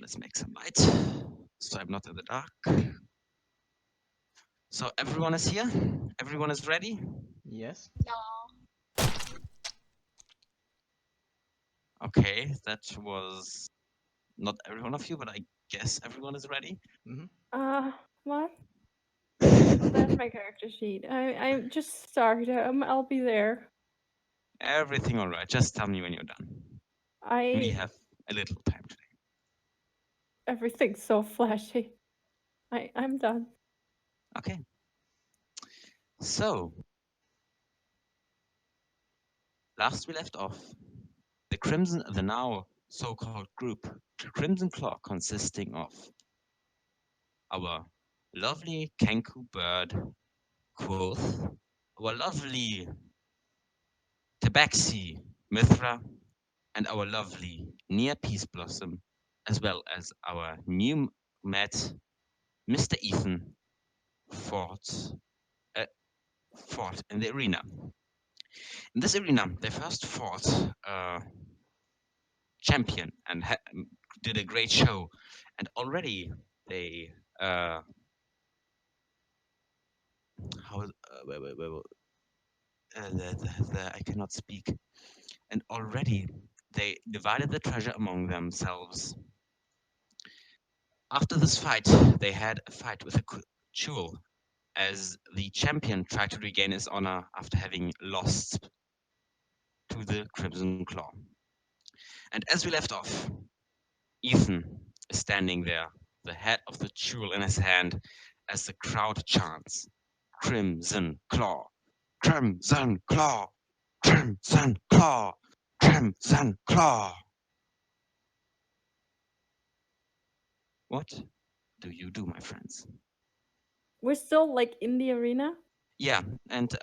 let's make some light so I'm not in the dark. So everyone is here? Everyone is ready? Yes. Okay, that was not every one of you, but I guess everyone is ready. Mm-hmm. What? That's my character sheet. I just started. I'll be there. Everything all right. Just tell me when you're done. We I have a little time today. everything's so flashy. I'm done. Okay. So, last we left off, the now so-called group, the Crimson Claw, consisting of our lovely Kenku bird, Quoth, our lovely Tabaxi, Mithra, and our lovely Near Peace Blossom, as well as our new met Mr. Ethan, fought, uh, fought in the arena. In this arena, they first fought champion and did a great show, and already they how wait, I cannot speak, and already they divided the treasure among themselves. After this fight, they had a fight with a jewel, as the champion tried to regain his honor after having lost to the Crimson Claw. And as we left off, Ethan is standing there, the head of the jewel in his hand, as the crowd chants, Crimson Claw, Crimson Claw, Crimson Claw, Crimson Claw. What do you do, my friends? We're still like in the arena. Yeah, and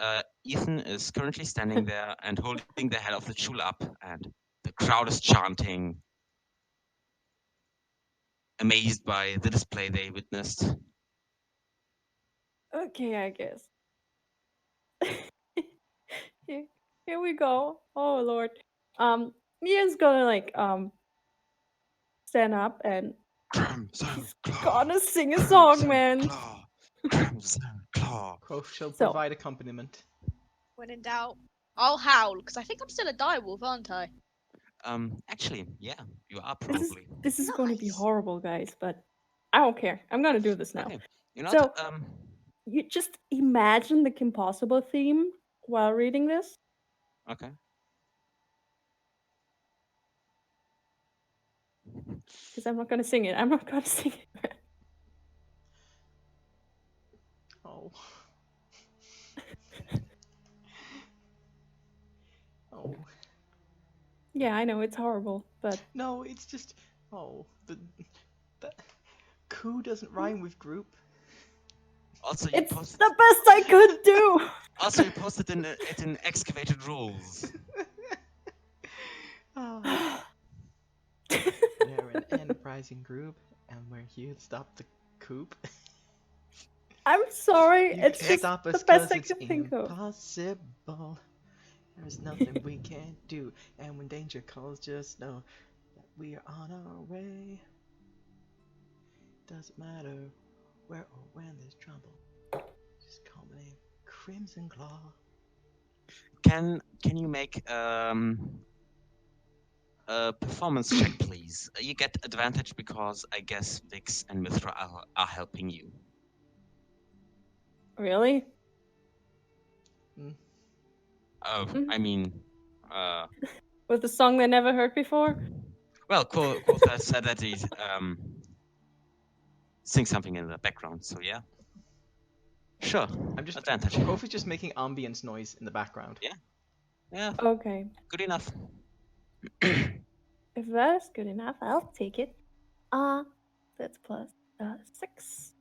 Ethan is currently standing there and holding the head of the jewel up, and the crowd is chanting, amazed by the display they witnessed. Okay, I guess. here, here we go. Oh Lord. Mia's gonna like stand up and Crimson she's Claw, gonna sing a song, Crimson man. Claw, Crimson Claw. Quoth shall So provide accompaniment. When in doubt, I'll howl because I think I'm still a direwolf, aren't I? Actually, yeah, you are this is probably. this is going to be Nice. horrible, guys, but I don't care. I'm gonna do this now. Okay, you know So what? you just imagine the Kim Possible theme while reading this. Okay. Because I'm not gonna sing it. I'm not gonna sing it. Oh. Oh. Yeah, I know it's horrible, but No, it's just. Oh. The coup doesn't rhyme with group. Also, you it's posted. the best I could do. Also, you posted it in Excavated Rules. Oh. We're an enterprising group, and we're here to stop the coup. I'm sorry. You It's can't just stop the us best cause I it's can think of. impossible. There's nothing we can't do, and when danger calls, just know that we are on our way. Doesn't matter where or when there's trouble. Just call my name, Crimson Claw. Can you make a performance check, please? You get advantage because I guess Vix and Mithra are helping you. Really? Mm. Oh, Mhm. I mean, uh, With a song they never heard before? well, Quoth said that he sing something in the background, so yeah. Sure, I'm just. advantage. Quoth is just making ambience noise in the background. Yeah, yeah, Okay. good enough. If that is good enough, I'll take it. That's plus 6.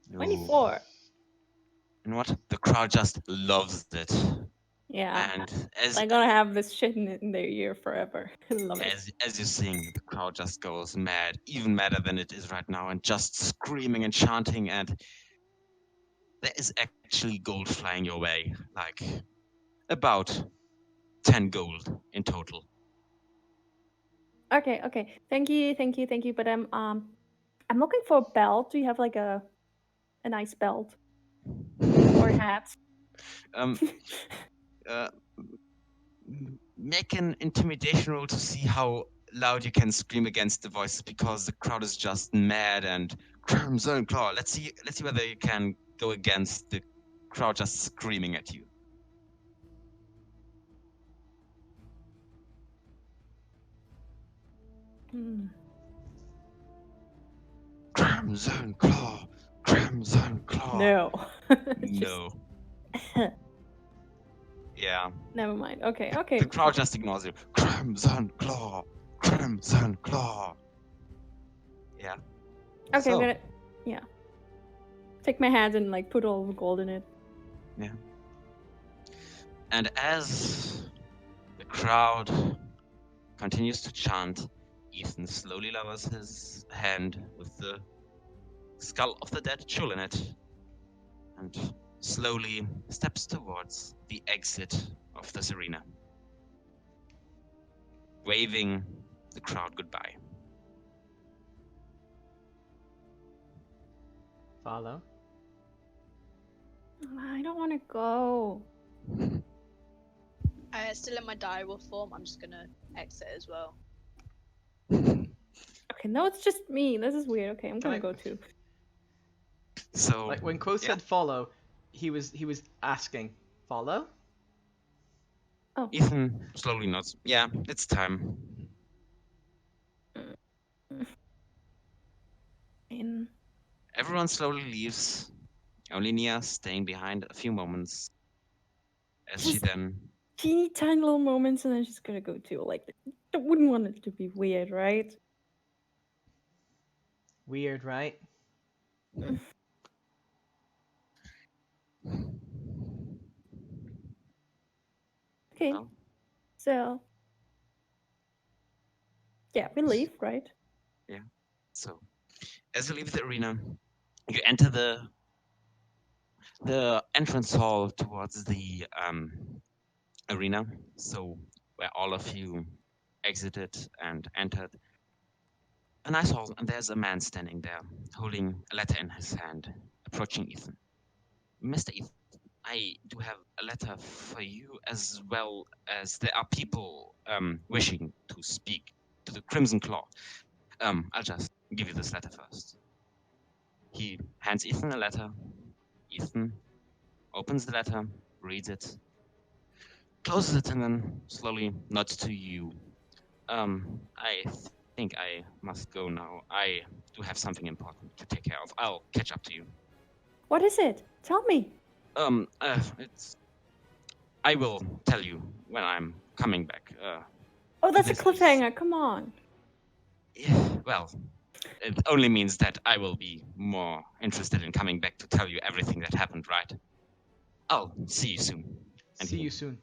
No. 24. You know what? The crowd just loves it, Yeah. and as They're gonna have this shit in their ear forever. I love it. as you sing, the crowd just goes mad, even madder than it is right now, and just screaming and chanting. And there is actually gold flying your way, like about 10 gold in total. Okay. Thank you. But I'm looking for a belt. Do you have like a nice belt or a hat? Um, uh, Make an intimidation roll to see how loud you can scream against the voices because the crowd is just mad and Crimson Claw. Let's see whether you can go against the crowd just screaming at you. Hmm. Crimson Claw, Crimson Claw. No. Just No. Yeah. never mind. The Okay. crowd just ignores you. Crimson Claw, Crimson Claw. Yeah. Okay, I'm So, gonna take my hat and like put all the gold in it. yeah. And as the crowd continues to chant, Ethan slowly lowers his hand with the skull of the dead jewel in it and slowly steps towards the exit of this arena, waving the crowd goodbye. Follow. I don't want to go. Still in my direwolf form. I'm just gonna exit as well. Okay, no, it's just me. This is weird. Okay, I'm Can gonna I- go too. So, Like when Quo yeah. said follow, he was asking follow. Ethan slowly nods. Yeah, it's time. In Everyone slowly leaves, only Nia staying behind a few moments as she just then. teeny tiny little moments, and then she's gonna go too. Like, I wouldn't want it to be weird, right? Weird, right? Okay, Well, so yeah, we leave, right? yeah. So, as you leave the arena, you enter the entrance hall towards the arena. So, where all of you exited and entered a nice hall, and there's a man standing there, holding a letter in his hand, approaching Ethan. Mr. Ethan, I do have a letter for you, as well as there are people wishing to speak to the Crimson Claw. I'll just give you this letter first. He hands Ethan a letter. Ethan opens the letter, reads it, closes it, and then slowly nods to you. I think I must go now. I do have something important to take care of. I'll catch up to you. What is it? Tell me. It's. I will tell you when I'm coming back. Oh, that's a This is. cliffhanger. Come on. Yeah, well, it only means that I will be more interested in coming back to tell you everything that happened, right? I'll see you soon. And See he you soon.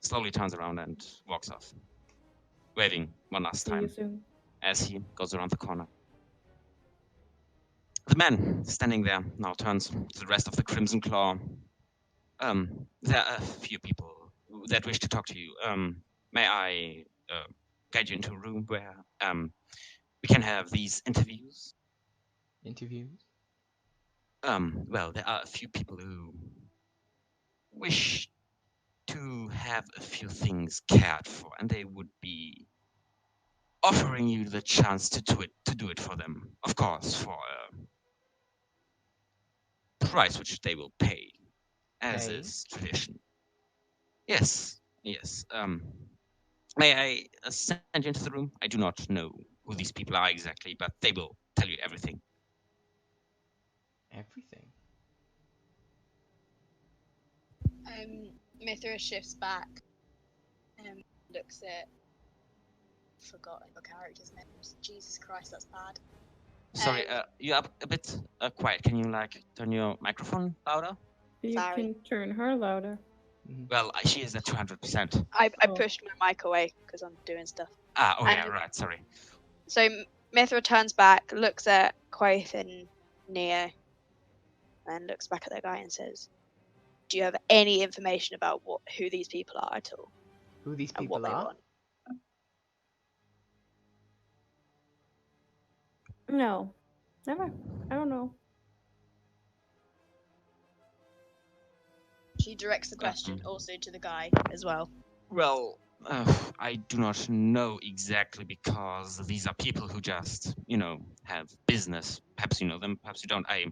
slowly turns around and walks off, waving one last See you time soon. as he goes around the corner. The man standing there now turns to the rest of the Crimson Claw. There are a few people that wish to talk to you. May I guide you into a room where we can have these interviews? Interviews. Well, there are a few people who wish to have a few things cared for, and they would be offering you the chance to do it for them. Of course, for a price which they will pay, as Pay. is tradition. Yes, yes. May I send you into the room? I do not know who these people are exactly, but they will tell you everything. Everything. Mithra shifts back and looks at. Forgotten your character's names. Jesus Christ, that's bad. Sorry, Um, you're a bit quiet. Can you like turn your microphone louder? You Sorry. can turn her louder. Well, she is at 200%. I Oh. pushed my mic away because I'm doing stuff. Oh yeah, And- right. Sorry. So Mithra turns back, looks at Quaith and Neo, and looks back at the guy and says, "Do you have any information about who these people are at all, Who these and what people they are? want?" No, never. I don't know. She directs the question Um, also to the guy as well. well, I do not know exactly because these are people who just, have business. Perhaps you know them, perhaps you don't. I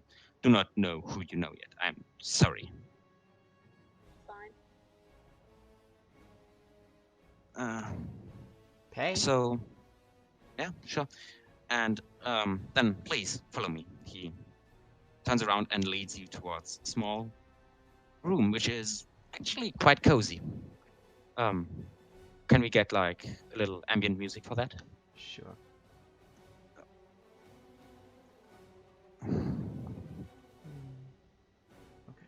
do not know who you know yet. I'm sorry. Fine. Uh, Pay? so, yeah, sure. And then please follow me. He turns around and leads you towards a small room, which is actually quite cozy. Um, can we get like a little ambient music for that? Sure. Hmm. Okay.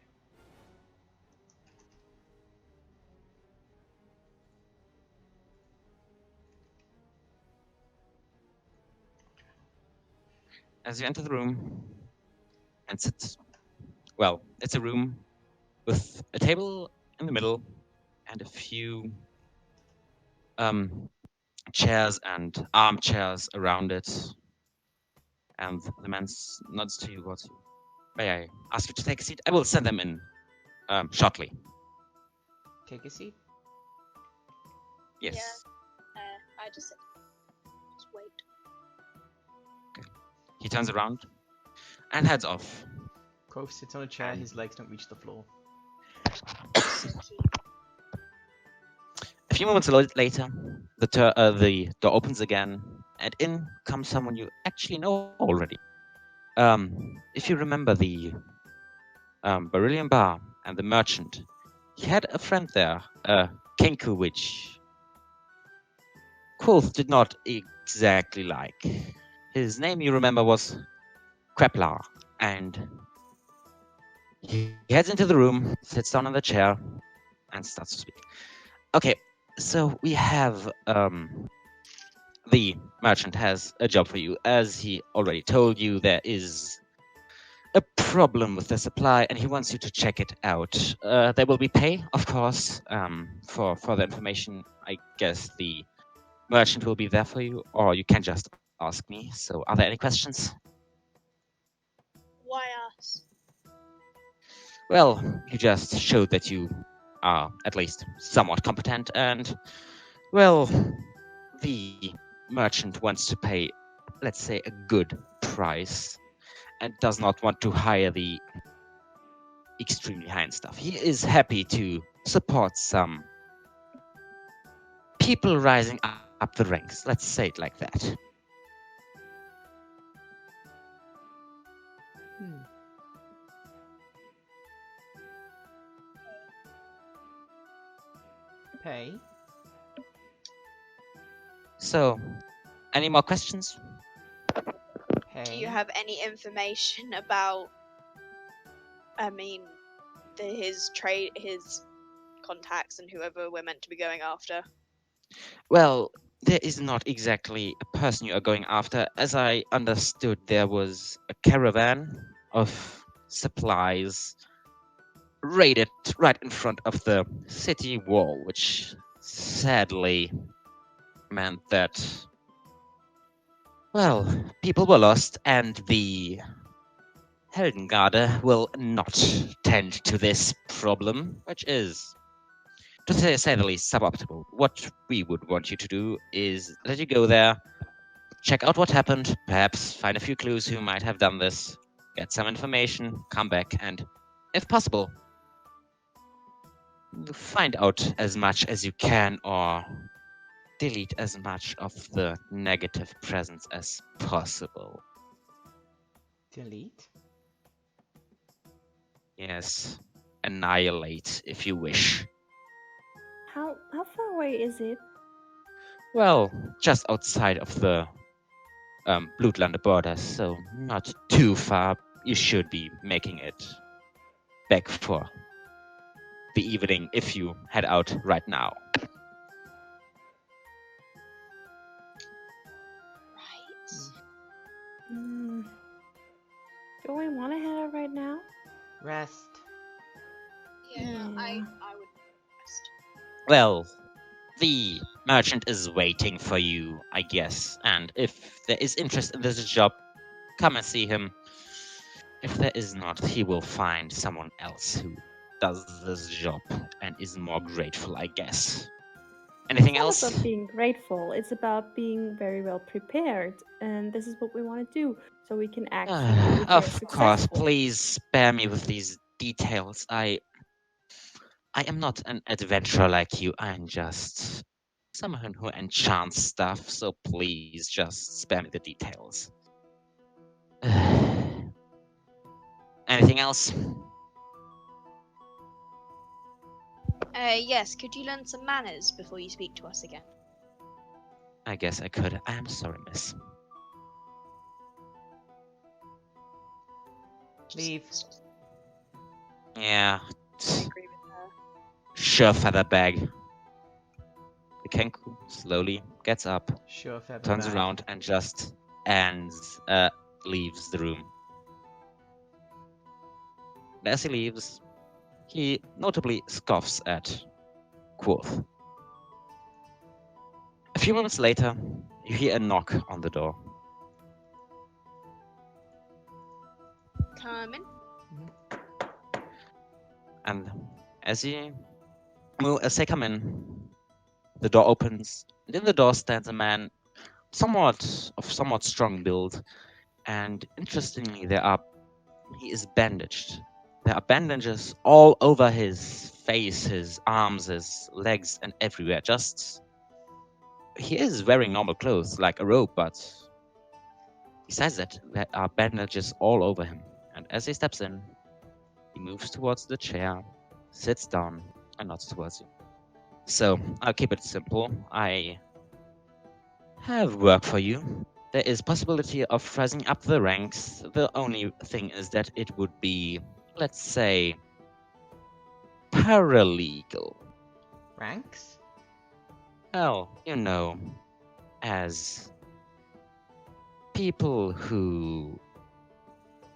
As you enter the room and sit, well, it's a room with a table in the middle and a few um, chairs and armchairs around it. And the man nods to you. What? May I ask you to take a seat? I will send them in shortly. Take a seat. Yes. I just wait. He turns around and heads off. Quoth sits on a chair, his legs don't reach the floor. A few moments later, the door opens again, and in comes someone you actually know already. If you remember the Beryllium Bar and the merchant, he had a friend there, Kenku, which Quoth did not exactly like. His name, you remember, was Kreplar, and he heads into the room, sits down on the chair, and starts to speak. Okay, so we have the merchant has a job for you. As he already told you, there is a problem with the supply, and he wants you to check it out. There will be pay, of course, for the information. I guess the merchant will be there for you, or you can just ask me. So, are there any questions? Why us? Well, you just showed that you are at least somewhat competent, and well, the merchant wants to pay, let's say, a good price and does not want to hire the extremely high-end stuff. He is happy to support some people rising up the ranks. Let's say it like that. Hmm. Pay? So, any more questions? Pay? Do you have any information about? I mean, his contacts, and whoever we're meant to be going after. Well, there is not exactly a person you are going after. As I understood, there was a caravan of supplies raided right in front of the city wall, which sadly meant that, well, people were lost, and the Heldengarde will not tend to this problem, which is, to say the least, suboptimal. What we would want you to do is let you go there, check out what happened, perhaps find a few clues who might have done this, get some information, come back, and, if possible, find out as much as you can or delete as much of the negative presence as possible. Delete? Yes, annihilate if you wish. How far away is it? Well, just outside of the Blutlander border, so not too far. You should be making it back for the evening if you head out right now. Right. Mm, do I want to head out right now? Rest. Yeah, I Yeah. would rest. Well, the merchant is waiting for you, I guess. And if there is interest in this job, come and see him. If there is not, he will find someone else who does this job and is more grateful, I guess. It's Anything not else? about being grateful, it's about being very well prepared. And this is what we want to do so we can actually be very Of course, successful. please spare me with these details. I am not an adventurer like you. I'm just someone who enchants stuff, so please just spare me the details. Anything else? Yes, could you learn some manners before you speak to us again? I guess I could. I'm sorry, miss. Leave. Yeah, I agree with her. sure, feather bag. The Kenku slowly gets up, Sure, feather turns bag. around, and just ends, leaves the room. And as he leaves, he notably scoffs at Quoth. A few moments later, you hear a knock on the door. Come in. And as you as they come in, the door opens, and in the door stands a man somewhat strong build, and interestingly, he is bandaged. There are bandages all over his face, his arms, his legs, and everywhere. Just he is wearing normal clothes like a robe, but besides that, there are bandages all over him. And as he steps in, he moves towards the chair, sits down, and nods towards you. So I'll keep it simple. I have work for you. There is possibility of rising up the ranks. The only thing is that it would be, let's say, paralegal. Ranks? Well, as people who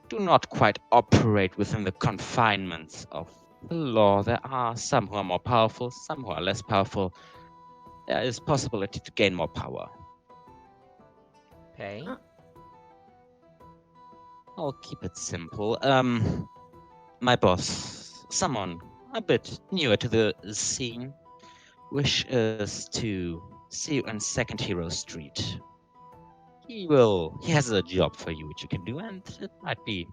do not quite operate within the confinements of the law, there are some who are more powerful, some who are less powerful. There is possibility to gain more power. Pay? Uh, I'll keep it simple. My boss, someone a bit newer to the scene, wishes to see you on Second Hero Street. He has a job for you which you can do, and it might be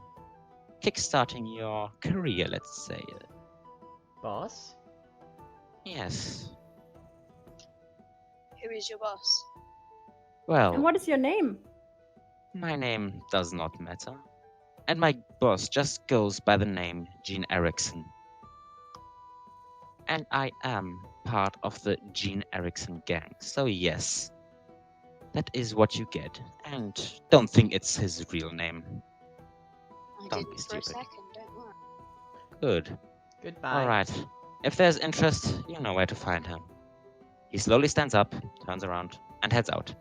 kickstarting your career, let's say. Boss? Yes. Who is your boss? and Well, what is your name? my name does not matter. And my boss just goes by the name Gene Erickson. And I am part of the Gene Erickson gang. So yes, that is what you get. And don't think it's his real name. I Don't be didn't for a stupid. second, don't worry. Good. Goodbye. Alright. If there's interest, you know where to find him. He slowly stands up, turns around, and heads out.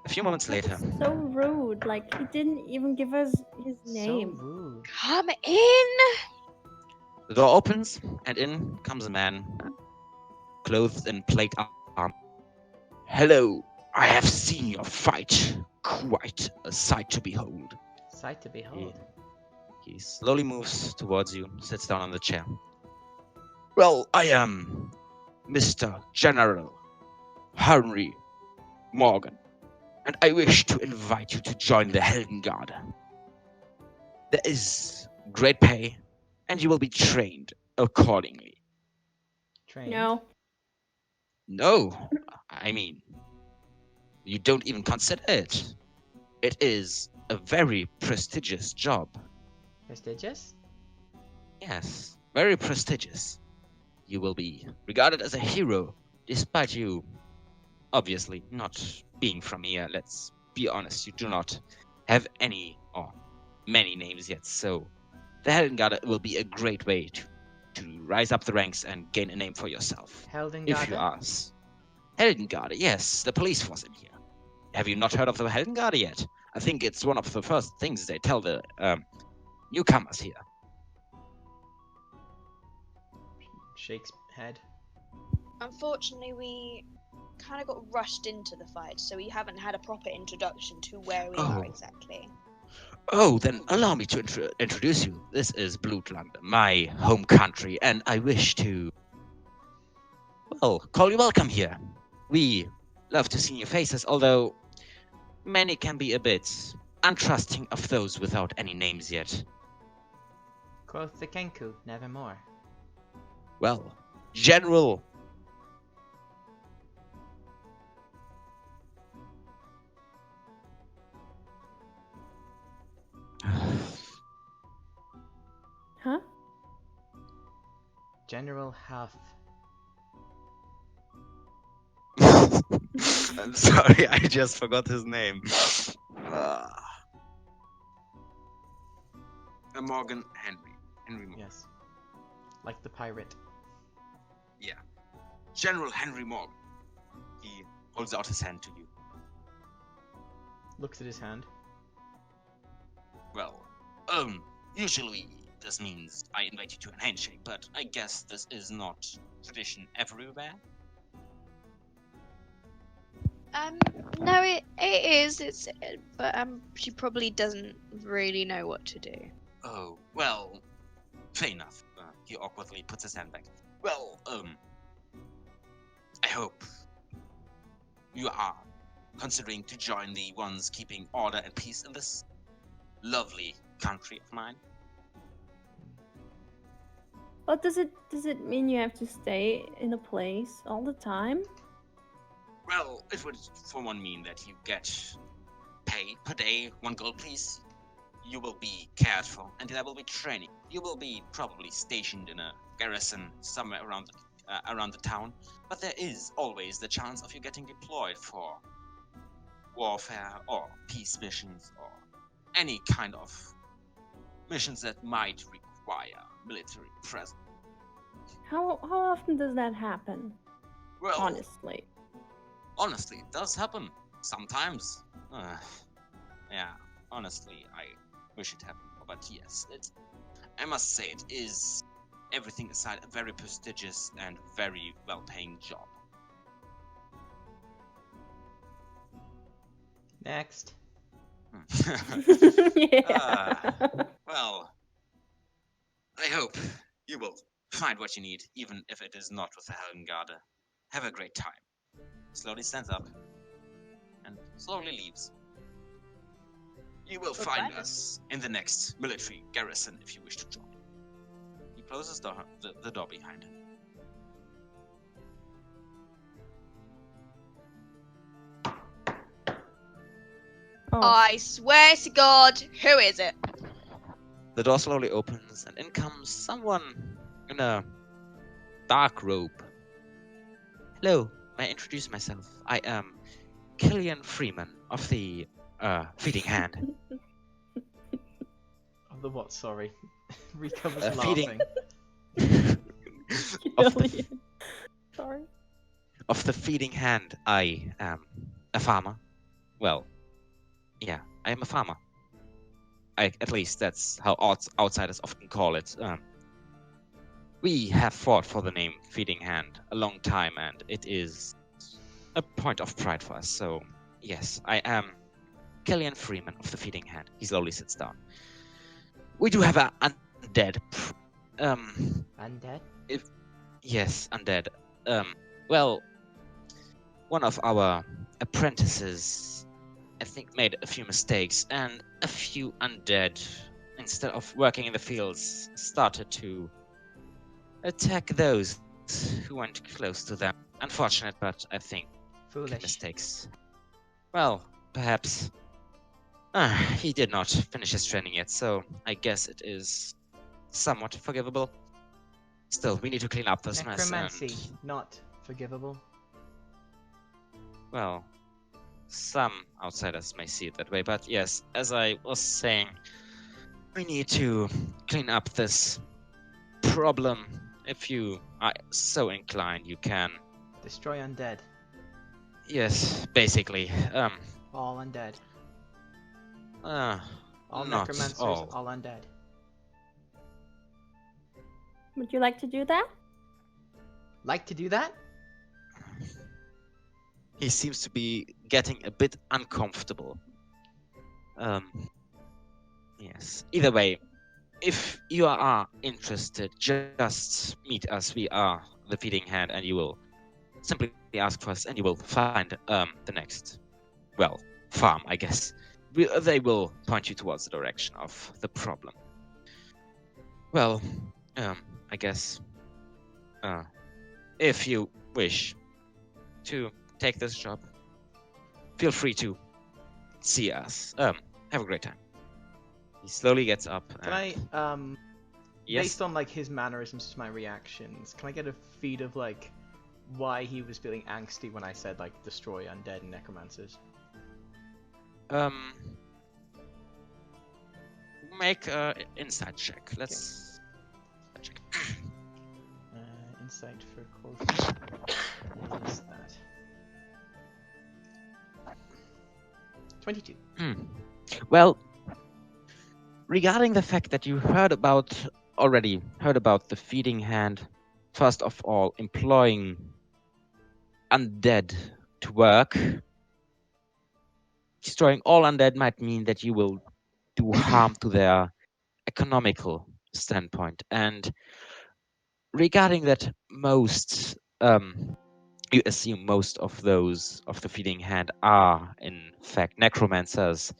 A few moments That later, is so rude. Like, he didn't even give us his So name. rude. Come in! the door opens, and in comes a man, clothed in plate armor. Hello, I have seen your fight. Quite a sight to behold. Sight to He, behold. he slowly moves towards you, sits down on the chair. Well, I am Mr. General Henry Morgan, and I wish to invite you to join the Heldengarde. There is great pay, and you will be trained accordingly. Trained. No. No, I mean, you don't even consider it. It is a very prestigious job. Prestigious? Yes, very prestigious. You will be regarded as a hero, despite you obviously not being from here. Let's be honest, you do not have any or many names yet, so the Heldengarde will be a great way to rise up the ranks and gain a name for yourself. If you Heldengarde? ask. Heldengarde, yes, the police force in here. Have you not heard of the Heldengarde yet? I think it's one of the first things they tell the newcomers here. Shakes head. Unfortunately, we kind of got rushed into the fight, so we haven't had a proper introduction to where we are Oh. exactly. Oh, then allow me to introduce you. This is Bloodland, my home country, and I wish to, well, call you welcome here. We love to see your faces, although many can be a bit untrusting of those without any names yet. Quoth the Kenku, nevermore. Well, General. Huh? General Huff. I'm sorry, I just forgot his name. Morgan Henry. Henry Morgan. Yes. Like the pirate. Yeah. General Henry Morgan. He holds out his hand to you. Looks at his hand. Well, usually this means I invite you to a handshake, but I guess this is not tradition everywhere. No, it is. But she probably doesn't really know what to do. Oh, well, fair enough. He awkwardly puts his hand back. Well, I hope you are considering to join the ones keeping order and peace in this lovely country of mine. But does it mean you have to stay in a place all the time? Well, it would for one mean that you get pay per day, 1 gold piece. You will be cared for, and there will be training. You will be probably stationed in a garrison somewhere around the town, but there is always the chance of you getting deployed for warfare or peace missions or any kind of missions that might require military presence. How often does that happen? Well, Honestly. it does happen sometimes. Yeah, honestly, I wish it happened, but yes, I must say it is, everything aside, a very prestigious and very well-paying job. Next. Yeah. Well, I hope you will find what you need, even if it is not with the Heldengarde. Have a great time. Slowly stands up and slowly leaves. You will find Goodbye. us in the next military garrison if you wish to join. He closes the door behind him. Oh. I swear to God, who is it? The door slowly opens and in comes someone in a dark robe. Hello, may I introduce myself? I am Killian Freeman of the Feeding Hand. Of the what, sorry? Rika was Feeding. laughing. Sorry. Of the Feeding Hand, I am a farmer. Well, yeah, I am a farmer. At least that's how outsiders often call it. We have fought for the name Feeding Hand a long time, and it is a point of pride for us. So, yes, I am Killian Freeman of the Feeding Hand. He slowly sits down. We do have an undead. Undead? Yes, undead. Well, one of our apprentices, I think, made a few mistakes, and a few undead, instead of working in the fields, started to attack those who went close to them. Unfortunate, but I think Foolish. mistakes. Well, perhaps. He did not finish his training yet, so I guess it is somewhat forgivable. Still, we need to clean up this mess. Necromancy, And, not forgivable. well, some outsiders may see it that way, but yes, as I was saying, we need to clean up this problem. If you are so inclined, you can. Destroy undead. Yes, basically. All undead. Uh, All not necromancers, all. all undead. Would you like to do that? Like to do that? He seems to be getting a bit uncomfortable. Um, yes. Either way, if you are interested, just meet us. We are the feeding hand, and you will simply ask for us, and you will find the next, well, farm, I guess. They will point you towards the direction of the problem. Well, I guess uh, if you wish to take this job, feel free to see us. Have a great time. He slowly gets up Can and I, yes, based on like his mannerisms to my reactions, can I get a feed of like why he was feeling angsty when I said like destroy undead and necromancers? um, make a insight check. Let's check. Insight for quotient is that 22. Well, regarding the fact that you already heard about the feeding hand, first of all, employing undead to work, destroying all undead might mean that you will do harm to their economical standpoint. And regarding that, you assume most of those of the feeding hand are in fact necromancers.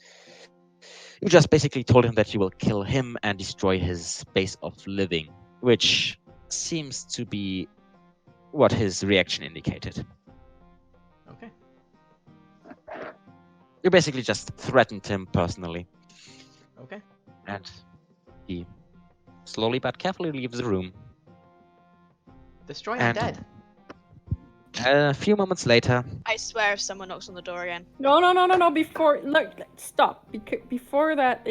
You just basically told him that you will kill him and destroy his base of living, which seems to be what his reaction indicated. Okay. You basically just threatened him personally, Okay. and he slowly but carefully leaves the room. Destroy And undead. a few moments later, I swear if someone knocks on the door again. No. Before, look, stop. Before that,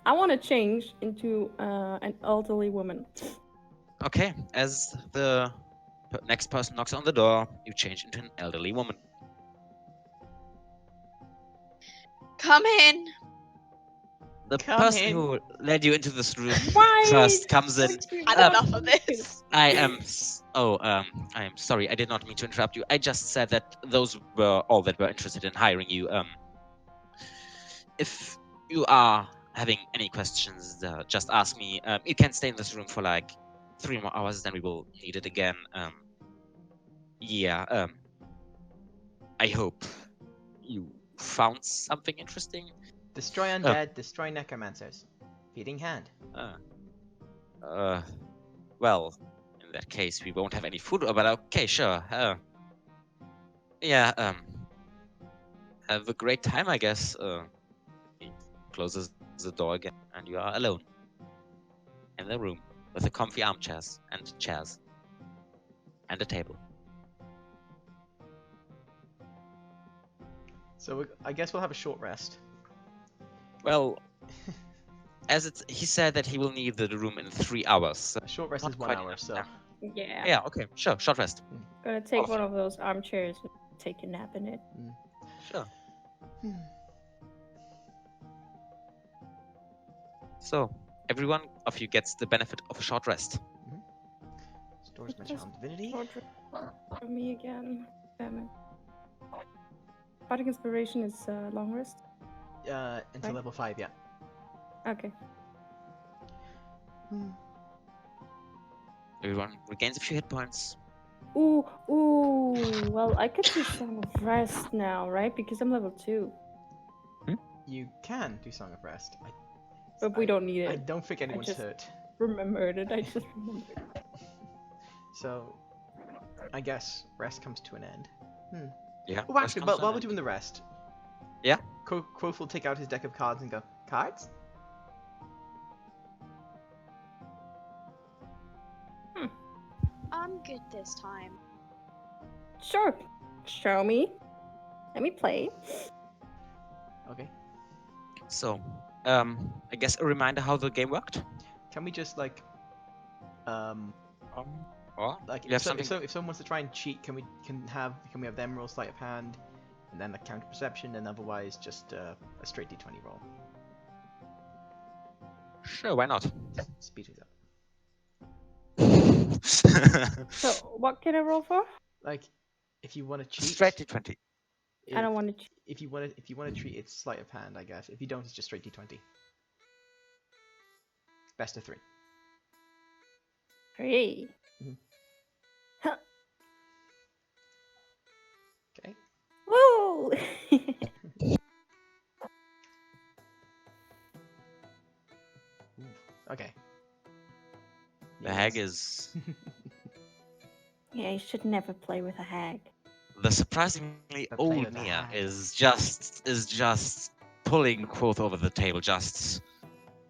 I want to change into an elderly woman. okay, as the next person knocks on the door, you change into an elderly woman. Come in. The Come person in. who led you into this room Why first comes in. would you Had Um, enough of this. I am sorry. I did not mean to interrupt you. I just said that those were all that were interested in hiring you. If you are having any questions, just ask me. You can stay in this room for like 3 more hours, then we will need it again. Yeah. I hope you found something interesting. Destroy undead. Destroy necromancers. Feeding hand. Uh, uh, well, in that case, we won't have any food. But okay, sure. Yeah. Have a great time, I guess. He closes the door again, and you are alone in the room with the comfy armchairs and chairs and a table. So I guess we'll have a short rest. Well, he said that he will need the room in 3 hours. So A short rest not is 1 quite hour, enough so time. Yeah. Yeah. Okay. Sure. Short rest. Gonna take one of those armchairs and take a nap in it. Sure. So everyone of you gets the benefit of a short rest. Stores my Just charm divinity. For me again. Damn it. Bardic Inspiration is long rest. Until Right. level 5, yeah. Okay. Everyone regains a few hit points. Ooh. Well, I could do Song of Rest now, right? Because I'm level 2. You can do Song of Rest. But we don't need I it. don't think anyone's just- hurt. Remembered it. I just remembered. So, I guess rest comes to an end. Yeah. Oh, actually, while we're doing the rest, Yeah. Quoth will take out his deck of cards and go, cards? I'm good this time. Sure. Show me. Let me play. Okay. So, I guess a reminder how the game worked. Can we just like, Or like you have something. if someone wants to try and cheat, can we have them roll sleight of hand, and then a counter perception, and otherwise just a straight d20 roll. Sure, why not? Speed things up. So, what can I roll for? Like, if you want to cheat, Straight D20. I don't want to. If you want to treat it sleight of hand, I guess. If you don't, it's just straight d20. Best of 3. Three. Mhm. Huh. Okay. Woo! Okay. The hag Yes. is Yeah, you should never play with a hag. the surprisingly But play old with the Nia hag. is just pulling Quoth over the table, just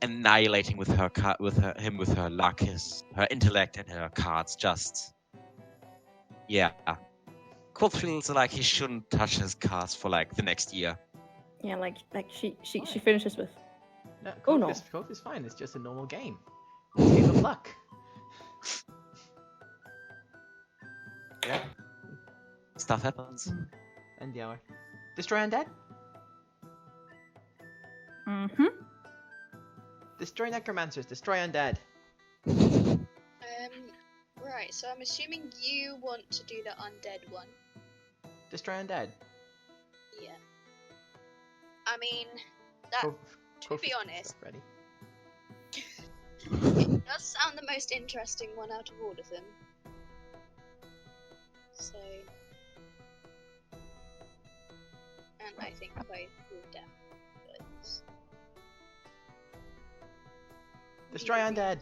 annihilating with her with her luck, her intellect and her cards. Just yeah. Quoth feels like he shouldn't touch his cards for like the next year. Yeah, like she Why? finishes with. No, Oh, Quoth no. is fine. It's just a normal game. It's a game of luck. Yeah. Stuff happens. End the hour. Destroy undead. Mm-hmm. Destroy necromancers. Destroy undead. Right, so I'm assuming you want to do the undead one. Destroy undead. Yeah. I mean, that, to be honest, Ready. it does sound the most interesting one out of all of them. So... And I think both will definitely do this. Destroy undead.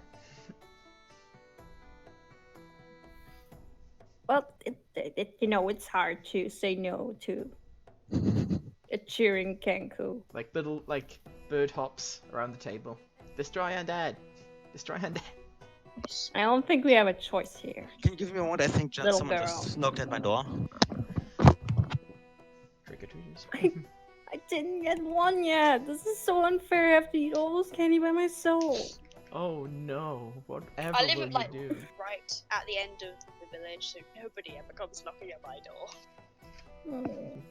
Well, it's hard to say no to a cheering Kenku. Like little bird hops around the table. Destroy undead. Destroy undead. I don't think we have a choice here. Can you give me a moment? I think Little someone girl. just knocked at my door. Trick or treaters. I didn't get one yet. This is so unfair. I have to eat all those candy by myself. Oh no! Whatever I live will at, you like, do? right at the end of the village, so nobody ever comes knocking at my door. Mm.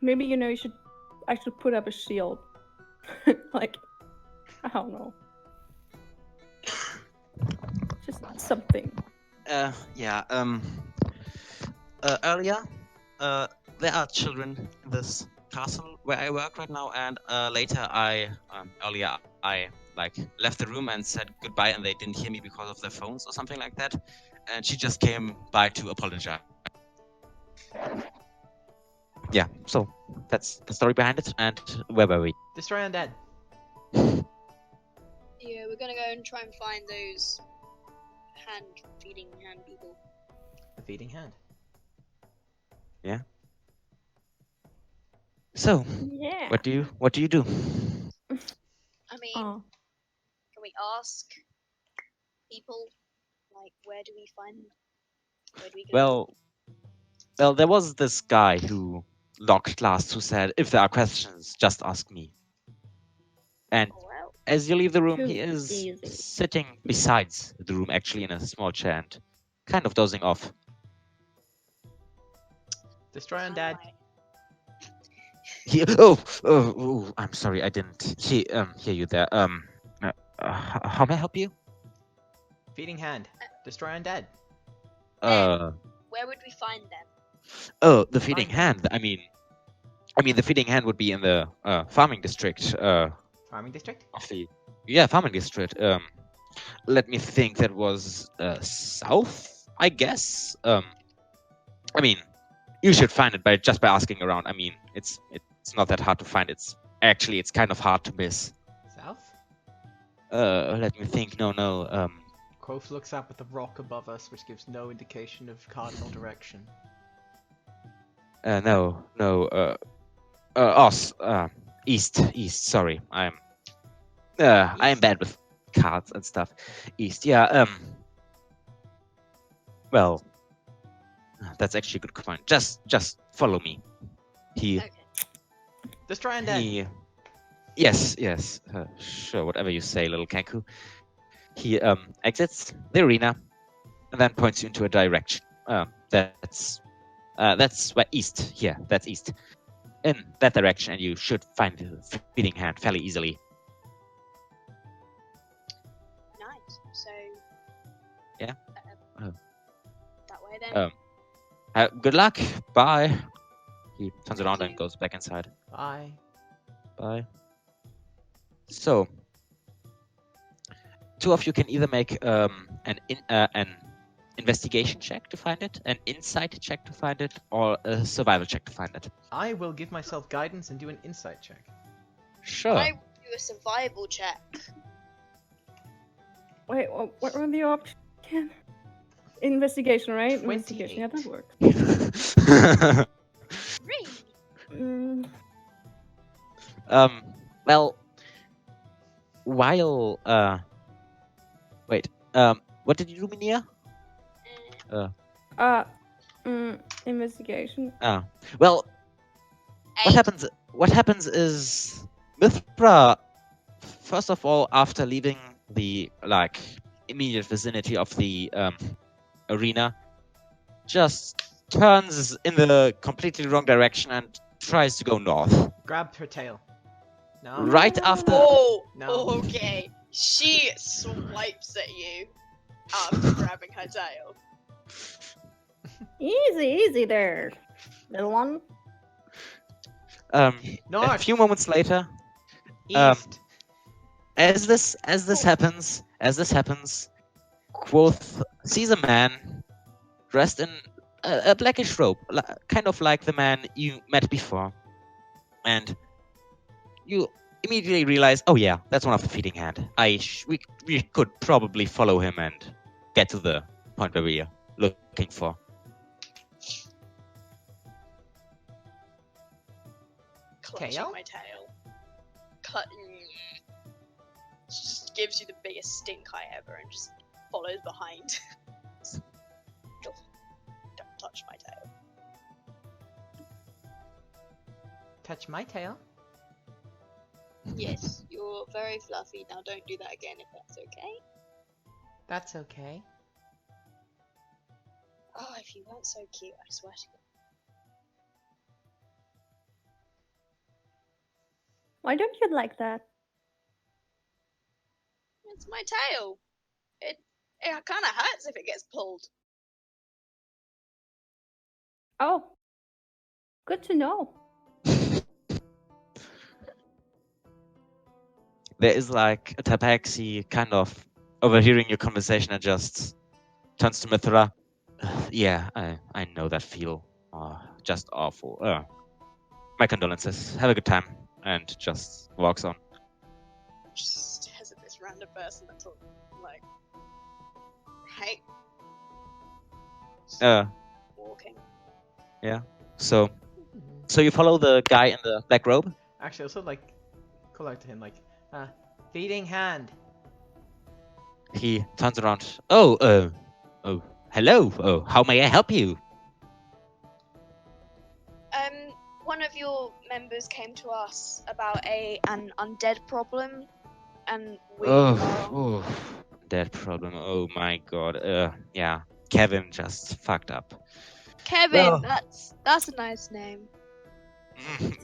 Maybe I should put up a shield. Like, I don't know. Just something. Yeah. Earlier, there are children in this castle where I work right now, and later earlier I like left the room and said goodbye, and they didn't hear me because of their phones or something like that, and she just came by to apologize. Yeah, so that's the story behind it, and where were we? Destroy undead. Yeah, we're gonna go and try and find those feeding hand people. The feeding hand. So, Yeah. what do you do? I mean, Oh. can we ask people, like, where do we find them? Where do we go? Well, there was this guy who locked last who said, if there are questions, just ask me. And Well, as you leave the room, he Too is easy. sitting besides the room, actually in a small chair, and kind of dozing off. Destroy undead. I'm sorry, I didn't hear you there. How may I help you? Feeding hand. Destroy undead. Where would we find them? Oh, the feeding Find hand. I mean, the feeding hand would be in the farming district. Farming district. Farming district. Let me think. That was south, I guess. I mean, you should find it by asking around. I mean, it's not that hard to find. It's kind of hard to miss. South. Let me think. No. Quoth looks up at the rock above us, which gives no indication of cardinal direction. No. East. Sorry, I'm bad with cards and stuff. East. Yeah. Well, that's actually a good point. Just follow me. Okay. Destroy undead. Yes. Sure. Whatever you say, little Kanku. He exits the arena and then points you into a direction. That's where east. Yeah, that's east. in that direction, and you should find the feeding hand fairly easily. Nice. So. Yeah? Oh. That way then. Good luck. Bye. He turns Thank around you. and goes back inside. Bye. Bye. So, two of you can either make an investigation check to find it, an insight check to find it, or a survival check to find it. I will give myself guidance and do an insight check. Sure. I will do a survival check. Wait, what were the options again? Investigation, right? 28. Investigation, yeah, that works. Really? Mm, Well, while wait, what did you do, Minia? investigation. Well, Eight. What happens is Mithra, first of all, after leaving the immediate vicinity of the arena, just turns in the completely wrong direction and tries to go north. Grab her tail. No. Right after. Oh, No. okay. She swipes at you after grabbing her tail. Easy there, little one. A North. few moments later, East. as this happens, Quoth sees a man dressed in a blackish robe, kind of like the man you met before, and you immediately realize, oh yeah, that's one of the feeding hand. We could probably follow him and get to the point where we are looking for. Clutching Tail? my tail. She just gives you the biggest stink eye ever and just follows behind. Don't touch my tail. Touch my tail. Yes, you're very fluffy. Now don't do that again if that's okay. That's okay. Oh, if you weren't so cute, I swear to God. Why don't you like that? It's my tail. It kind of hurts if it gets pulled. Oh, good to know. There is like a tabaxi kind of overhearing your conversation and just turns to Mithra. Yeah, I know that feel. Just awful. My condolences. Have a good time. And just walks on. Just stares at this random person that's all, like, hey, walking. So you follow the guy in the black robe? Actually, also like call out to him like, feeding hand. He turns around. Oh, hello. Oh, how may I help you? One of your members came to us about an undead problem, and we are... Oh, that problem. Oh my god. Yeah. Kevin just fucked up. Kevin, Well. that's a nice name.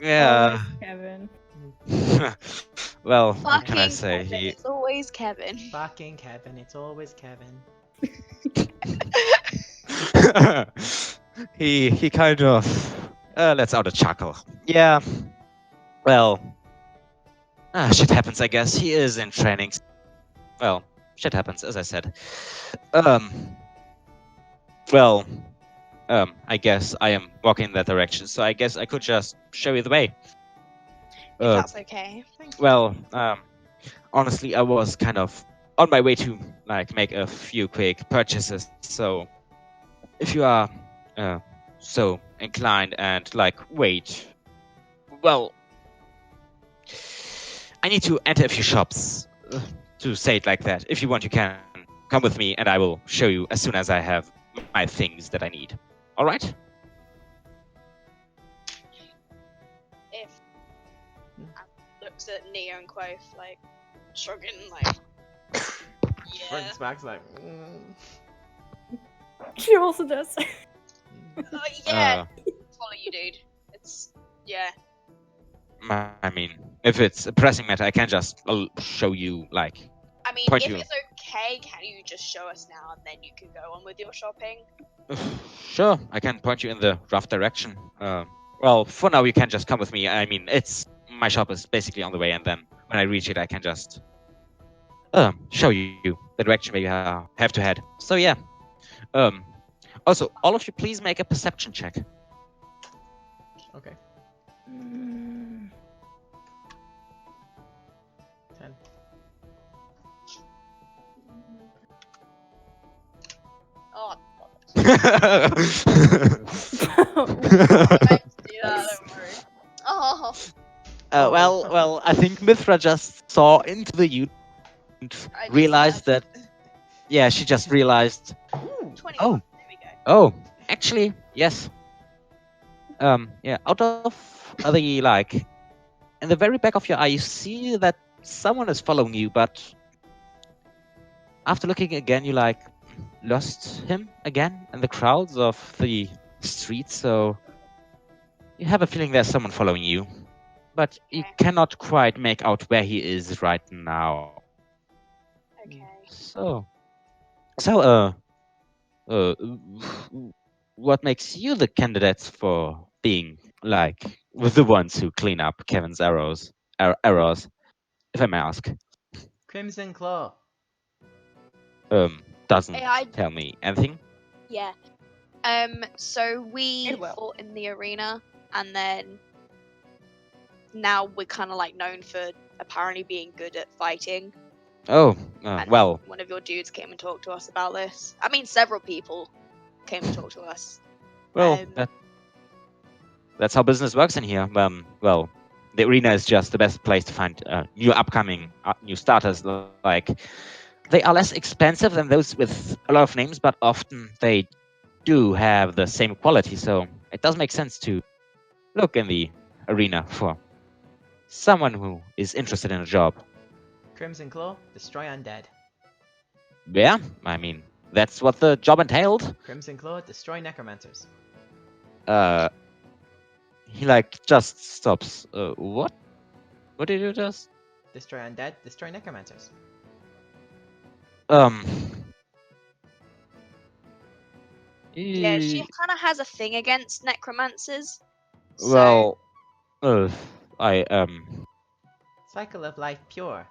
Yeah. Always Kevin. Well, what can I Fucking say? Kevin, it's always Kevin. Fucking Kevin. It's always Kevin. He kind of lets out a chuckle. Yeah. Well, shit happens, I guess. He is in training. Well, shit happens, as I said. Well, I guess I am walking in that direction, so I guess I could just show you the way. If that's okay. Well, honestly, I was kind of on my way to like make a few quick purchases. So, if you are so inclined and like wait, well, I need to enter a few shops to say it like that. If you want, you can come with me, and I will show you as soon as I have my things that I need. All right? If looks at Neo and Quoth like shrugging, like yeah. Brings back like. She also does. Yeah. Follow you, dude. It's yeah. I mean, if it's a pressing matter, I can just show you, like, I mean, point if you. it's okay, can you just show us now and then you can go on with your shopping? Sure, I can point you in the rough direction. Well, for now, you can just come with me. I mean, my shop is basically on the way, and then when I reach it, I can just show you the direction where you have to head. So yeah. Um, Also, all of you, please make a perception check. Okay. Mm. 10. Oh, Oh, I do that, don't worry. Oh, Oh. Well, I think Mithra just saw into the youth and I just realized that. left. Yeah, she just realized. Ooh. 21. Oh, There we go. oh, actually, yes. Yeah, out of the in the very back of your eye, you see that someone is following you, but after looking again, you lost him again in the crowds of the streets. So you have a feeling there's someone following you, but you Okay. cannot quite make out where he is right now. Okay. So, uh, what makes you the candidates for being with the ones who clean up Kevin's errors, if I may ask? Crimson Claw. Doesn't Hey, I tell me anything. yeah. So we It will. fought in the arena, and then now we're kind of like known for apparently being good at fighting. Oh, And well, one of your dudes came and talked to us about this. I mean, several people came and talked to us. well, Um, that's how business works in here. Well, the arena is just the best place to find new upcoming new starters. Like, they are less expensive than those with a lot of names, but often they do have the same quality. So it does make sense to look in the arena for someone who is interested in a job. Crimson Claw. Destroy undead. Yeah, I mean, that's what the job entailed. Crimson Claw. Destroy necromancers. Uh, he just stops. What? What did you just? Destroy undead. Destroy necromancers. Um. yeah, she eh, kind of has a thing against necromancers. So Well, I Cycle of life pure.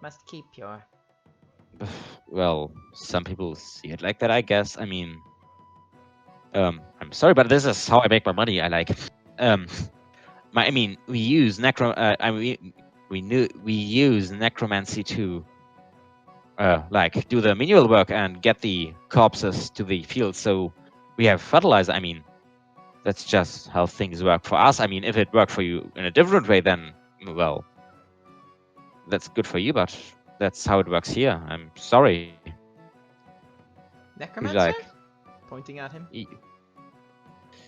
Must keep pure. well, some people see it like that, I guess. I mean, I'm sorry, but this is how I make my money. Um, I mean, we use we use necromancy to, do the manual work and get the corpses to the field. So we have fertilizer. I mean, that's just how things work for us. I mean, if it worked for you in a different way, then well, that's good for you. But that's how it works here. I'm sorry. Necromancer? Pointing at him.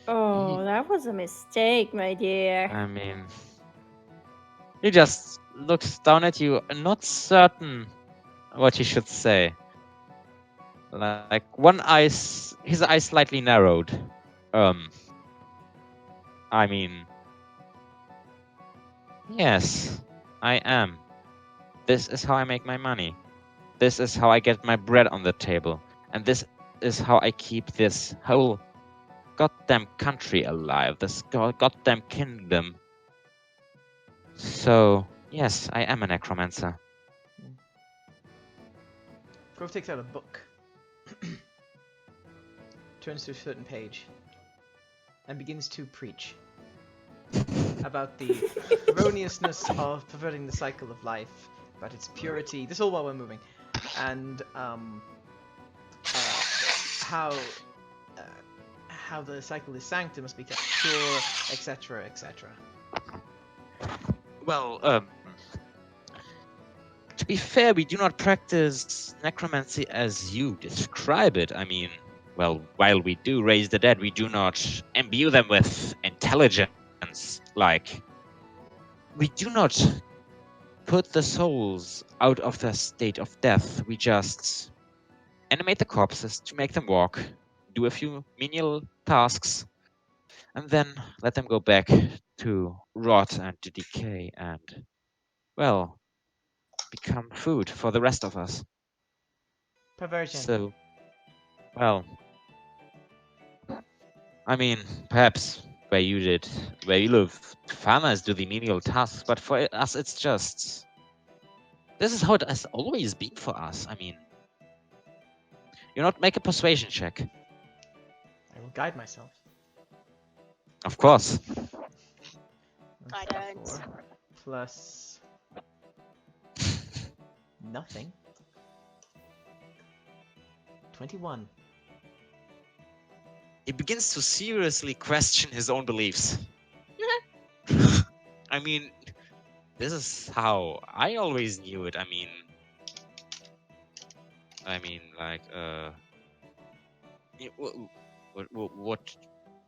Oh, that was a mistake, my dear. I mean, he just looks down at you, not certain what he should say. Like his eyes slightly narrowed. Um, I mean, yes, I am. This is how I make my money. This is how I get my bread on the table. And this is how I keep this whole goddamn country alive, this goddamn kingdom. So, yes, I am a necromancer. Grove takes out a book. Turns to a certain page. And begins to preach. About the erroneousness of perverting the cycle of life. About its purity. This all while we're moving. And, how the cycle is sanctum must be kept pure, etc., etc. Well, to be fair, we do not practice necromancy as you describe it. I mean, well, while we do raise the dead, we do not imbue them with intelligence. Like, we do not put the souls out of their state of death. We just animate the corpses to make them walk, do a few menial tasks, and then let them go back to rot and to decay and, well, become food for the rest of us. Perversion. So, well, I mean, perhaps where you live, farmers do the menial tasks, but for us, it's just. This is how it has always been for us. I mean, you not make a persuasion check. I will guide myself. Of course. I don't. 4 plus nothing. 21. He begins to seriously question his own beliefs. I mean, this is how I always knew it. I mean, like,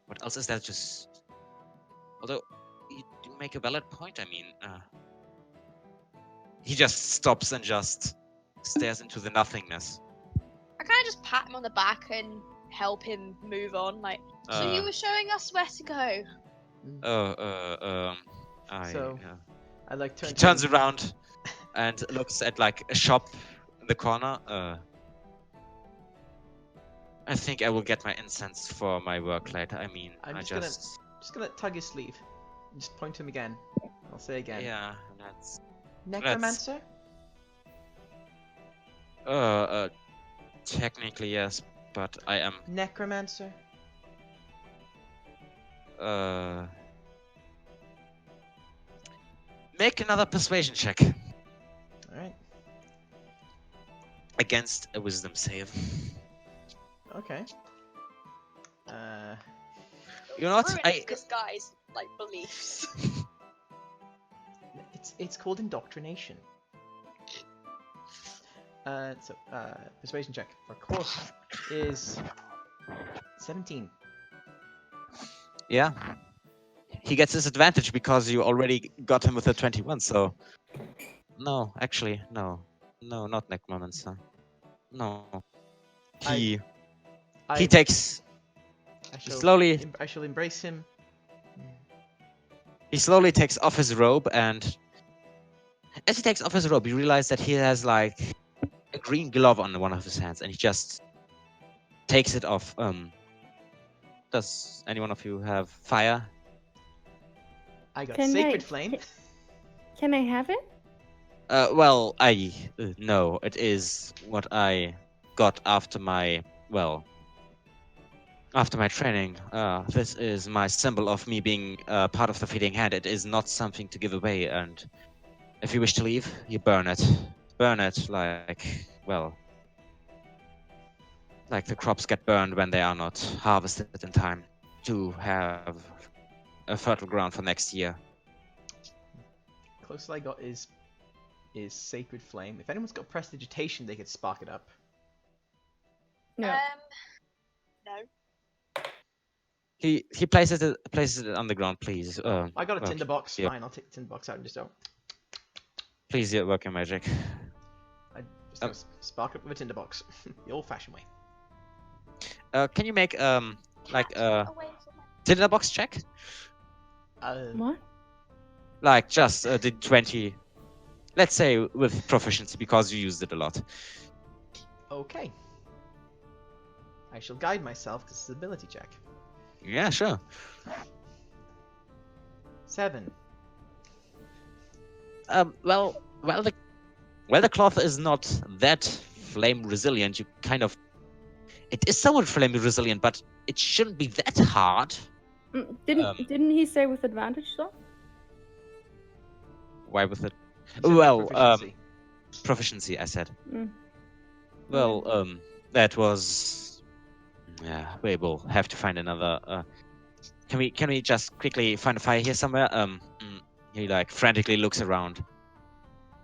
what else is that? Just, although you do make a valid point. I mean, he just stops and just stares into the nothingness. I kind of just pat him on the back and help him move on. Like, so you were showing us where to go. So, I like turn He to turns him. around and looks at like a shop in the corner. I think I will get my incense for my work later. I mean, I'm I just gonna tug his sleeve. And just point to him again. I'll say again. yeah, that's Necromancer? technically yes, but I am Necromancer? make another persuasion check Alright. against a wisdom save. Okay. You know what? Ruining this guy's like beliefs. It's called indoctrination. Persuasion check for course is 17. Yeah. He gets his advantage because you already got him with a 21, so no, actually, no. No, not Necromancer. No. He takes I shall embrace him. he slowly takes off his robe, and as he takes off his robe, you realize that he has like a green glove on one of his hands, and he just takes it off. Does any one of you have fire? I got Can Sacred I- Flame. Can I have it? Well, no, it is what I got after my training. This is my symbol of me being part of the Feeding Hand. It is not something to give away, and if you wish to leave, you burn it. Burn it like the crops get burned when they are not harvested in time to have a fertile ground for next year. Closest I got is Sacred Flame. If anyone's got Prestidigitation, they could spark it up. No. No. He places it on the ground, please. I got a work tinderbox. your- Fine, I'll take the tinderbox out and just Please work your magic. I just gonna spark it up with a tinderbox, the old-fashioned way. Can you make like a Away from my... tinderbox check? What? Like just the 20, let's say with proficiency because you used it a lot. Okay. I shall guide myself because it's an ability check. Yeah, sure. 7. Well, the cloth is not that flame resilient. You kind of, it is somewhat flame resilient, but it shouldn't be that hard. Didn't he say with advantage though? Why with it? You said Well, proficiency. proficiency, I said. Mm. Well, that was. Yeah, we will have to find another. Can we just quickly find a fire here somewhere? He like frantically looks around.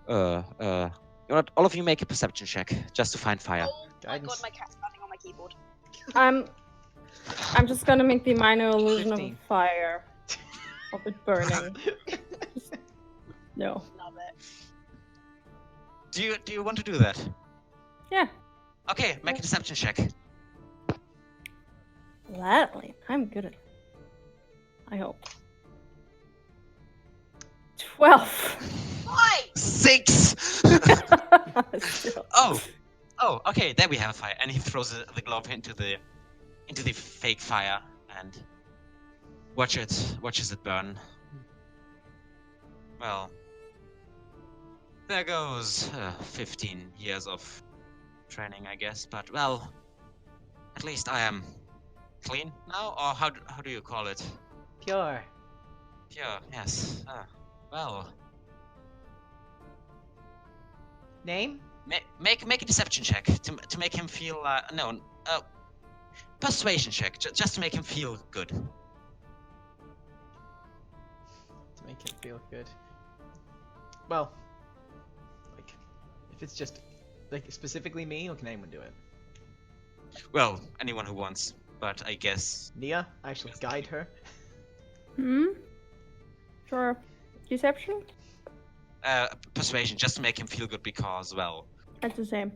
You know what? All of you make a perception check just to find fire. Oh my god, Guidance. my cat's standing on my keyboard. I'm just gonna make the minor illusion 15. of fire. Of it burning. No. Love it. Do you want to do that? Yeah. Okay, make a deception check. Gladly. I'm good at it. I hope. 12. Why? 6. Still. Oh, okay. There we have a fire, and he throws the glove into the fake fire and watches it burn. Well, there goes 15 years of training, I guess. But well, at least I am clean now, or how do you call it? Pure. Pure. Yes. Well, Name? make a deception check to make him feel no persuasion check just to make him feel good. To make it feel good. Well, like, if it's just like specifically me, or can anyone do it? Well, anyone who wants, but I guess Nia, I shall guide her. Sure. Deception? persuasion just to make him feel good because well That's the same.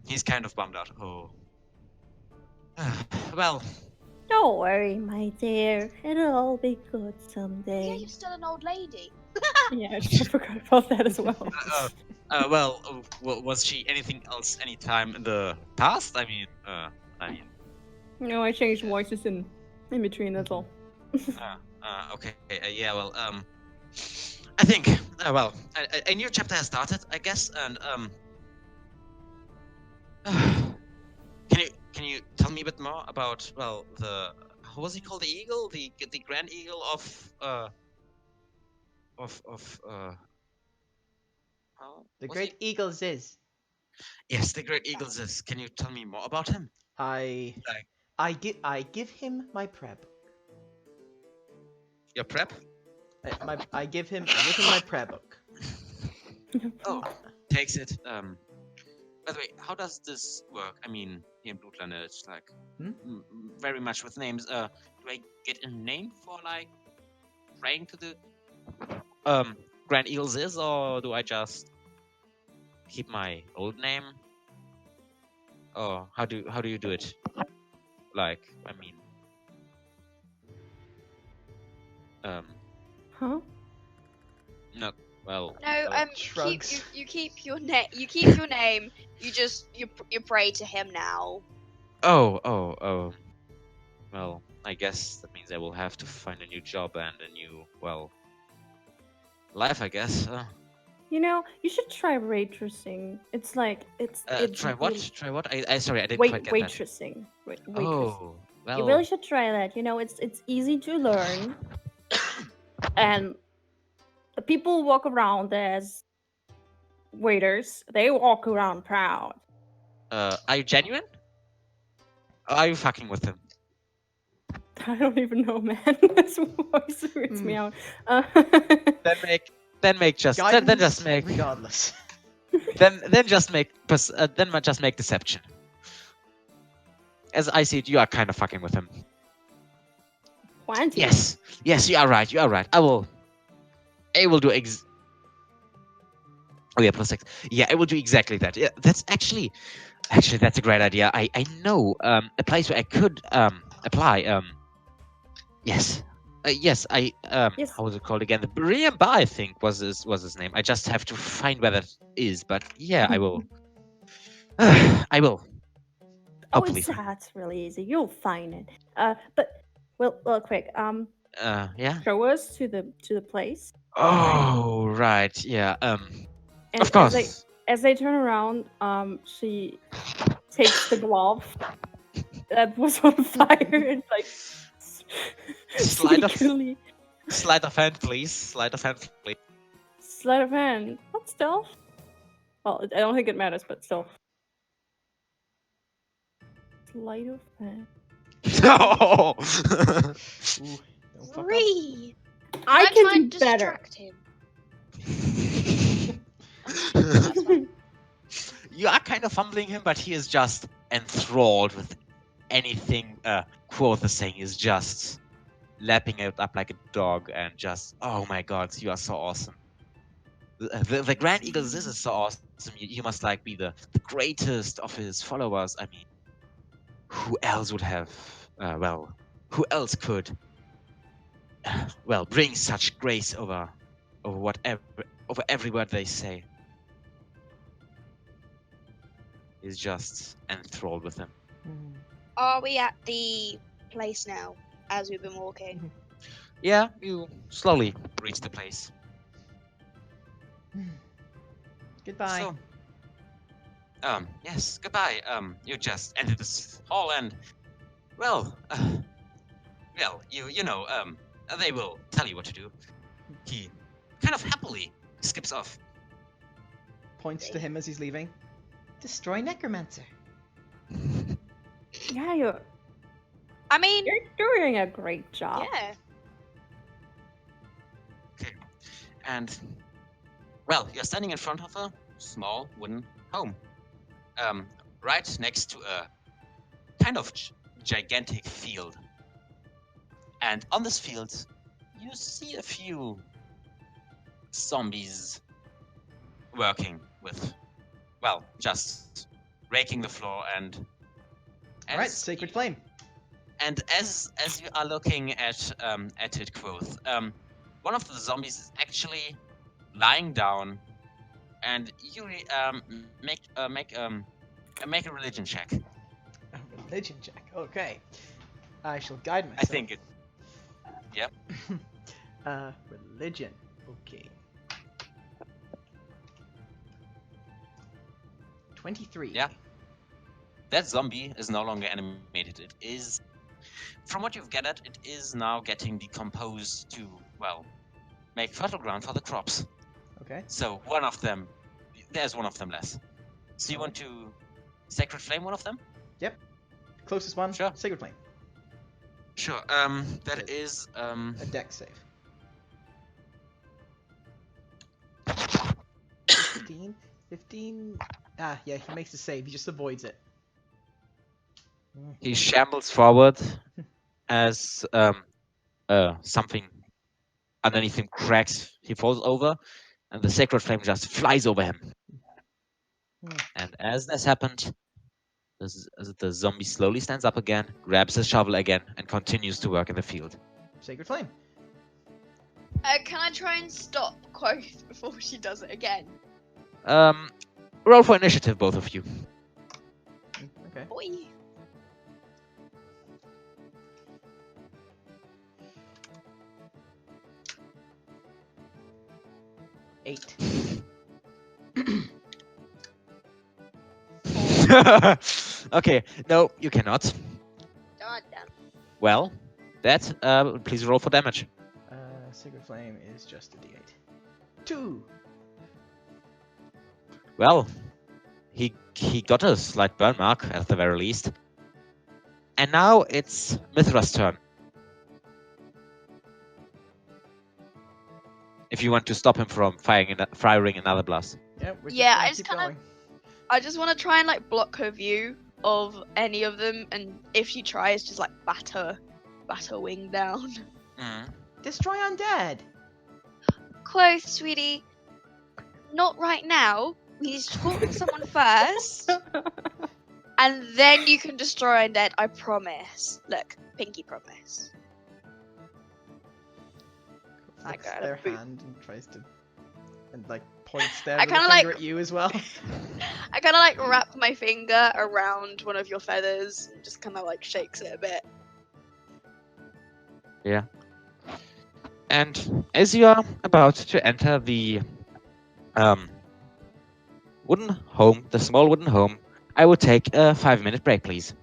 he's kind of bummed out. Oh. Well, Don't worry, my dear. It'll all be good Yeah, someday. you're still an old lady. Yeah, I forgot about that as well. was she anything else anytime in the past? I mean, No, I changed voices in between, that's all. okay, yeah, well, I think, well, a new chapter has started, I guess, and can you tell me a bit more about, well, how was he called, the eagle, the grand eagle of The was great eagle Ziz. Yes, the great eagle Ziz. Can you tell me more about him? I give him my prep. Your prep? I give him my prayer book. Oh, takes it. By the way, how does this work? I mean, here in Bloodline, it's like very much with names. Do I get a name for like praying to the Grand Eagles is, or do I just keep my old name? Or how do you do it? Like, I mean, Huh? no, well, No, Shrugs. you keep your name. You keep your name. You pray to him now. Oh. Well, I guess that means I will have to find a new job and a new, well, life, I guess. You know, you should try waitressing. It's like it's Try what? really- Try what? I sorry, I didn't quite get that. waitressing. Waitressing. Oh, well. You really should try that. You know, it's easy to learn, and the people who walk around as waiters. They walk around proud. Are you genuine? Or are you fucking with him? I don't even know, man. This voice weirds me out. Then just make regardless. then just make deception. As I see it, you are kind of fucking with him. 20. Yes, you are right. I will do Oh yeah, +6. Yeah, I will do exactly that. Yeah, that's actually that's a great idea. I know a place where I could apply. Yes. Yes, Yes. how was it called again? The Brilliant Bar, I think, was his name. I just have to find where that is, but yeah, I will. I will. Oh, Hopefully it's find- that's really easy. You'll find it. But well, quick. Yeah. Show us to the place. Oh, right. Yeah. And Of course. as they turn around, she takes the glove that was on fire and like Sleight of sneakily- sleight of hand, please. Sleight of hand, please. sleight of hand. What stealth? Well, I don't think it matters, but still. Sleight of hand. No. Ooh, don't fuck up. 3. I try can and do better. distract him. You are kind of fumbling him, but he is just enthralled with anything Quoth is saying. Is just lapping it up like a dog and just, oh my god, you are so awesome. The Grand Eagle, this is so awesome. You must like be the greatest of his followers. I mean, who else would have, who else could well, bring such grace over whatever, over every word they say. He's just enthralled with them. Mhm. Are we at the place now, as we've been walking? Yeah, you slowly reach the place. Goodbye. So, yes, goodbye. You just entered this hall and, well, you know, they will tell you what to do. He kind of happily skips off. Points to him as he's leaving. Destroy Necromancer. Yeah, you're I mean, doing a great job. yeah. Okay, and well, you're standing in front of a small wooden home, right next to a kind of gigantic field. And on this field, you see a few zombies working with, well, just raking the floor and. All right, Sacred Flame. And as you are looking at it, Quoth, one of the zombies is actually lying down, and you make a religion check. A religion check. Okay. I shall guide myself. I think it. Yep. Religion. Okay. 23. Yeah. That zombie is no longer animated. It is, from what you've gathered, it is now getting decomposed to, well, make fertile ground for the crops. Okay. So there's one of them less. So you want to sacred flame one of them? Closest one. Sure. Sacred Flame. Sure. That is A dex save. 15. 15. Ah, yeah, he makes a save. He just avoids it. He shambles forward as something underneath him cracks. He falls over, and the sacred flame just flies over him. And as this happened, the zombie slowly stands up again, grabs his shovel again, and continues to work in the field. Sacred Flame. Can I try and stop Quoth before she does it again? Roll for initiative, both of you. Okay. Boy. Eight. Okay, no, you cannot. Darn damn. Well, that please roll for damage. Sacred Flame is just a d8. 2. Well, he got a slight burn mark at the very least. And now it's Mithra's turn. If you want to stop him from firing another blast. Yeah, we're just Yeah, gonna I just keep kinda- going. I just want to try and like block her view of any of them, and if she tries, just like bat her wing down. Destroy Undead. Quoth, sweetie, not right now. We need to talk to someone first, and then you can destroy Undead. I promise. Look, pinky promise. I Flicks got a their boot. hand and tries to, and like points their I little kinda finger like- at you as well. I kind of like wrap my finger around one of your feathers and just kind of like shakes it a bit. And as you are about to enter the wooden home, the small wooden home, I will take a 5-minute break, please.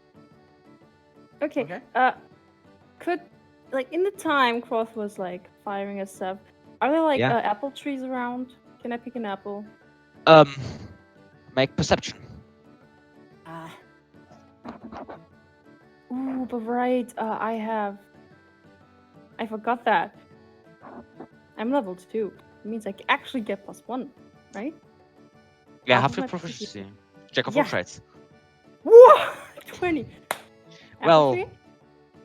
Okay. Okay. Could like in the time Croth was like firing his stuff, are there like Yeah. apple trees around? Can I pick an apple? Make perception. Ah. Ooh, but right. I forgot that. I'm level 2. It means I actually get +1, right? Yeah, Half half of your my proficiency. proficiency. Check of Yeah. all traits. Whoa! 20. Apple Well, tree?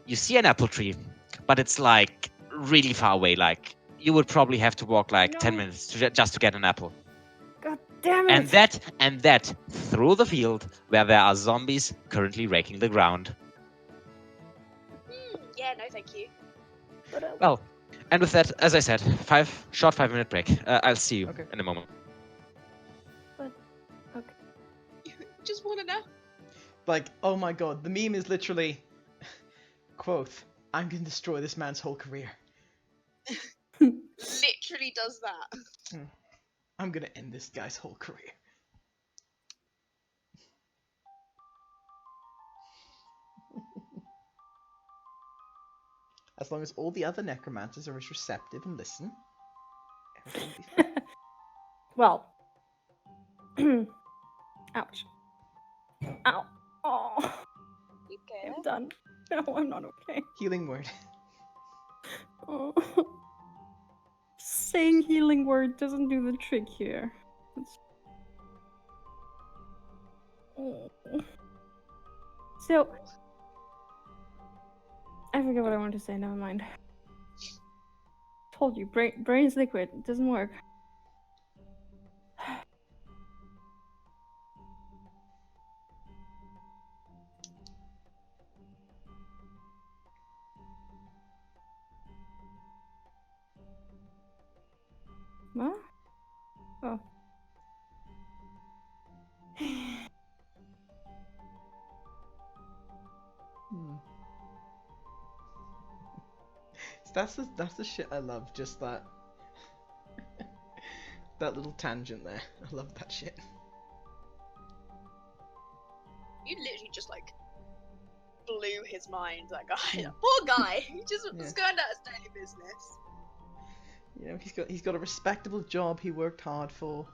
you see an apple tree, but it's like really far away. Like you would probably have to walk like 10 No. minutes just to get an apple. God damn it! And that through the field where there are zombies currently raking the ground. Yeah, no, thank you. But, Well, And with that, as I said, short 5 minute break. I'll see you Okay. in a moment. But okay. Just want to know. Like, oh my god, the meme is literally, quote, I'm gonna destroy this man's whole career. Literally does that. I'm gonna end this guy's whole career. As long as all the other necromancers are as receptive and listen, everything will be fine. Well. Ouch. Ow. Oh. You okay? I'm done. No, I'm not okay. Healing word. Oh. Saying healing word doesn't do the trick here. It's... Oh. So, I forget what I wanted to say. Never mind. Told you, brain's liquid. It doesn't work. What? Oh. That's the shit I love. Just that that little tangent there. I love that shit. You literally just like blew his mind. That guy, poor guy. He just was going out his daily business. You know, he's got a respectable job he worked hard for.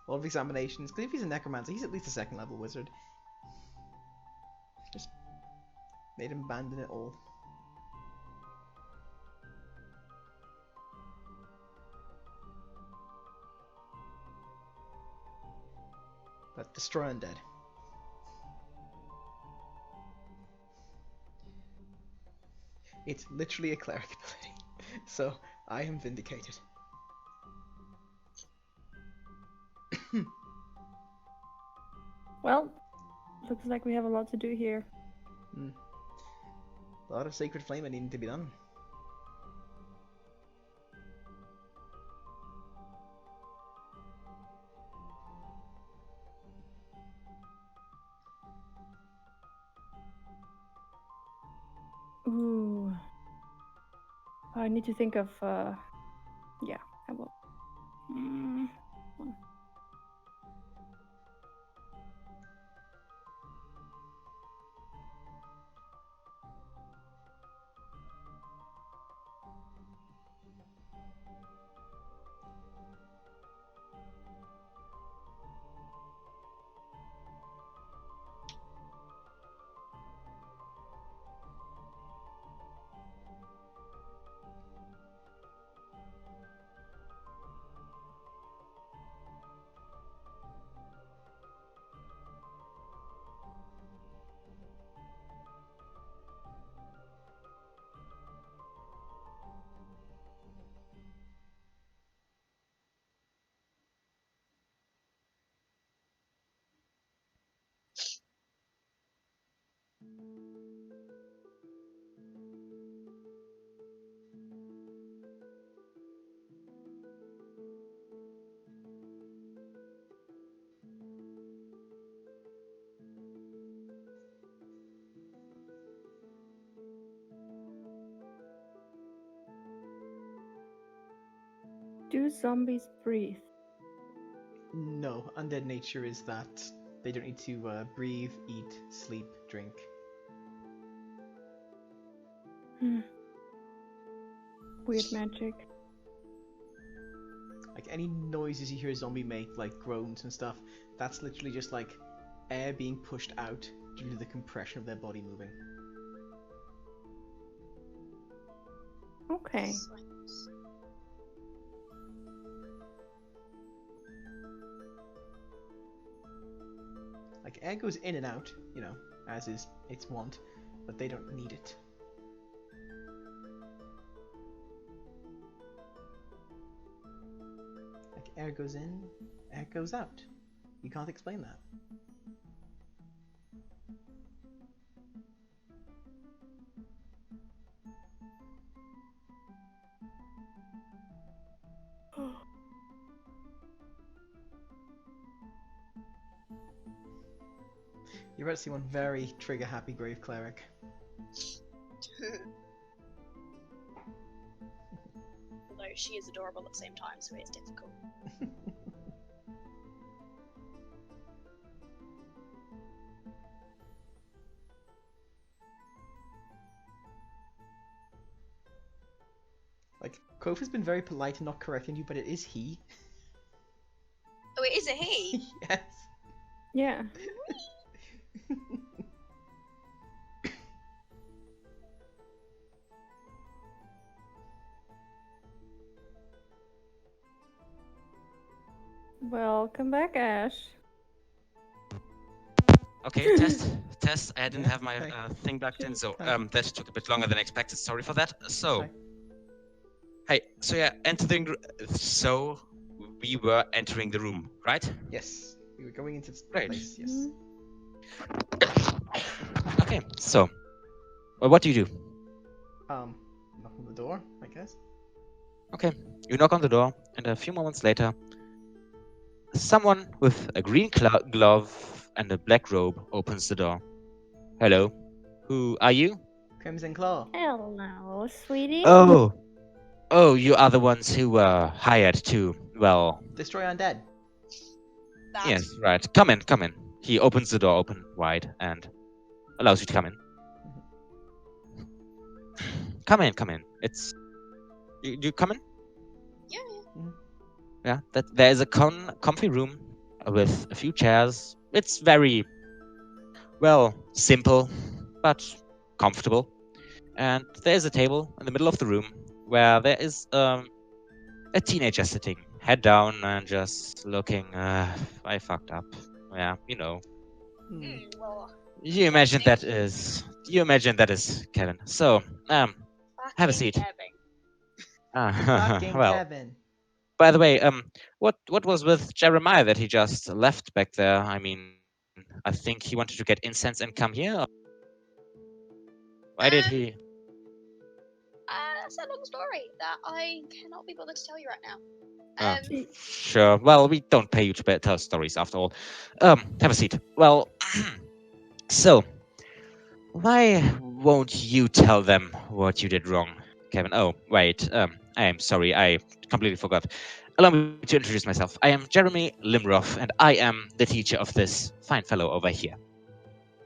A lot of examinations. Because if he's a necromancer, he's at least a second level wizard. Just made him abandon it all. But destroy undead. It's literally a cleric ability. So I am vindicated. Well, looks like we have a lot to do here. A lot of sacred flame needing to be done. Ooh. I need to think of, yeah, I will. Do zombies breathe? No, undead nature is that they don't need to breathe, eat, sleep, drink. Weird magic. Like any noises you hear a zombie make, like groans and stuff, that's literally just like air being pushed out due to the compression of their body moving. Okay. Like air goes in and out, you know, as is its wont, but they don't need it. Like air goes in, air goes out. You can't explain that. You're about to see one very trigger-happy grave cleric. Although she is adorable at the same time, so it's difficult. Like, Quoth has been very polite and not correcting you, but it is he. Oh, it is a he. Yes. Yeah. Welcome back, Ash. Okay, test. I didn't Yeah, have my okay. thing plugged in, so Hi. that took a bit longer than expected. Sorry for that. So, Hi. hey, so yeah, entering. So we were entering the room, right? Yes. We were going into this Great. place, yes. Mhm. Okay, so what do you do? Knock on the door, I guess. Okay, you knock on the door, and a few moments later, someone with a green glove and a black robe opens the door. Hello, who are you? Crimson Claw. Hello, sweetie. Oh, you are the ones who were hired to, well, Destroy undead. That. yes, right. Come in, come in. He opens the door open wide and allows you to come in. Come in. It's you come in. Yeah. Yeah, there is a comfy room with a few chairs. It's very well simple, but comfortable. And there is a table in the middle of the room where there is a teenager sitting, head down and just looking. I fucked up. Yeah, you know. Hmm. Well, You imagine that is. You imagine that is Kevin. So, have a fucking seat. Kevin. Fucking Well, Kevin. by the way, what was with Jeremiah that he just left back there? I mean, I think he wanted to get incense and come here. Why did he? That's a long story that I cannot be bothered to tell you right now. Oh, She- sure. Well, we don't pay you to tell stories after all. Have a seat. Well, so why won't you tell them what you did wrong, Kevin? Oh, wait. I am sorry. I completely forgot. Allow me to introduce myself. I am Jeremy Limroff, and I am the teacher of this fine fellow over here.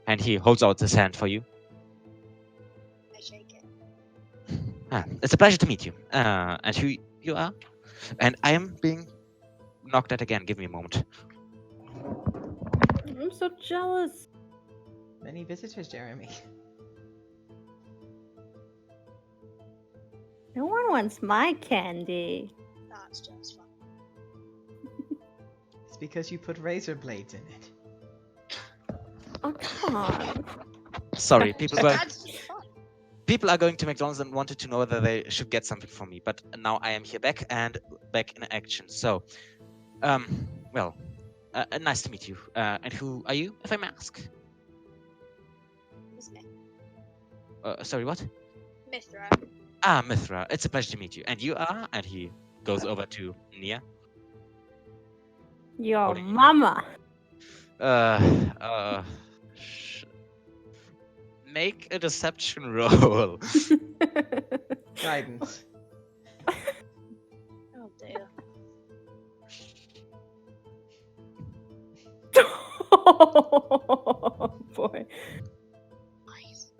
And he holds out his hand for you. I shake it. It's a pleasure to meet you. And who you are? And I am being knocked at again. Give me a moment. I'm so jealous. Many visitors, Jeremy. No one wants my candy. That's just fun. It's because you put razor blades in it. Oh, come on. Sorry, people were That's just fun. people are going to McDonald's and wanted to know whether they should get something from me. But now I am here back and back in action. So, well, nice to meet you. And who are you, if I may ask? Isn't it? Sorry, what? Mithra. Ah, Mithra. It's a pleasure to meet you. And you are? And he goes over to Nia. Your What do you- mama. Sh- make a deception roll. Guidance. Oh dear. Oh boy. Nice.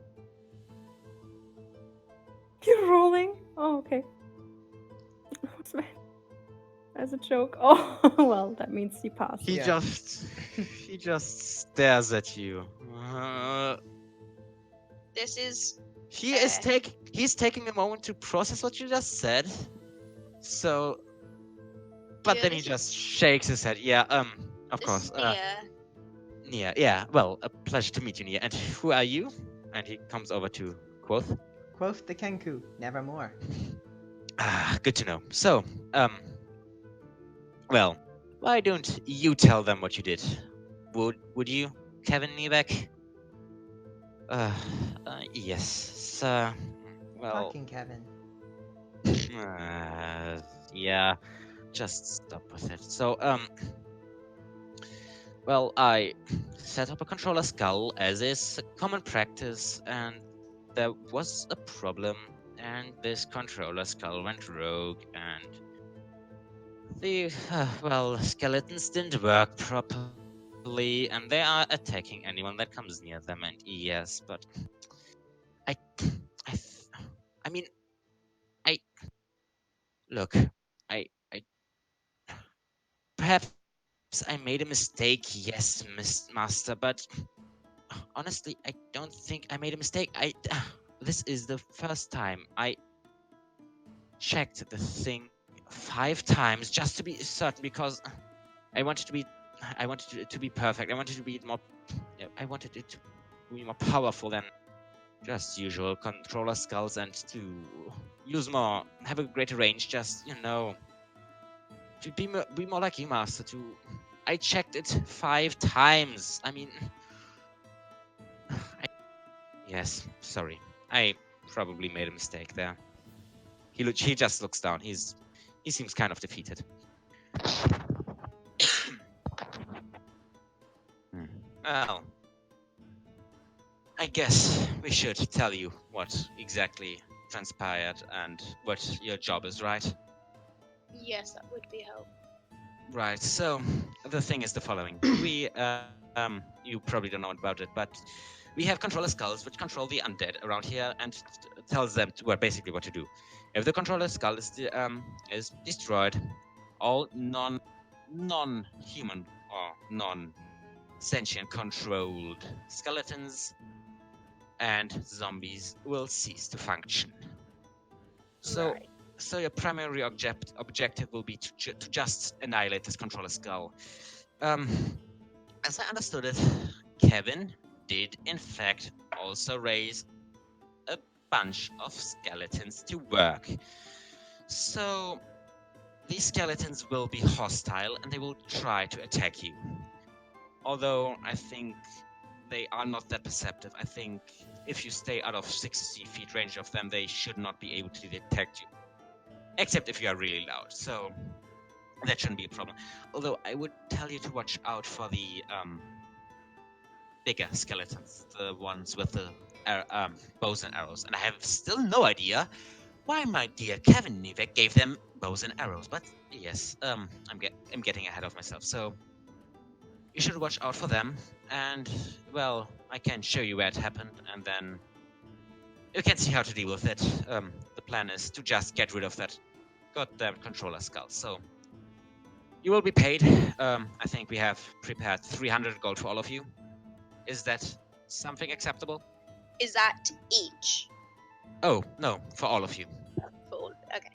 You're rolling? Oh, okay. As a joke. Oh, well, that means you passed. He Yeah. just stares at you. This is He's taking a moment to process what you just said. So, but Yeah, then he this just shakes his head. Yeah, of this course. is Nia. Nia, yeah. Well, a pleasure to meet you, Nia. And who are you? And he comes over to Quoth. Quoth the Kenku, nevermore. Ah, good to know. So, well, why don't you tell them what you did? Would you, Kevin Niebeck? Yes, sir. Well, Fucking Kevin. yeah, just stop with it. So, Well, I set up a controller skull as is common practice, and there was a problem, and this controller skull went rogue, and the skeletons didn't work properly, and they are attacking anyone that comes near them. And yes, but I, I, th- I mean, I look, I perhaps I made a mistake, yes, Master, but honestly, I don't think I made a mistake. This is the first time I checked the thing 5 times just to be certain because I wanted to be I wanted it to be perfect. I wanted to be more I wanted it to be more powerful than just usual controller skulls and to use more have a greater range, just to be more like you, Master. To I checked it 5 times. I mean, yes, sorry. I probably made a mistake there. He just looks down. He seems kind of defeated. Hmm. Well, I guess we should tell you what exactly transpired and what your job is, right? Yes, that would be help. Right. So the thing is the following: you probably don't know about it, but we have controller skulls which control the undead around here and tells them basically what to do. If the controller skull is destroyed, all non-human or non-sentient controlled skeletons and zombies will cease to function. So Right. so your primary objective will be to just annihilate this controller skull. Um, as I understood it, Kevin did in fact also raise a bunch of skeletons to work. So these skeletons will be hostile and they will try to attack you. Although I think they are not that perceptive. I think if you stay out of 60 feet range of them, they should not be able to detect you. Except if you are really loud. So that shouldn't be a problem. Although I would tell you to watch out for the bigger skeletons, the ones with the bows and arrows. And I have still no idea why my dear Kevin Nivek gave them bows and arrows. But yes, I'm getting ahead of myself. So you should watch out for them. And well, I can show you where it happened, and then you can see how to deal with it. The plan is to just get rid of that goddamn controller skull. So you will be paid. I think we have prepared 300 gold for all of you. Is that something acceptable? Is that each? Oh, no, for all of you. For all? Okay.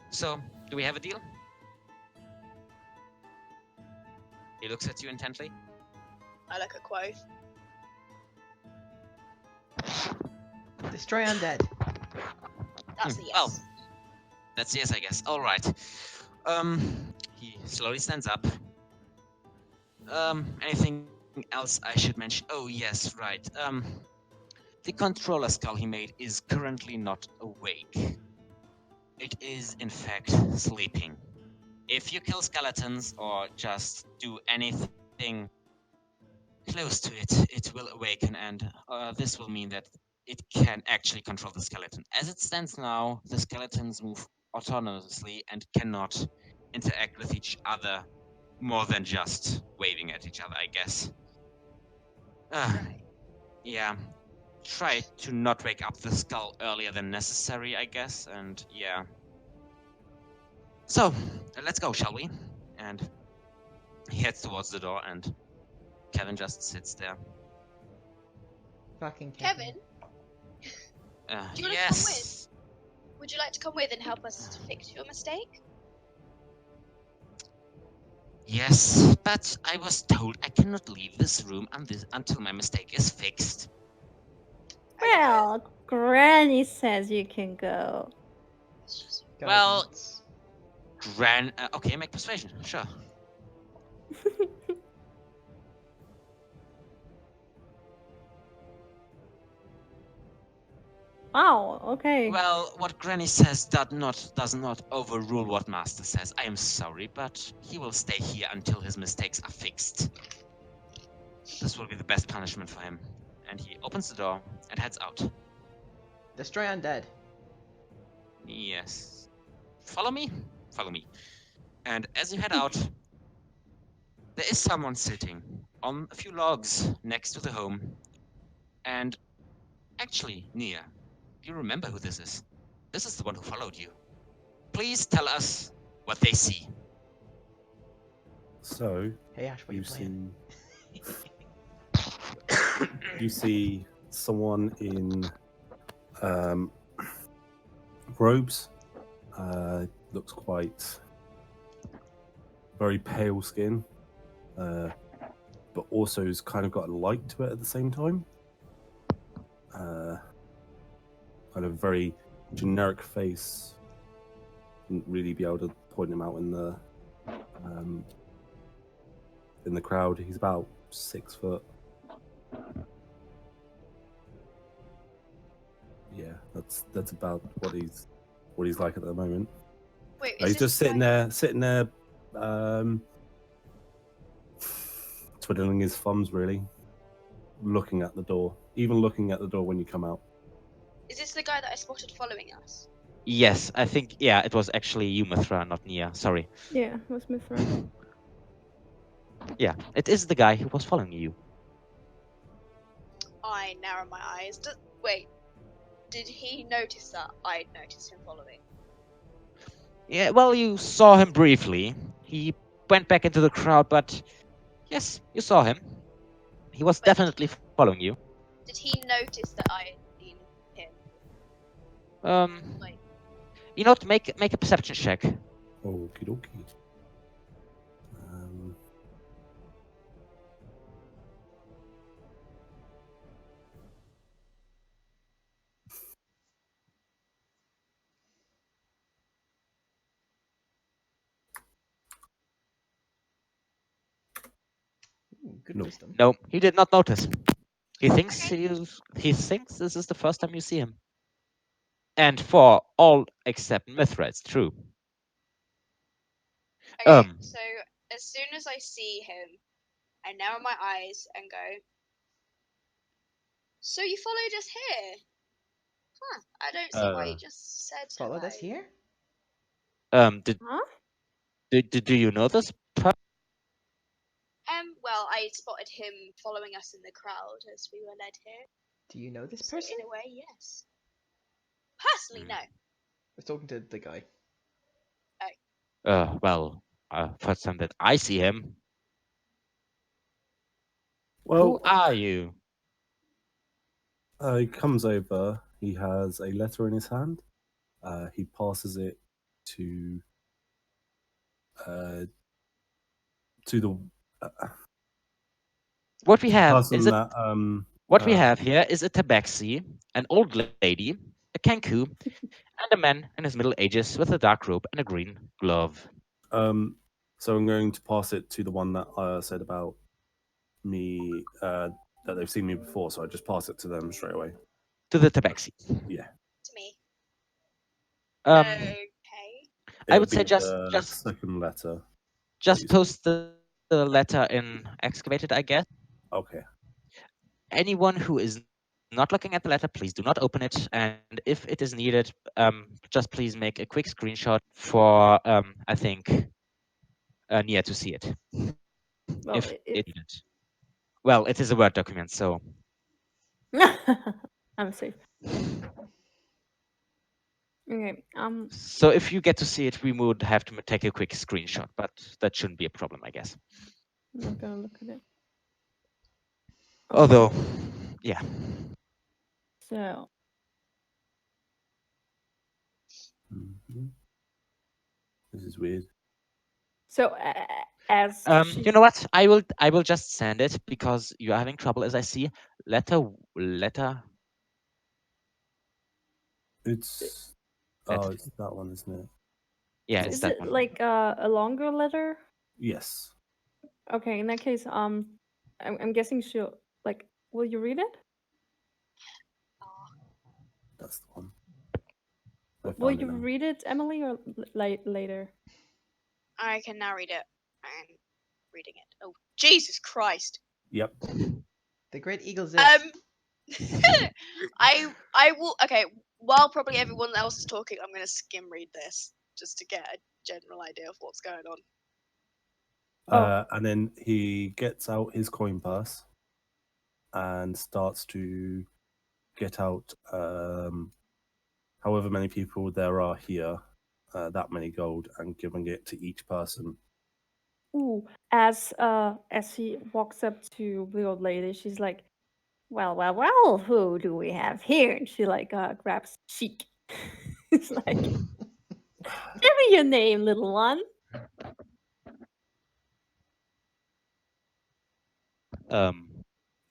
So, do we have a deal? He looks at you intently. I look at Quoth. Destroy undead. That's a Well, yes. that's yes, I guess. All right. He slowly stands up. Anything else I should mention? Oh, yes, right. The controller skull he made is currently not awake. It is, in fact, sleeping. If you kill skeletons or just do anything close to it, it will awaken, and this will mean that it can actually control the skeleton. As it stands now, the skeletons move autonomously and cannot interact with each other more than just waving at each other, I guess. Uh, Right. yeah, try to not wake up the skull earlier than necessary, I guess, and yeah. So, let's go, shall we? And he heads towards the door, and Kevin just sits there. Fucking Kevin, do you want to come with? Yes. Would you like to come with and help us to fix your mistake? Yes, but I was told I cannot leave this room until my mistake is fixed. Well, Granny says you can go. Well, Guidance. Okay, make persuasion, sure. Wow. Okay. Well, what Granny says does not overrule what Master says. I am sorry, but he will stay here until his mistakes are fixed. This will be the best punishment for him. And he opens the door and heads out. Destroy undead. Yes. Follow me? Follow me. And as you head out, there is someone sitting on a few logs next to the home. And actually, Nia, you remember who this is? This is the one who followed you. Please tell us what they see. So Hey Ash, what are you you playing? see, you see someone in um, robes. Looks quite very pale skin, but also has kind of got a light to it at the same time. Kind of very generic face. Wouldn't really be able to point him out in the crowd. He's about 6 foot. Yeah, that's about what he's like at the moment. Wait, He's is just this guy? sitting there, um, twiddling his thumbs, really, looking at the door, even looking at the door when you come out. Is this the guy that I spotted following us? Yes, I think, yeah, it was actually you, Mithra, not Nia. Sorry. Yeah, was Mithra. Yeah, it is the guy who was following you. I narrow my eyes. Wait, did he notice that I noticed him following? Yeah, well, you saw him briefly. He went back into the crowd, but yes, you saw him. He was Wait, definitely following you. did he notice that I had seen him? Um, Like, you know what? Make a perception check. Okie dokie. Um, Ooh, good No. wisdom. No, he did not notice. He thinks Okay. he thinks this is the first time you see him. And for all except Mithra, it's true. Okay, Um, so as soon as I see him, I narrow my eyes and go, "So you followed us here? Huh, I don't see why you uh, just said Followed hello." us here? did Huh? do you know this? Well, I spotted him following us in the crowd as we were led here. Do you know this So person? in a way, yes. Personally, no. I was talking to the guy. Well, first time that I see him. Who well, are you? he comes over. He has a letter in his hand. He passes it to uh, to the What we have is person that what we have here is a tabaxi, an old lady, a kanku, and a man in his middle ages with a dark robe and a green glove. so I'm going to pass it to the one that said about me that they've seen me before. So I just pass it to them straight away. To the tabaxi. Yeah, To me. Um, Okay. I it'll would say be just the just second letter. just Please. post the letter in excavated, I guess. Okay. Anyone who is not looking at the letter, please do not open it. And if it is needed, just please make a quick screenshot for I think Nia to see it, if Well, it if needed. Well, it is a Word document, so I'm safe. Okay. so if you get to see it, we would have to take a quick screenshot, but that shouldn't be a problem, I guess. I'm not gonna look at it. Although, yeah. So Mhm. This is weird. so as she You know what? I will just send it because you are having trouble, as I see. Letter. It's Letter. it's that one, isn't it? Yeah, it's is that it one. like a longer letter? Yes, Okay, in that case, I'm guessing she'll like. Will you read it? Oh, that that's the one. I Will found it you now. read it, Emily, or later? I can now read it. I'm reading it. Oh, Jesus Christ. Yep. The Great Eagle Zips. I will. Okay, while probably everyone else is talking, I'm gonna skim read this just to get a general idea of what's going on. And then he gets out his coin purse and starts to get out however many people there are here, that many gold, and giving it to each person. Ooh, as he walks up to the old lady, she's like, well, who do we have here? And she like grabs cheek. It's like, give me your name, little one. Um,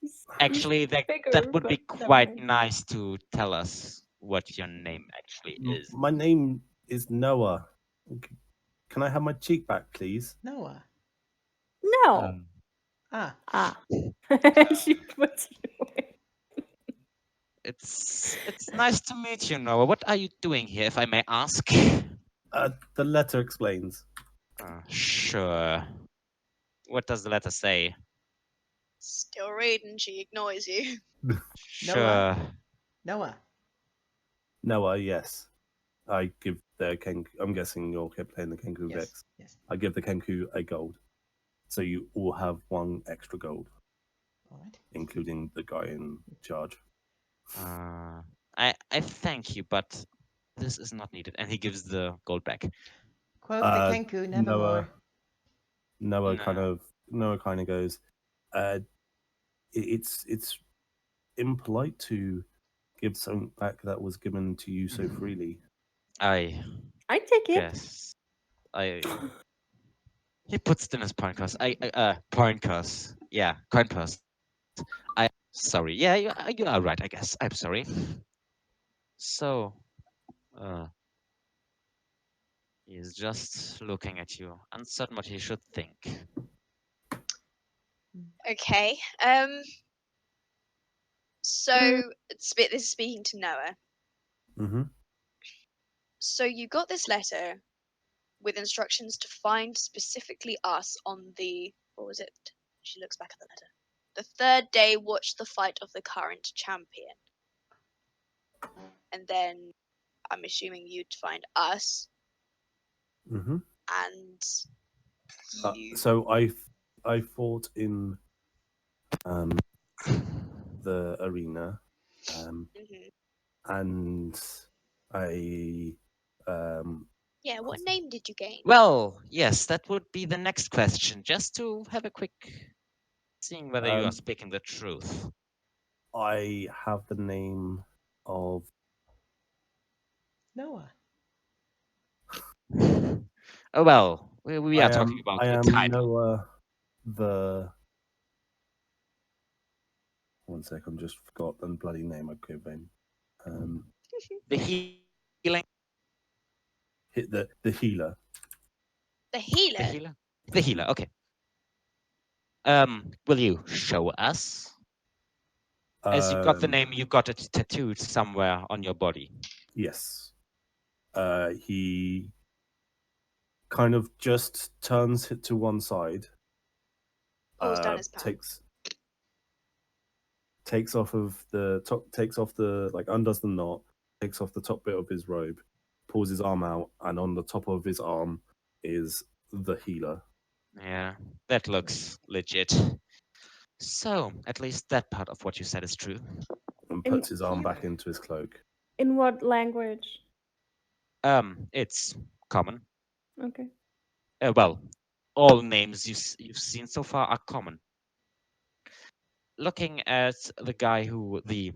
He's actually, that bigger, would be but never quite mind. nice to tell us what your name actually is. My name is Noah. Can I have my cheek back, please? Noah. No. Um, Ah. Ah. She puts it away. it's nice to meet you, Noah. What are you doing here, if I may ask? The letter explains. Sure. What does the letter say? Still reading, she ignores you. Sure. Noah. Noah, yes. I give the Kenku. I'm guessing you're playing the Kenku Yes. Vex. Yes. I give the Kenku a gold. So you all have one extra gold, All right. including the guy in charge. I thank you, but this is not needed. And he gives the gold back. Quote the Kenku, nevermore. Noah No. kind of goes, it's impolite to give something back that was given to you so freely. I I take it. guess he puts it in his point cost. Point cost. Yeah, coin purse. Sorry. Yeah, you are right. I guess. I'm sorry. So, he's just looking at you, uncertain what he should think. Okay. So this is speaking to Noah. Mm-hmm. So you got this letter with instructions to find specifically us on the, what was it? She looks back at the letter. The third day, watch the fight of the current champion. And then I'm assuming you'd find us, Mm-hmm. and you. So I fought in the arena, Mhm. and I Yeah, what name did you gain? Well, yes, that would be the next question. Just to have a quick seeing whether you are speaking the truth. I have the name of Noah. Oh well, we are talking about I a am title. Noah the. One sec, I'm just forgot the bloody name I could have The healing. hit the healer. The The healer. healer. The healer. Okay. Will you show us? As you got the name, you got it tattooed somewhere on your body. Yes. He kind of just turns it to one side. Pulls down his pants. Takes off of the top. Takes off the undoes the knot. Takes off the top bit of his robe. Pulls his arm out, and on the top of his arm is the healer. Yeah, that looks legit. So, at least that part of what you said is true. And puts his arm back into his cloak. In what language? It's common. Okay. Well, all names you've seen so far are common. Looking at the guy the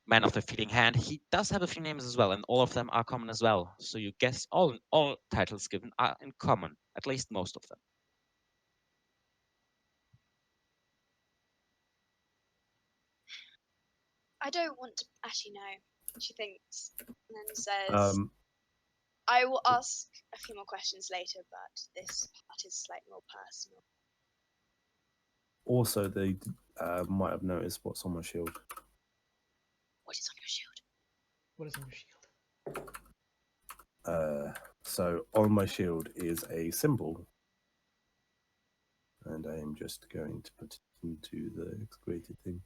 man of the feeling hand, he does have a few names as well, and all of them are common as well. So you guess all titles given are in common, at least most of them. I don't want to actually know. She thinks, and then says, I will ask a few more questions later, but this part is slightly more personal. Also, they might have noticed what's on my shield. What is on your shield? What is on your shield? So on my shield is a symbol, and I am just going to put it into the excavated thing.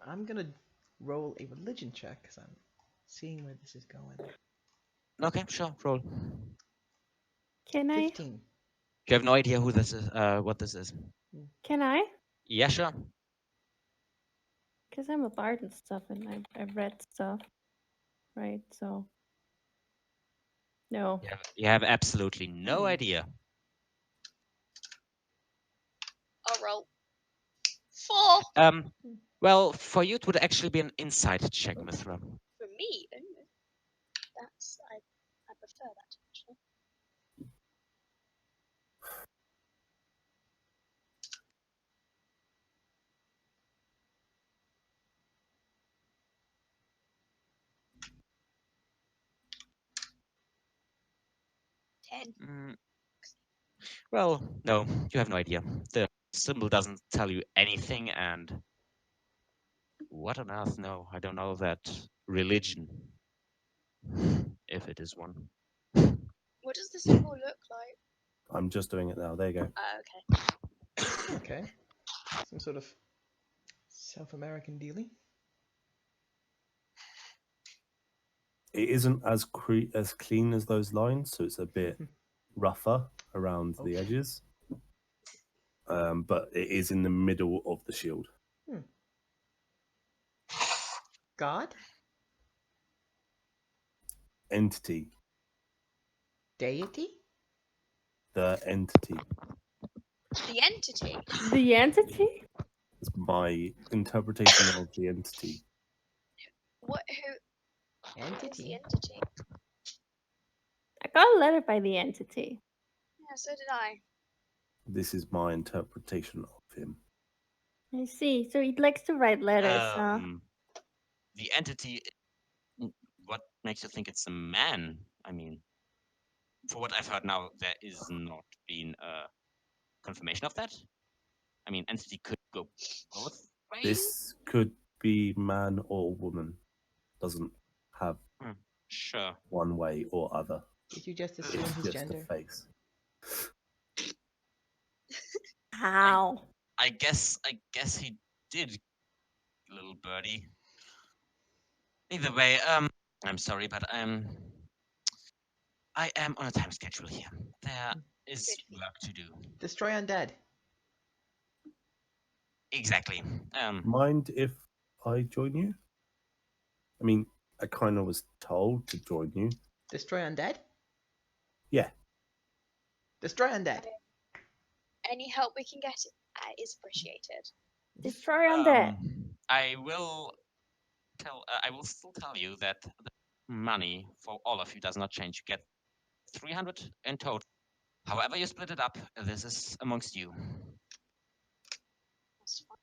I'm gonna roll a religion check because I'm seeing where this is going. Okay, sure, roll. Can I? 15. You have no idea who this is, what this is. Can I? Yeah, sure. Because I'm a bard and stuff, and I've read stuff, right? So no. You have absolutely no idea. I'll roll. 4 Well, for you, it would actually be an insight check, Mithra. for me. Ooh, that's I prefer that actually. Ten. Well, no, you have no idea. The symbol doesn't tell you anything, and what on earth? No, I don't know that religion, if it is one. What does the symbol look like? I'm just doing it now. There you go. Okay. Okay. Some sort of South American dealing. It isn't as as clean as those lines, so it's a bit rougher around the Okay. edges. But it is in the middle of the shield. God? Entity. Deity? The entity. The entity. The entity? It's my interpretation of the entity. What? Who? Who's the Entity? entity? I got a letter by the entity. Yeah, so did I. This is my interpretation of him. I see. So he likes to write letters, huh? The entity. What makes you think it's a man? I mean, for what I've heard now, there is not been a confirmation of that. I mean, entity could go both ways. This could be man or woman. Doesn't have Sure. one way or other. Did you just assume It's his just gender? a face. How? I guess he did, little birdie. Either way, I'm sorry, but I am on a time schedule here. There is work to do. Destroy undead. Exactly. Mind if I join you? I mean, I kind of was told to join you. Destroy undead? Yeah. Destroy undead. Any help we can get is appreciated. Destroy undead. I will tell. I will still tell you that the money for all of you does not change. You get 300 in total. However you split it up, this is amongst you. That's fine.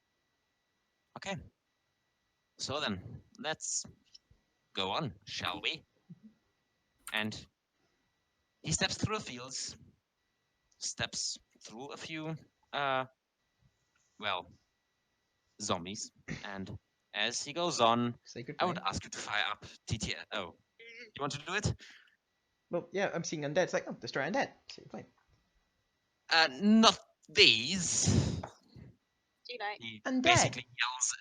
Okay. So then, let's go on, shall we? And he steps through the fields, steps through a few, well, zombies, and as he goes on, Sacred I would flame. ask you to fire up TTS. Oh, you want to do it? Well, yeah, I'm seeing undead. It's like, oh, destroy undead. Sacred flame. Not these. Do you know? He Undead. basically yells,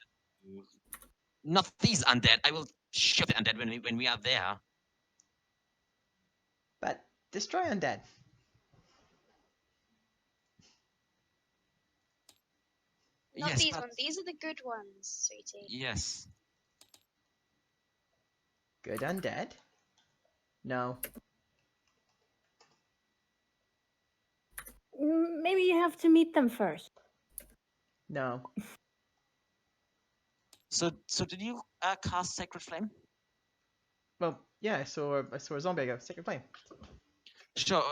"Not these undead! I will shoot the undead when we are there." But destroy undead. Not Yes, these but ones. These are the good ones, sweetie. yes. Good undead? No. Maybe you have to meet them first. No. So did you cast Sacred Flame? Well, yeah, I saw a zombie. I go, sacred flame. Sure.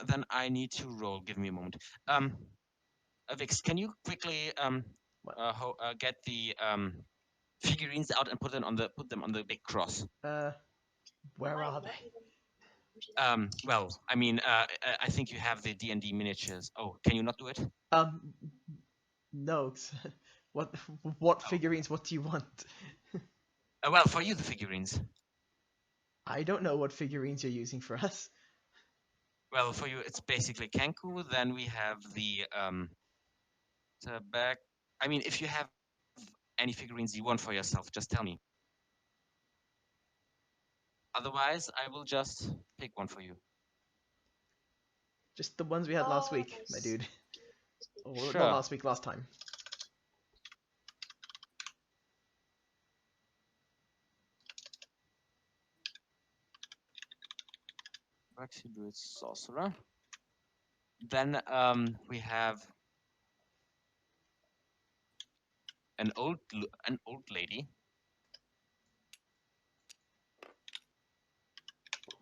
Then I need to roll. Give me a moment. Vix, can you quickly get the figurines out and put them on the big cross? Where are they? Well, I mean, I think you have the D&D miniatures. Oh, can you not do it? No. What figurines? What do you want? Well, for you, the figurines. I don't know what figurines you're using for us. Well, for you, it's basically Kenku. Then we have the back. I mean, if you have any figurines you want for yourself, just tell me. Otherwise, I will just pick one for you. Just the ones we had last Oh, week, my dude. Or not Sure. last week, last time. Waxy Druid Sorcerer. Then we have an old lady.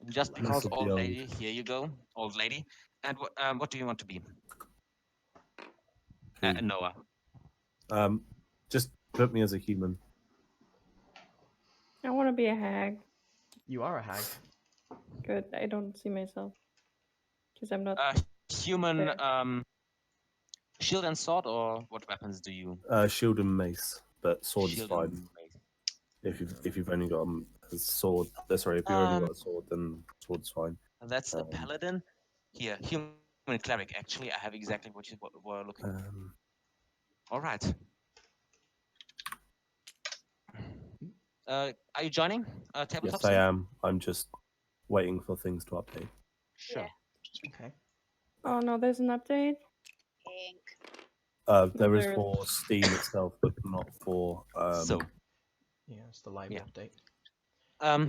Just This because Lady. will be old old. lady, here you go, old lady. And what do you want to be? Who? Noah. Just put me as a human. I want to be a hag. You are a hag. Good. I don't see myself because I'm not Human there. shield and sword, or what weapons do you Shield and mace, but sword is shield fine. and mace? If you've only got a sword, sorry, if you've only Um, got a sword, then sword's fine. that's a Um, paladin. Here, human cleric. Actually, I have exactly what you were looking for. um, All right. Are you joining tabletop yes, I sim? am. I'm just waiting for things to update. Sure. yeah. Okay. Oh no, there's an update. Pink. There is There. for Steam itself, but not for. So, Yeah, it's the live yeah. update.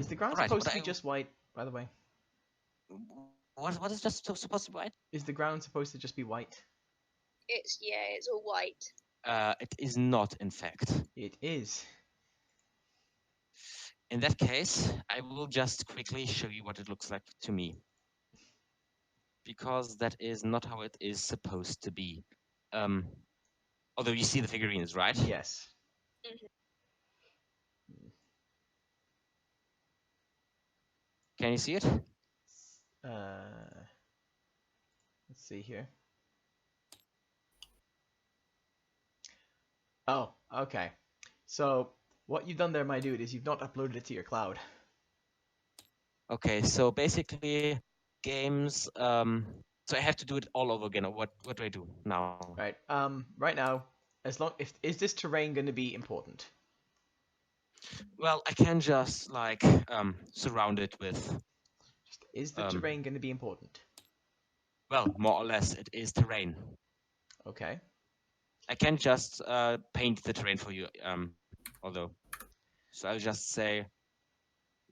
Is the All ground right. supposed to be just white, by the way? What is just supposed to be white? Is the ground supposed to just be white? It's all white. It is not, in fact. It is. In that case, I will just quickly show you what it looks like to me, because that is not how it is supposed to be. Um, although you see the figurines, right? Yes. Can you see it? Uh, let's see here. Oh, okay. So what you've done there, my dude, is you've not uploaded it to your cloud. Okay, so basically, games. So I have to do it all over again. Or what do I do now? Right. Right now, as long if is this terrain going to be important? Well, I can just like surround it with. Just, is the terrain going to be important? Well, more or less, it is terrain. Okay. I can just paint the terrain for you. Although, so I'll just say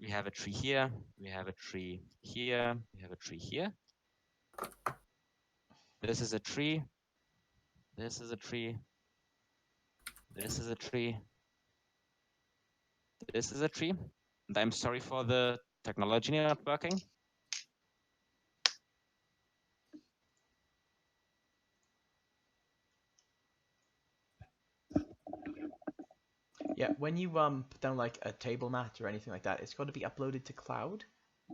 we have a tree here, we have a tree here, we have a tree here. This is a tree. This is a tree. This is a tree. This is a tree. And I'm sorry for the technology not working. Yeah. When you put down like a table mat or anything like that, it's got to be uploaded to cloud,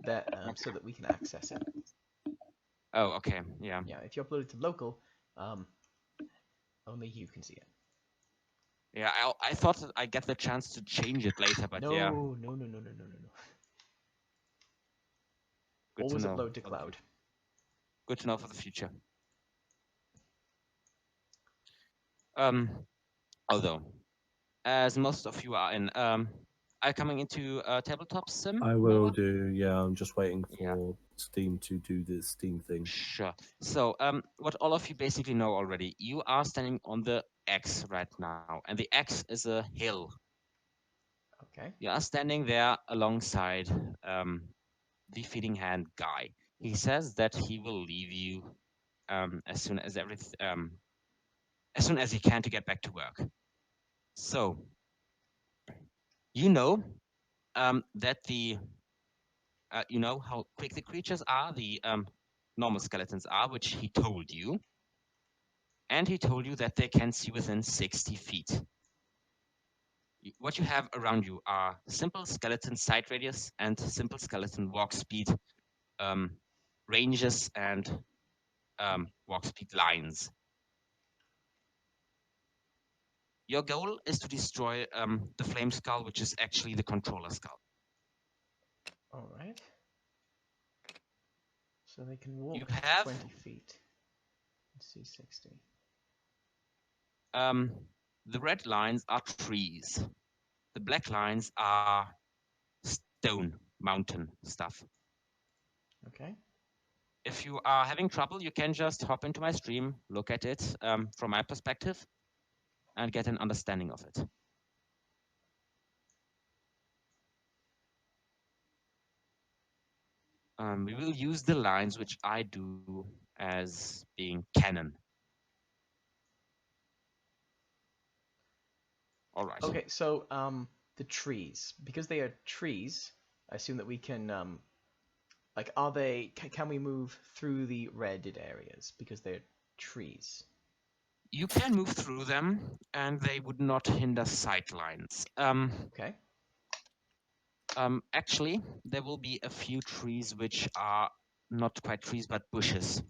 that so that we can access it. Oh, okay. Yeah. Yeah. If you upload it to local, um, only you can see it. Yeah, I thought that I get the chance to change it later, but No, yeah, no, no, no, no, no, no, no. good to Always know. upload to cloud. Good to know for the future. Um, although, as most of you are in, are you coming into tabletop sim? I will Noah? do. Yeah, I'm just waiting Yeah. for Steam to do the Steam thing. Sure. So, what all of you basically know already, you are standing on the X right now, and the X is a hill. Okay. You are standing there alongside the feeding hand guy. He says that he will leave you as soon as as soon as he can to get back to work. So, you know that you know how quick the creatures are, the normal skeletons are, which he told you. And he told you that they can see within 60 feet. What you have around you are simple skeleton sight radius and simple skeleton walk speed um, ranges and walk speed lines. Your goal is to destroy the flame skull, which is actually the controller skull. All right. So they can walk You have 20 feet. Let's see, 60. the red lines are trees. The black lines are stone, mountain stuff. Okay. If you are having trouble, you can just hop into my stream, look at it from my perspective, and get an understanding of it. We will use the lines which I do as being canon. All right. Okay, so the trees, because they are trees, I assume that we can like, are they? Can we move through the redded areas because they're trees? You can move through them, and they would not hinder sight lines. Okay. Actually, there will be a few trees which are not quite trees but bushes.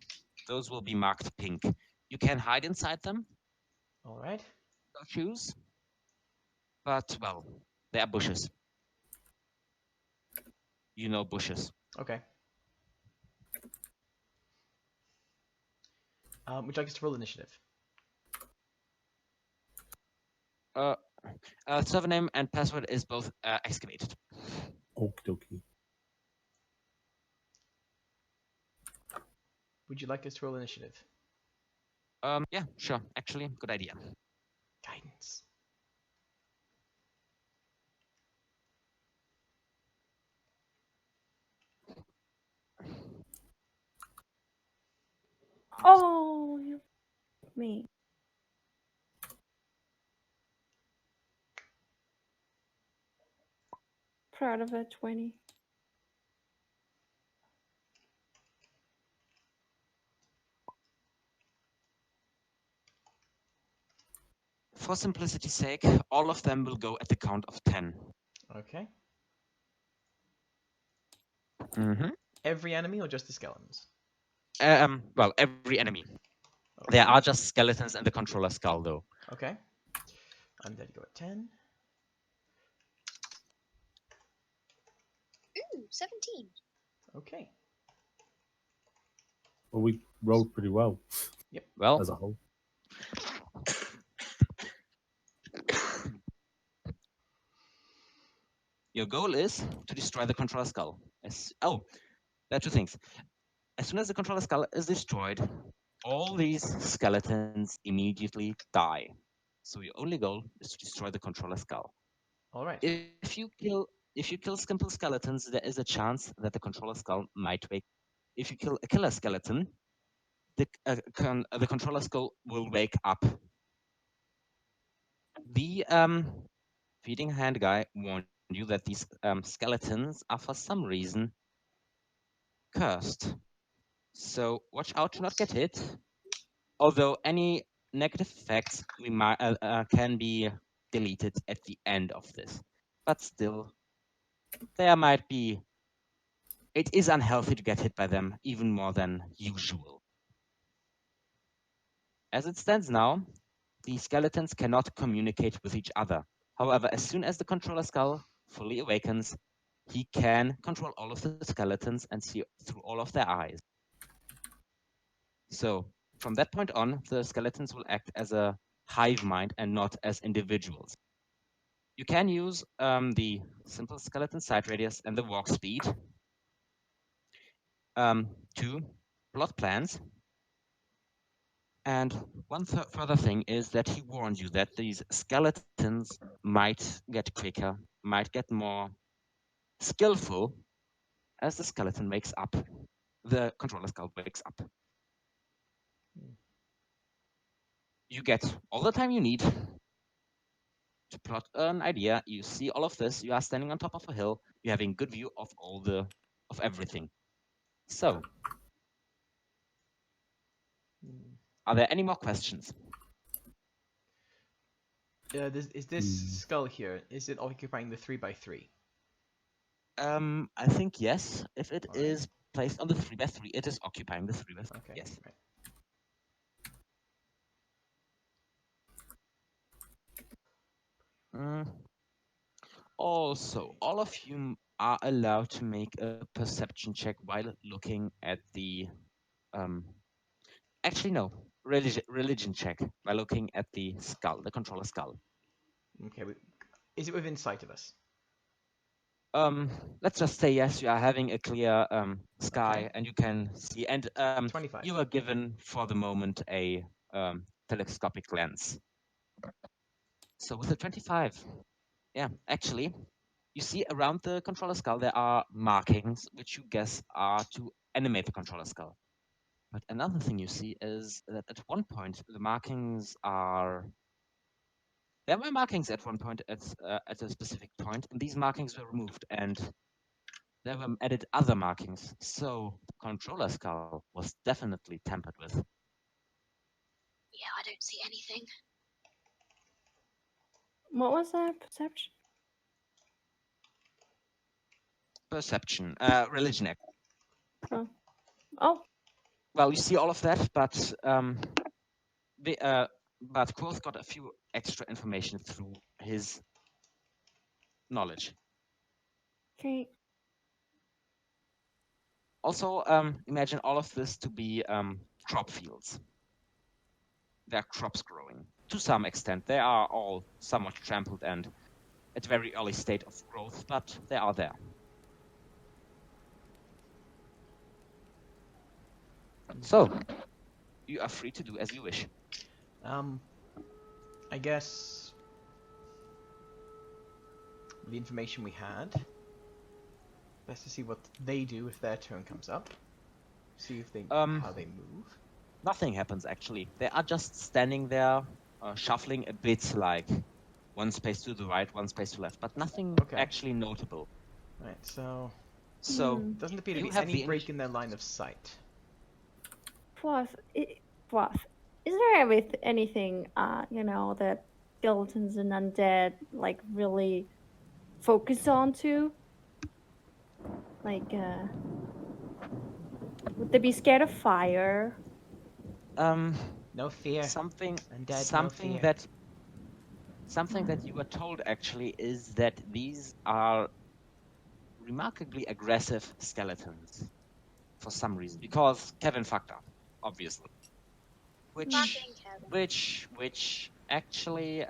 Those will be marked pink. You can hide inside them, All right. no shoes, but well, they are bushes. You know bushes. Okay. Would you like us to roll initiative? Uh, Server name and password is both excavated. Okie dokie. Would you like us to roll initiative? Yeah, sure. Actually, good idea. Guidance. Oh, you me. Proud of it, 20. For simplicity's sake, all of them will go at the count of 10. Okay. Mm-hmm. Every enemy or just the skeletons? Well, every enemy. Okay. There are just skeletons in the controller skull, though. Okay. Undead go at 10. Ooh, 17. Okay. Well, we rolled pretty well Well, as a whole. your goal is to destroy the controller skull. There are two things. As soon as the controller skull is destroyed, all these skeletons immediately die. So your only goal is to destroy the controller skull. All right. If you kill simple skeletons, there is a chance that the controller skull might wake. If you kill a killer skeleton, the controller skull will wake up. The feeding hand guy warned you that these skeletons are for some reason cursed. So watch out to not get hit. Although any negative effects we might can be deleted at the end of this, but still, there might be. It is unhealthy to get hit by them even more than usual. As it stands now, the skeletons cannot communicate with each other. However, as soon as the controller skull fully awakens, he can control all of the skeletons and see through all of their eyes. So, from that point on, the skeletons will act as a hive mind and not as individuals. You can use the simple skeleton sight radius and the walk speed to plot plans. And one further thing is that he warned you that these skeletons might get quicker, might get more skillful as the skeleton wakes up. The controller skull wakes up. You get all the time you need to plot an idea. You see all of this. You are standing on top of a hill. You're having good view of of everything. So, are there any more questions? Is this skull here? Is it occupying the 3x3? I think yes. If it All right. is placed on the 3x3, it is occupying the 3x3. Okay. Yes. Right. Mm. Also, all of you are allowed to make a perception check while looking at the. Um, actually, no. Religion check by looking at the skull, the controller skull. Okay, is it within sight of us? Um, let's just say yes. You are having a clear sky, Okay. and you can see. And 25. you are given for the moment a telescopic lens. So with a 25, yeah, actually, you see around the controller skull there are markings which you guess are to animate the controller skull. But another thing you see is that at one point the markings are there were markings at one point at a specific point, and these markings were removed, and there were added other markings. So the controller skull was definitely tampered with. Yeah, I don't see anything. What was that perception? Perception, religion. Oh, oh, Well, you see all of that, the, uh, but Quoth got a few extra information through his knowledge. okay. Also, imagine all of this to be crop fields. There are crops growing. To some extent, they are all somewhat trampled and at very early state of growth, but they are there. So, you are free to do as you wish. Um, I guess the information we had, best to see what they do if their turn comes up. See if they how they move. Nothing happens actually. They are just standing there, shuffling a bit, like one space to the right, one space to left, but nothing Okay. actually notable. Right, so So doesn't appear to you be have any the break in their line of sight. Plus, plus, is there anything, that skeletons and undead like really focus on too? Like, would they be scared of fire? um No fear. something Undead, no something fear. that something that you were told actually is that these are remarkably aggressive skeletons for some reason because Kevin fucked up, obviously. Which Fucking Kevin. which actually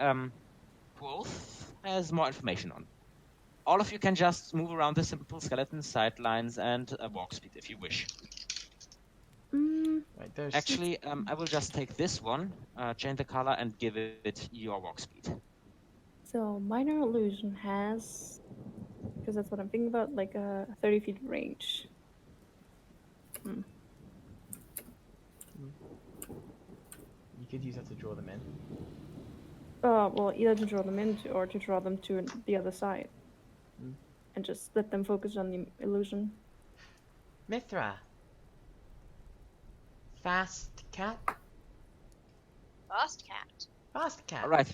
Quoth has more information on. All of you can just move around the simple skeleton sidelines and walk speed if you wish. Mm, Right, there's Actually, I will just take this one, change the color, and give it your walk speed. so minor illusion has, because that's what I'm thinking about, like a 30 feet range. Hmm. you could use that to draw them in. Well, either to draw them in or to draw them to the other side, Mm. and just let them focus on the illusion. Mithra. Fast cat. Fast cat. Fast cat. All right,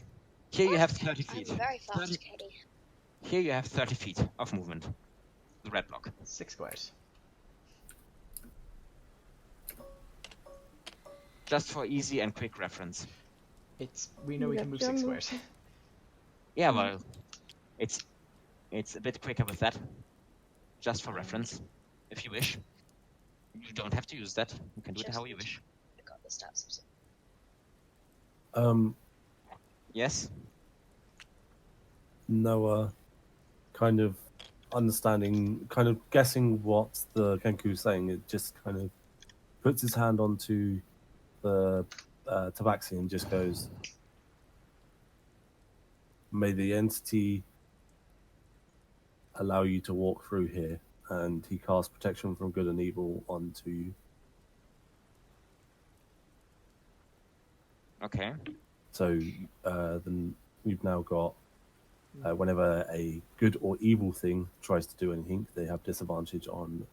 here you have Fast 30 cat. feet. I'm very fast, 30 Katie. Here you have 30 feet of movement. The red block. 6 squares. Just for easy and quick reference. We know we You can got move your 6 move. squares. Yeah, well, it's a bit quicker with that. Just for reference, if you wish. You don't have to use that. You can do it how you wish. I got the stats. Um, Yes. Noah, kind of kind of guessing what the Kenku's saying. It just kind of puts his hand onto the tabaxi and just goes, "May the entity allow you to walk through here." And he casts protection from good and evil onto you. Okay. So then you've now got whenever a good or evil thing tries to do anything, they have disadvantage on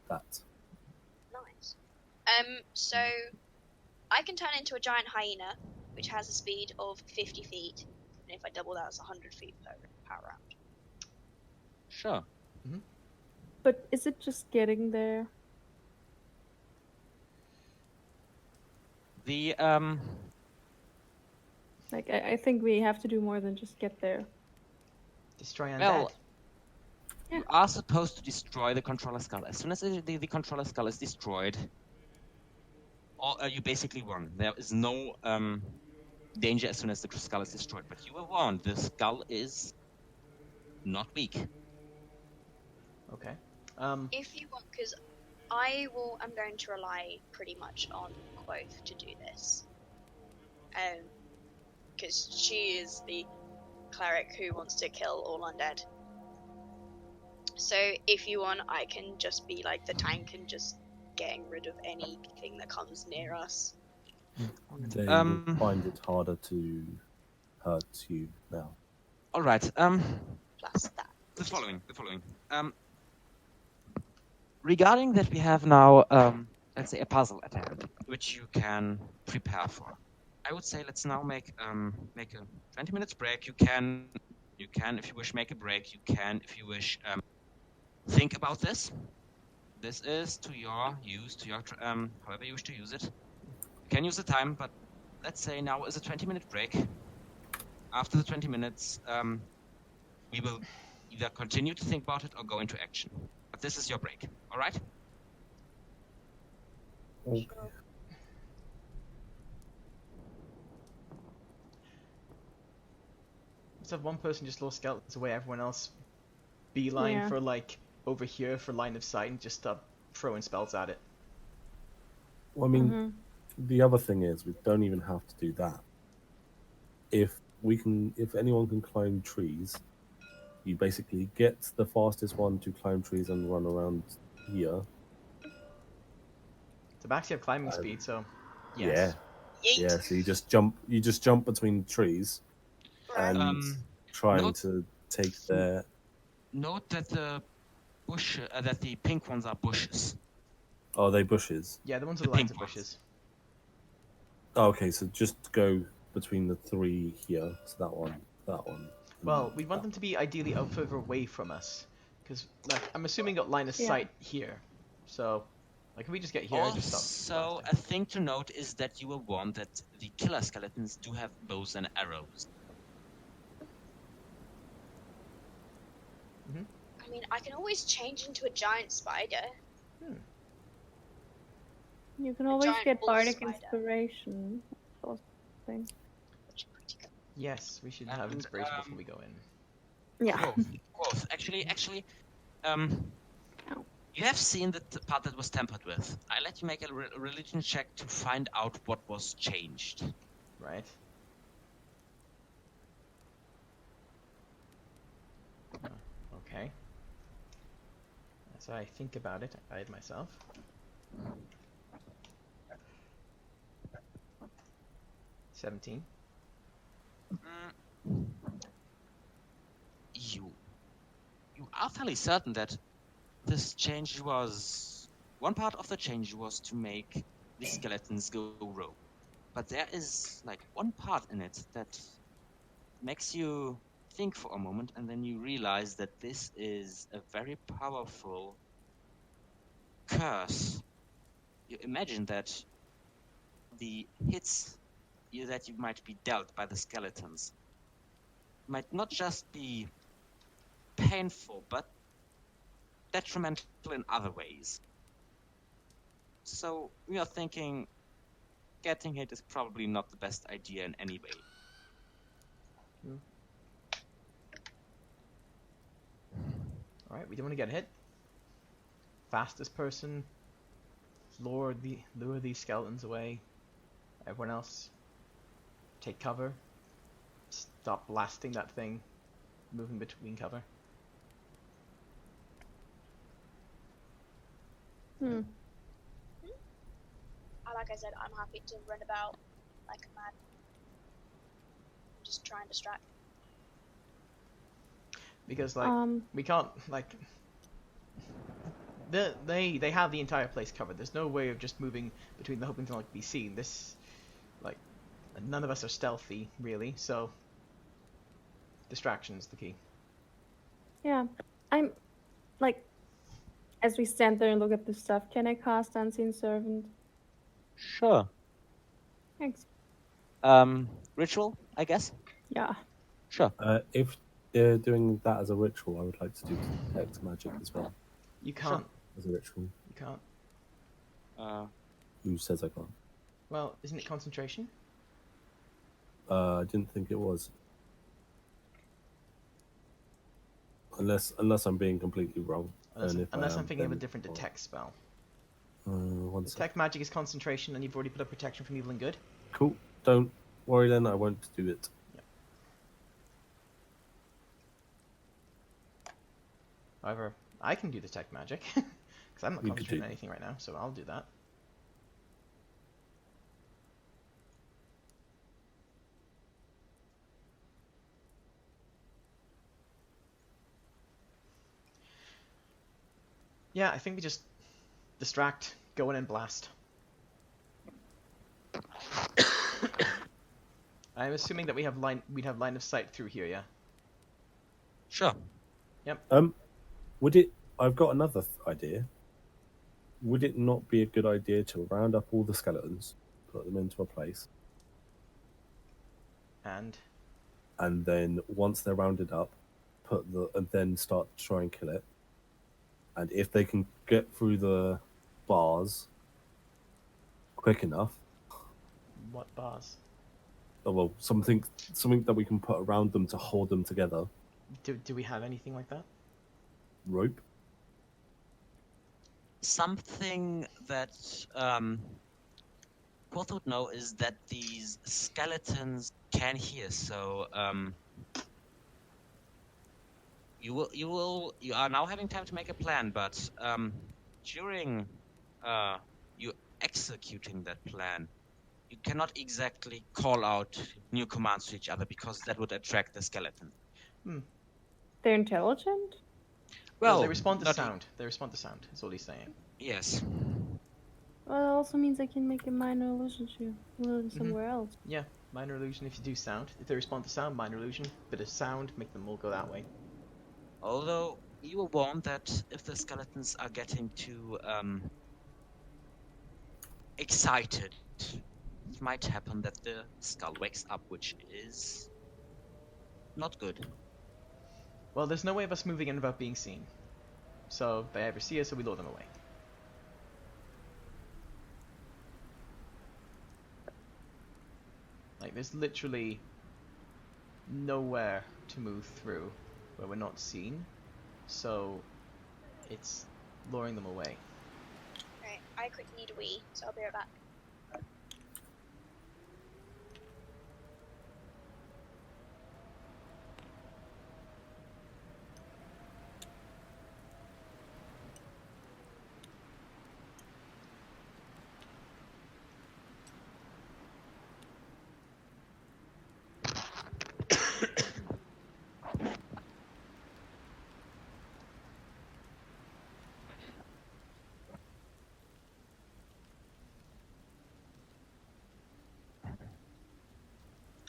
that. Nice. So I can turn into a giant hyena, which has a speed of 50 feet, and if I double that, it's 100 feet per round. Sure. But is it just getting there? The Like, I think we have to do more than just get there. Destroy undead. Well, you are supposed to destroy the controller skull. As soon as the controller skull is destroyed, you basically won. There is no danger as soon as the skull is destroyed. But you were warned. The skull is not weak. Okay. If you want, because I'm going to rely pretty much on Quoth to do this. Because she is the cleric who wants to kill all undead. So if you want, I can just be like the tank and just getting rid of anything that comes near us. They will find it harder to hurt you now. All right. Plus that. The following. Regarding that, we have now, let's say, a puzzle at hand, which you can prepare for. I would say let's now make a 20 minutes break. You can, if you wish, make a break. You can, if you wish, think about this. This is to your use, however you wish to use it. You can use the time, but let's say now is a 20-minute break. After the 20 minutes, we will either continue to think about it or go into action. But this is your break, all right? Okay. Let's have one person just lost skeletons away, everyone else beeline for like over here for line of sight and just start throwing spells at it. Well, I mean, the other thing is we don't even have to do that. If anyone can climb trees, you basically get the fastest one to climb trees and run around here. So Baxi have climbing speed, so yes. Yeah. So you just jump between trees and trying to take their. Note that the that the pink ones are bushes. Are they bushes? Yeah, the ones The with the lines pink of bushes. Oh, okay, so just go between the three here. So that one. Well, we want them to be ideally out further away from us, because like I'm assuming got line of sight here. So, like if we just get here, just stop. Also, a thing to note is that you were warned that the killer skeletons do have bows and arrows. I mean, I can always change into a giant spider. You can always get bull bardic spider. inspiration. Sort of thing. Yes, we should have inspiration before we go in. Yeah. Quoth. Actually, you have seen the part that was tampered with. I let you make a religion check to find out what was changed. Right. Okay. As I think about it, I guide myself. $17. You are fairly certain that this change was one part of the change was to make the skeletons go rogue, but there is like one part in it that makes you think for a moment, and then you realize that this is a very powerful curse. You imagine that the hits that you might be dealt by the skeletons might not just be painful, but detrimental in other ways. So we are thinking getting hit is probably not the best idea in any way. Alright, we don't want to get hit. Fastest person, lure these skeletons away. Everyone else, take cover. Stop blasting that thing, moving between cover. Like I said, I'm happy to run about like a mad. Just try and distract. Because like we can't like they have the entire place covered. There's no way of just moving between them hoping to like be seen. This like none of us are stealthy really, so distraction is the key. Yeah. I'm like as we stand there and look at the stuff, can I cast Unseen Servant? Sure. Thanks. Ritual, I guess. Yeah. Sure. If Yeah, doing that as a ritual, I would like to do detect magic as well You can't. as a ritual. You can't. Who says I can't? Well, isn't it concentration? I didn't think it was. Unless I'm being completely wrong. And if Unless I I'm am, thinking of a then different wrong. detect spell. One sec. Detect magic is concentration, and you've already put up protection from evil and good. Cool. Don't worry then. I won't do it. However, I can do detect magic because I'm not You could concentrating do. on anything right now, so I'll do that. Yeah, I think we just distract, go in and blast. I'm assuming that we'd have line of sight through here, yeah? Sure. Would it? I've got another idea. Would it not be a good idea to round up all the skeletons, put them into a place, And then once they're rounded up, and then start to try and kill it. And if they can get through the bars quick enough, what bars? oh, well, something that we can put around them to hold them together. Do we have anything like that? Rope. Something that Quoth would know is that these skeletons can hear, so you are now having time to make a plan, but during you executing that plan, you cannot exactly call out new commands to each other because that would attract the skeleton. They're intelligent? Well, they Well, respond to not sound. They respond to sound, is all he's saying. yes. Well, it also means I can make a minor illusion to live somewhere else. Yeah, minor illusion if you do sound. If they respond to sound, minor illusion. Bit of sound, make them all go that way. Although you were warned that if the skeletons are getting too excited, it might happen that the skull wakes up, which is not good. Well, there's no way of us moving in without being seen. So they either see us or we lure them away. Like, there's literally nowhere to move through where we're not seen. So it's luring them away. Right, I quickly need a wee, so I'll be right back.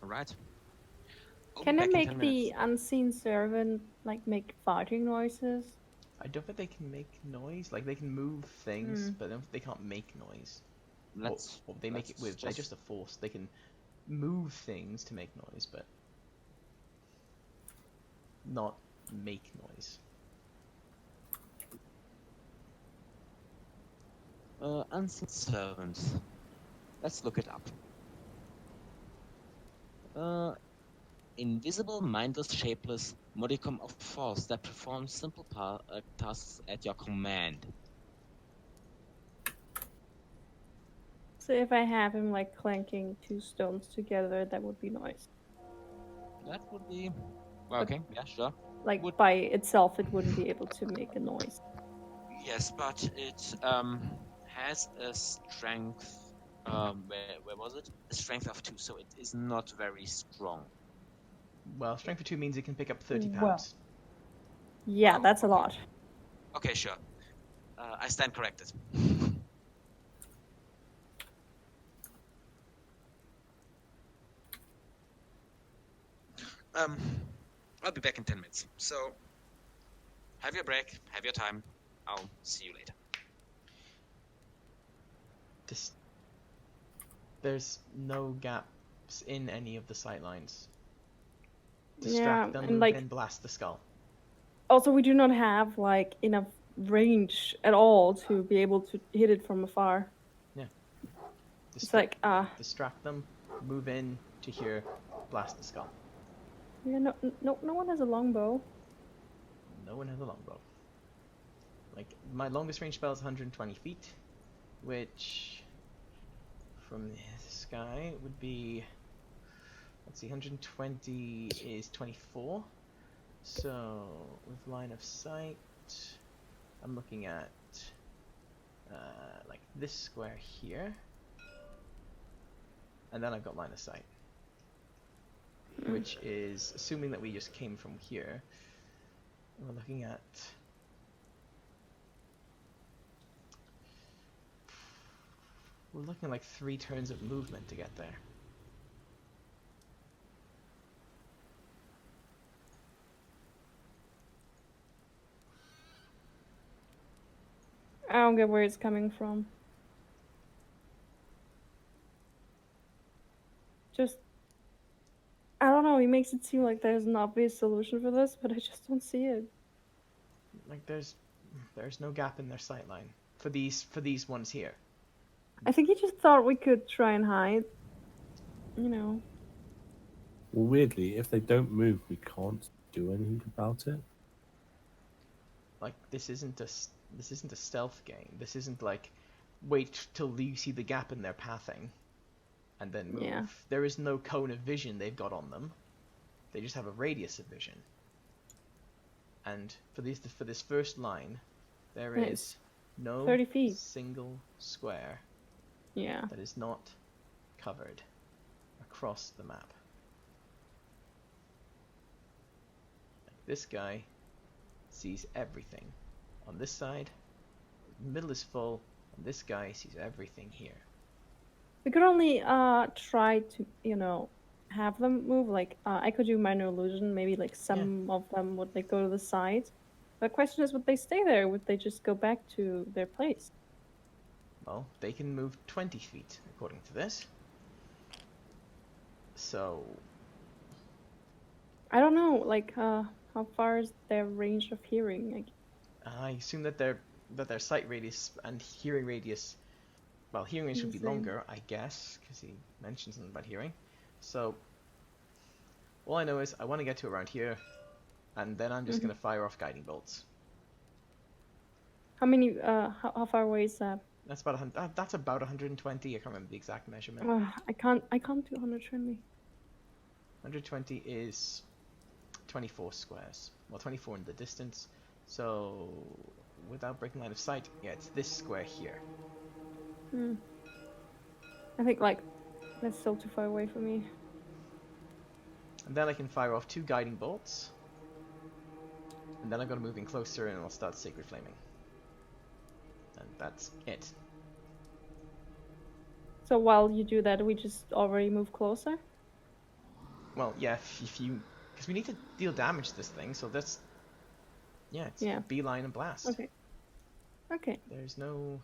All right. I'll be Can I back in 10 make the minutes. unseen servant like make farting noises? I don't think they can make noise. Like, they can move things, but they can't make noise. What they make it with, they're just a force. They can move things to make noise, but not make noise. Unseen servants. Let's look it up. Invisible, mindless, shapeless modicum of force that performs simple tasks at your command. So if I have him like clanking two stones together, that would be noise. That would be... Well, okay, yeah, sure. Like by itself, it wouldn't be able to make a noise. Yes, but it has a strength... where was it? A strength of 2, so it is not very strong. Well, strength of 2 means it can pick up 30 Well. pounds. Yeah, Oh, that's a okay. lot. Okay, sure. I stand corrected. I'll be back in 10 minutes. So, have your break, have your time. I'll see you later. There's no gaps in any of the sight lines. Distract Yeah, them, and move like in, blast the skull. also we do not have like enough range at all to be able to hit it from afar. It's like Distract them, move in to here, blast the skull. yeah, no one has a longbow. No one has a longbow. Like, my longest range spell is 120 feet, which from the sky would be, let's see, 120 is 24. So with line of sight, I'm looking at like this square here, and then I've got line of sight, which is assuming that we just came from here. We're looking at like 3 turns of movement to get there. I don't get where it's coming from. Just I don't know, he makes it seem like there's an obvious solution for this, but I just don't see it. Like there's no gap in their sight line for these ones here. I think he just thought we could try and hide. You know. Well, weirdly, if they don't move, we can't do anything about it. Like this isn't a stealth game. This isn't like wait till you see the gap in their pathing and then move. Yeah. There is no cone of vision they've got on them. They just have a radius of vision. And for this first line, there Yes. is no 30 feet. single square Yeah. that is not covered across the map. Like this guy sees everything. On this side, the middle is full, and this guy sees everything here. We could only try to, have them move. Like I could do minor illusion, maybe like some of them would like go to the side. The question is, would they stay there? Would they just go back to their place? Well, they can move 20 feet, according to this. So, I don't know, like how far is their range of hearing? Like, I assume that their sight radius and hearing radius, well, hearing radius would be Insane. longer, I guess, because he mentioned something about hearing. So, all I know is I want to get to around here, and then I'm just going to fire off guiding bolts. how many? How far away is that? That's about 100. That's about 120. I can't remember the exact measurement. I can't do 120. 120 is 24 squares. Well, 24 in the distance. So, without breaking line of sight, yeah, it's this square here. I think like that's still too far away for me. And then I can fire off 2 guiding bolts. And then I've got to move in closer and I'll start Sacred Flaming. And that's it. So while you do that, we just already move closer? Well, yeah, if you... Because we need to deal damage to this thing, so that's... Yeah, it's beeline and blast. Okay. There is no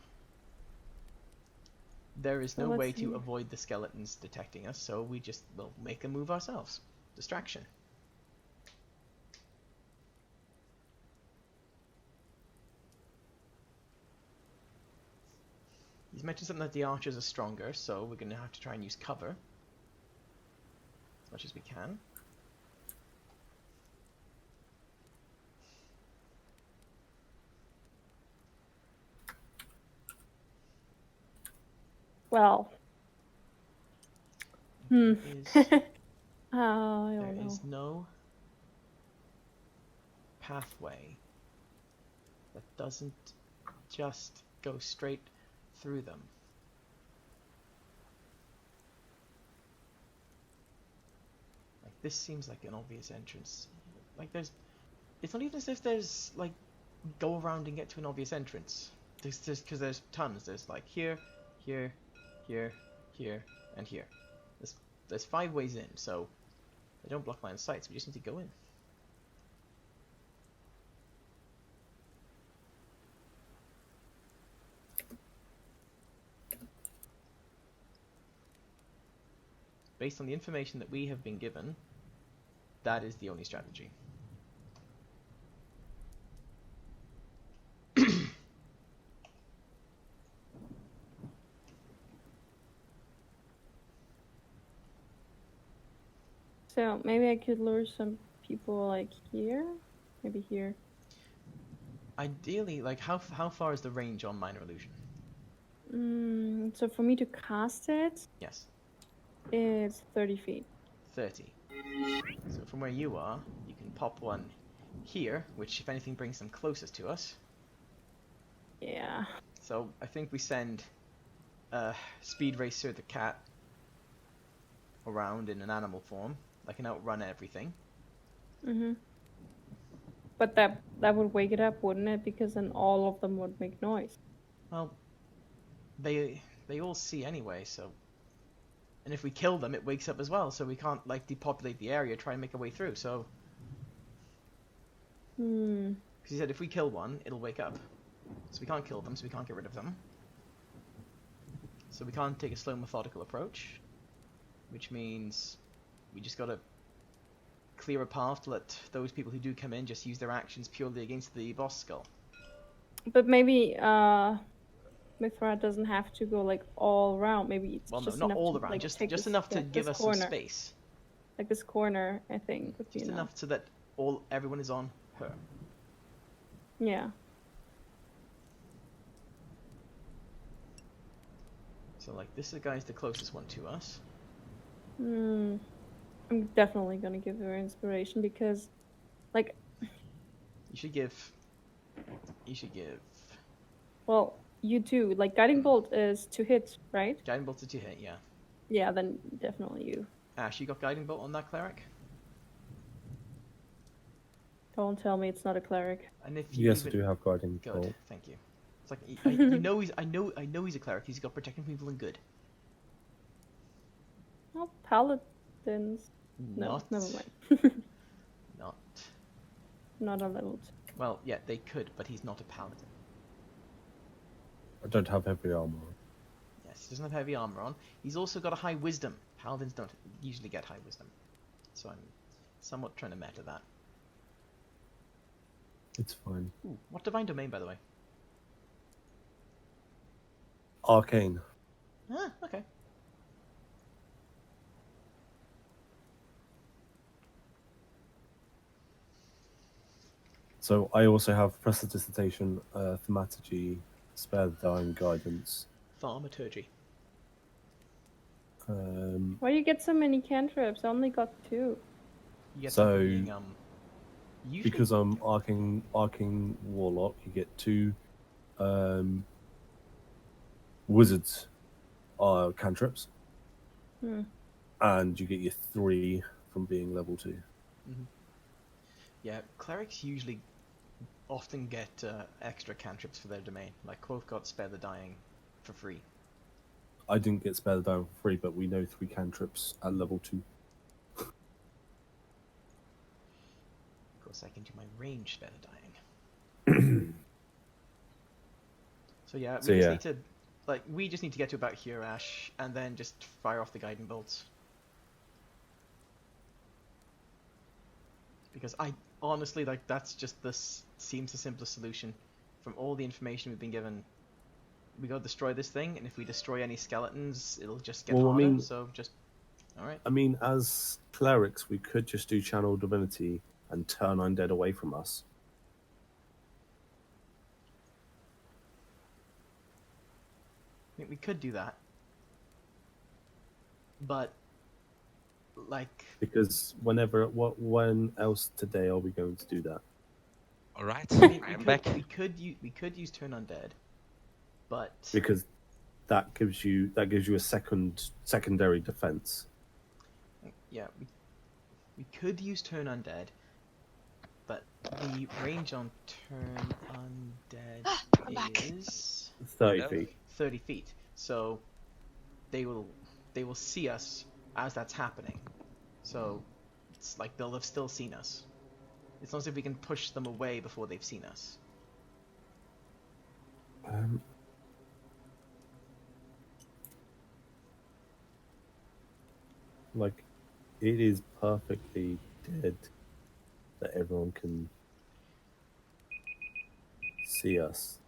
let's way see. to avoid the skeletons detecting us, so we just will make a move ourselves. Distraction. He's mentioned something that the archers are stronger, so we're going to have to try and use cover as much as we can. Well. Is, I don't there know. is no pathway that doesn't just go straight through them. Like this seems like an obvious entrance. Like it's not even as if there's like go around and get to an obvious entrance. Because there's tons. There's like here, here, here, here, and here. There's 5 ways in, so they don't block line of sight, so we just need to go in. Based on the information that we have been given, that is the only strategy. So maybe I could lure some people like here, maybe here. Ideally, like how far is the range on minor illusion? So for me to cast it, Yes, it's 30 feet. 30. So from where you are, you can pop one here, which if anything brings them closest to us. Yeah. So I think we send Speed Racer the cat around in an animal form, that can outrun everything. But that would wake it up, wouldn't it? Because then all of them would make noise. Well, they all see anyway, so. And if we kill them, it wakes up as well, so we can't like depopulate the area, try and make a way through. So. Because he said if we kill one, it'll wake up. So we can't kill them, so we can't get rid of them. So we can't take a slow, methodical approach, which means we just gotta clear a path to let those people who do come in just use their actions purely against the boss skull. But maybe Mithra doesn't have to go like all around. Maybe it's Well, no, just not enough all to around, like just take this, enough to yeah, give this us some corner. space. Like this corner, I think would be Just enough so that everyone is on her. Yeah. So like this guy's the closest one to us. I'm definitely gonna give her inspiration because, like, You should give. well, you too. Like, guiding bolt is to hit, right? Guiding bolt to hit, yeah. Yeah, then definitely you. Ash, you got guiding bolt on that cleric? Don't tell me it's not a cleric. And if you Yes, I do have guiding Good, bolt. thank you. It's like you know I know he's a cleric. He's got protecting people and good. Oh, paladins. No, Not. never mind. Not. Not a level. Well, yeah, they could, but he's not a paladin. I don't have heavy armor. Yes, he doesn't have heavy armor on. He's also got a high wisdom. Paladins don't usually get high wisdom. So I'm somewhat trying to meta that. It's fine. Ooh, what divine domain, by the way? Arcane. Ah, okay. So I also have Prestidigitation, Thaumaturgy, Spare the Dying, Guidance. Thaumaturgy. Why do you get so many cantrips? I only got 2. You get So, something being, usually... because I'm Arcane Warlock, you get 2 Wizards cantrips. And you get your 3 from being level 2. Mm-hmm. Yeah, clerics usually often get extra cantrips for their domain. Like Quoth got Spare the Dying for free. I didn't get Spare the Dying for free, but we know 3 cantrips at level 2. Of course, I can do my range Spare the Dying. So yeah, we just need to, we just need to get to about here, Ash, and then just fire off the guiding bolts. Because I honestly, that's just seems the simplest solution. From all the information we've been given, we gotta destroy this thing, and if we destroy any skeletons, it'll just get harder, so just... Alright. I mean, as clerics, we could just do Channel Divinity and turn undead away from us. I mean, we could do that. But... Because when else today are we going to do that? All right, I mean, I am back. We could use Turn Undead, but... Because that gives you a secondary defense. Yeah, we could use Turn Undead, but the range on Turn Undead is 30 feet. 30 feet. So they will see us as that's happening. So it's like they'll have still seen us. It's not as if we can push them away before they've seen us. It is perfectly did that everyone can see us.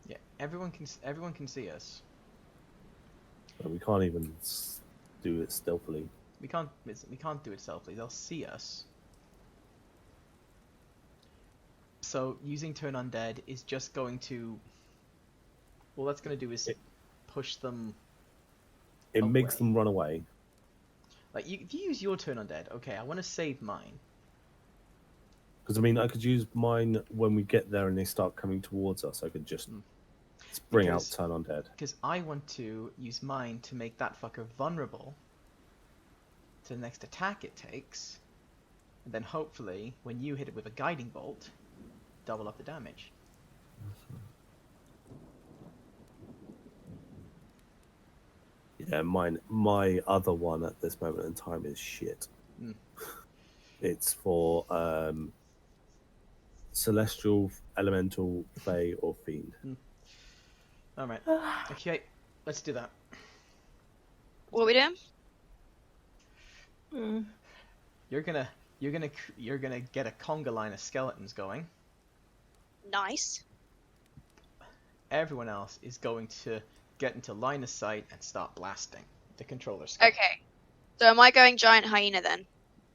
Yeah, everyone can see us. But we can't even do it stealthily. We can't do it stealthily. They'll see us. So using turn undead is just going to. All that's going to do is push them. It away. makes them run away. Like if you use your turn undead, okay, I want to save mine. Because I mean, I could use mine when we get there and they start coming towards us. I could just bring out turn undead. Because I want to use mine to make that fucker vulnerable to the next attack it takes, and then hopefully when you hit it with a guiding bolt, double up the damage. Yeah, my other one at this moment in time is shit. It's for celestial, elemental, fey, or fiend. All right. Okay, let's do that. What are we doing? You're gonna get a conga line of skeletons going. Nice. Everyone else is going to get into line of sight and start blasting the controller skull. Okay. So am I going giant hyena then?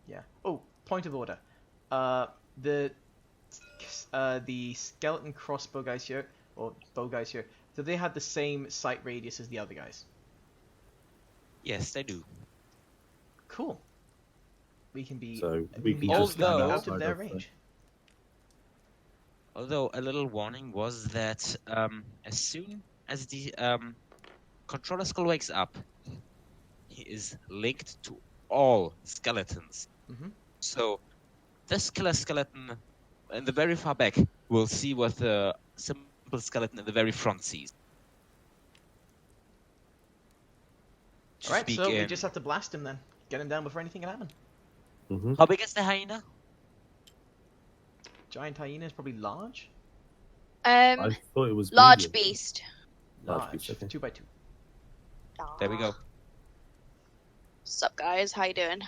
Yeah. Oh, point of order. The skeleton crossbow guys here, or bow guys here, do they have the same sight radius as the other guys? Yes, they do. Cool. We can be. So we we can can be just stand out outside of their of the- range. Although a little warning was that as soon as the controller skull wakes up, he is linked to all skeletons. Mhm. So this killer skeleton in the very far back will see what the simple skeleton in the very front sees. To Alright, speak so we in- just have to blast him then. Get him down before anything can happen. Mhm. How big is the hyena? Giant hyena is probably large. I thought it was Large medium. beast. Large beast, okay. 2x2. There we go. Sup guys, how you doing?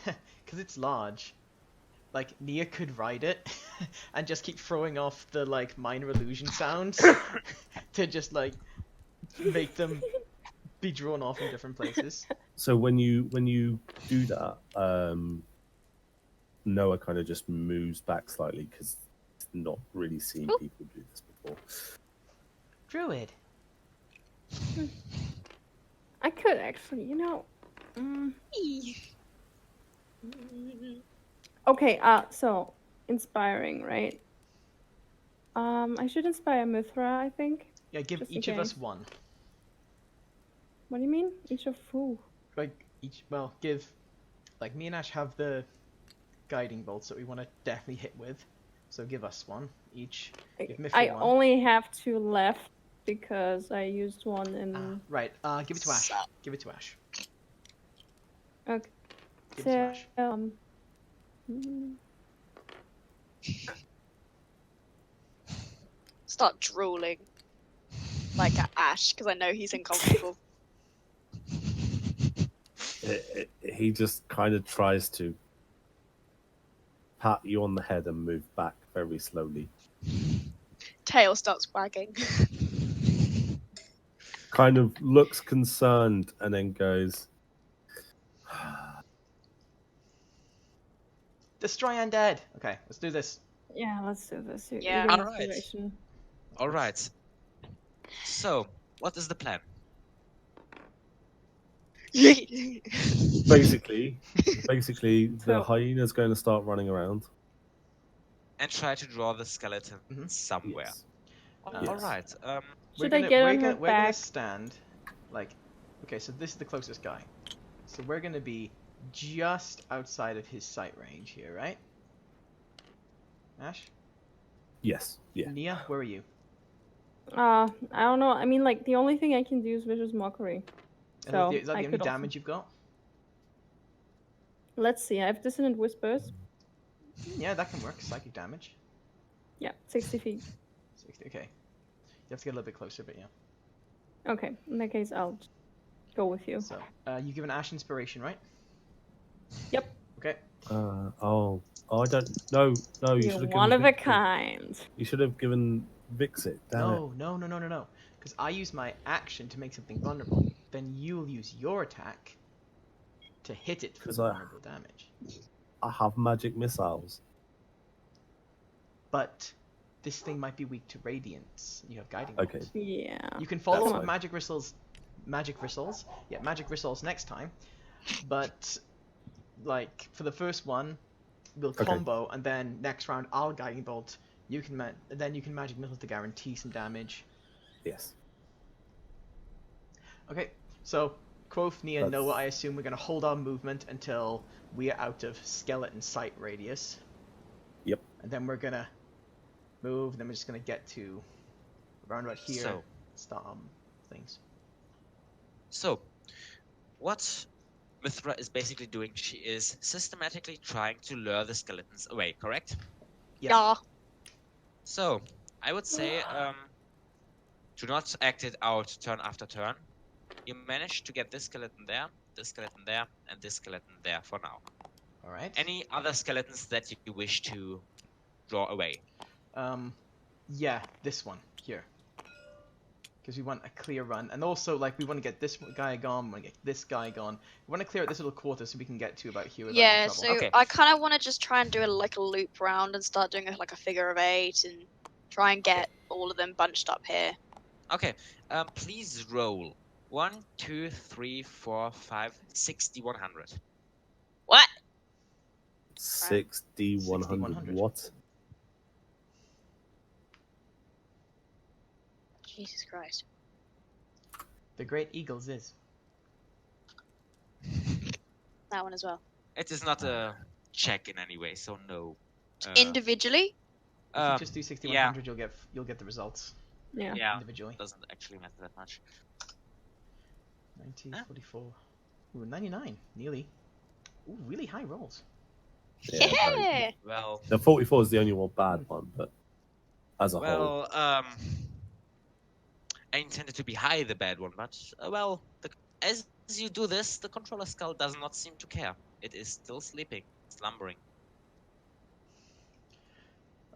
Because it's large. Like, Nia could ride it and just keep throwing off the, like, minor illusion sounds to just, like, make them be drawn off in different places. So when you do that, Noah kind of just moves back slightly because he's not really seen people do this before. Druid. I could actually, Okay, so inspiring, right? I should inspire Mithra, I think. Yeah, give Just in each of us case. one. What do you mean? Each of who? Like, give... Like, me and Ash have the guiding bolts that we want to definitely hit with. So give us one each. Give Mithra I one. only have 2 left because I used one in. Right, give it to Ash. Sup. Give it to Ash. Okay. Give it to Ash. Hmm. Start drooling. Like at Ash, because I know he's uncomfortable. He just kind of tries to pat you on the head and move back very slowly. Tail starts wagging. Kind of looks concerned and then goes, Destroy undead! Okay, let's do this. Yeah, let's do this. Yeah. Give me Alright. inspiration. All right. So, what is the plan? basically, the So- hyena's going to start running around. And try to draw the skeleton Mhm. somewhere. Yes. All Yes. right. Should I get on her we're gonna back? stand, like, okay, so this is the closest guy. So we're gonna be just outside of his sight range here, right? Ash? Yes. Yeah. Nia, where are you? I don't know. I mean, like, the only thing I can do is vicious mockery. And So, is that I the only could also- damage you've got? Let's see. I have dissonant whispers. Yeah, that can work. Psychic damage. Yeah, 60 feet. 60, okay. You have to get a little bit closer, but yeah. Okay, in that case, I'll just go with you. So, you give an Ash inspiration, right? Yep. Okay. I don't. No, you You're should have one given of a Vix. kind. You should have given Vix it. Damn it. No. Because I use my action to make something vulnerable. Then you'll use your attack to hit it for 'Cause the vulnerable damage. I have magic missiles. But this thing might be weak to radiance. You have guiding Okay. bolt. Yeah. You can follow That's up with fine. magic missiles. Yeah, magic missiles next time. But like for the first one, we'll Okay. combo, and then next round I'll guiding bolt. You can then you can magic missile to guarantee some damage. Yes. Okay, so Quoth, Nia, and Noah, That's- I assume we're gonna hold our movement until we are out of skeleton sight radius. Yep. And then we're gonna move. And then we're just gonna get to around about here. So- Start things. So, what Mithra is basically doing, she is systematically trying to lure the skeletons away, correct? Yeah. So, I would say, do not act it out turn after turn. You managed to get this skeleton there, and this skeleton there for now. All right. Any other skeletons that you wish to draw away? Yeah, this one here. Because we want a clear run, and also like we want to get this guy gone, we want to get this guy gone. We want to clear out this little quarter so we can get to about here without any Yeah, trouble. so Okay. I kind of want to just try and do like a loop round and start doing like a figure of 8 and try and get all of them bunched up here. Okay, please roll 1, 2, 3, 4, 5, 60, 100. What? 60, 100. 100. What? Jesus Christ. The Great Eagles is. That one as well. It is not a check in any way, so no. Individually? If you just do 60, yeah. 100, you'll get the results Yeah. Yeah, individually. doesn't actually matter that much. 90, Huh? 44. Ooh, 99. Nearly. Ooh, really high rolls. Yeah. very- Yeah! Well, The 44 is the only one bad one, but as a whole, I intended to be high, the bad one, but as you do this, the controller skull does not seem to care. It is still sleeping, slumbering,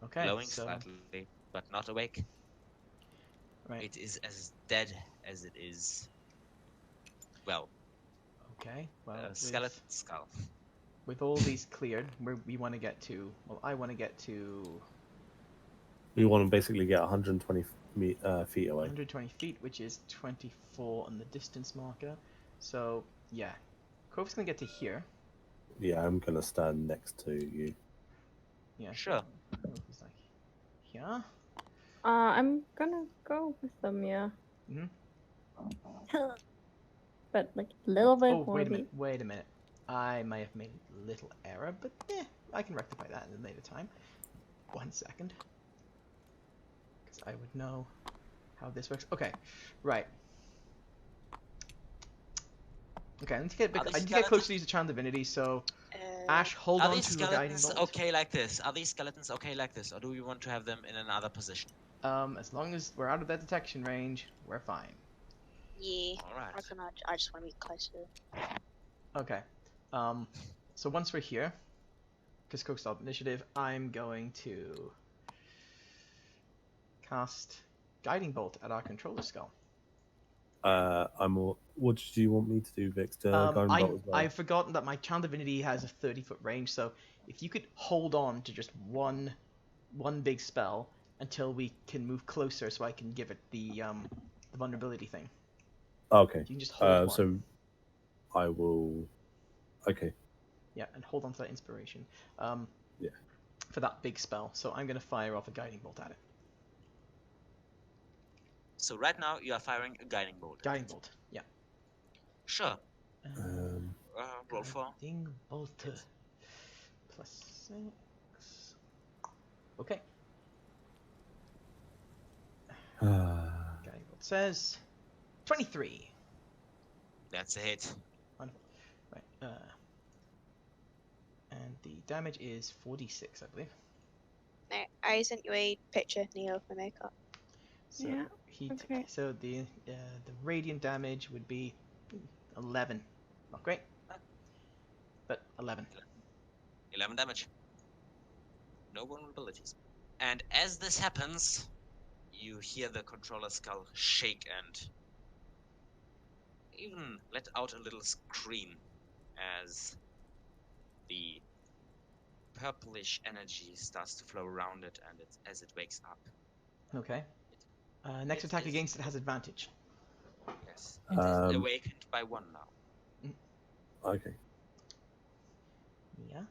Okay, glowing so slightly, but not awake. right. It is as dead as it is. Well, Okay. Well, a skeleton skull. with all these cleared, we want to get to. Well, I want to get to we want to basically get 120 feet away. 120 feet, which is 24 on the distance marker. So yeah, Quoth's gonna get to here. Yeah, I'm gonna stand next to you. Yeah. Sure. Quoth is like here. I'm gonna go with them, yeah. Mhm. But like a little bit Oh, more. wait a minute. I may have made a little error, but I can rectify that in a later time. 1 second. Because I would know how this works. Okay, right. Okay, I need to get, Are these I need to get close to use the Charm Divinity, so Ash, hold Are on these to your guiding skeletons bolt. okay like this? Are these skeletons okay like this, or do we want to have them in another position? As long as we're out of that detection range, we're fine. Yeah. All right. I just want to be closer. Okay. So once we're here, because Coke stopped initiative, I'm going to cast Guiding Bolt at our controller skull. What did you want me to do, Victor? Guiding bolt as well. I've forgotten that my Charm Divinity has a 30-foot range, so if you could hold on to just one big spell until we can move closer, so I can give it the vulnerability thing. Okay. You can just hold one. So I will. Okay. Yeah, and hold on to that inspiration. Yeah. For that big spell, so I'm gonna fire off a Guiding Bolt at it. So right now you are firing a guiding bolt. Guiding Bolt, yeah. Sure. Roll for. Guiding Bolt plus 6. Okay. Guiding Bolt says 23. That's a hit. Wonderful. Right. And the damage is 46, I believe. No, I sent you a picture, Neo, of my makeup. So Yeah, okay. So the radiant damage would be 11. Not great, but 11. 11 damage. No vulnerabilities. And as this happens, you hear the controller skull shake and even let out a little scream as the purplish energy starts to flow around it and as it wakes up. Okay. Next It attack is- against it has advantage. Yes, it is Um, awakened by 1 now. Okay. Yeah.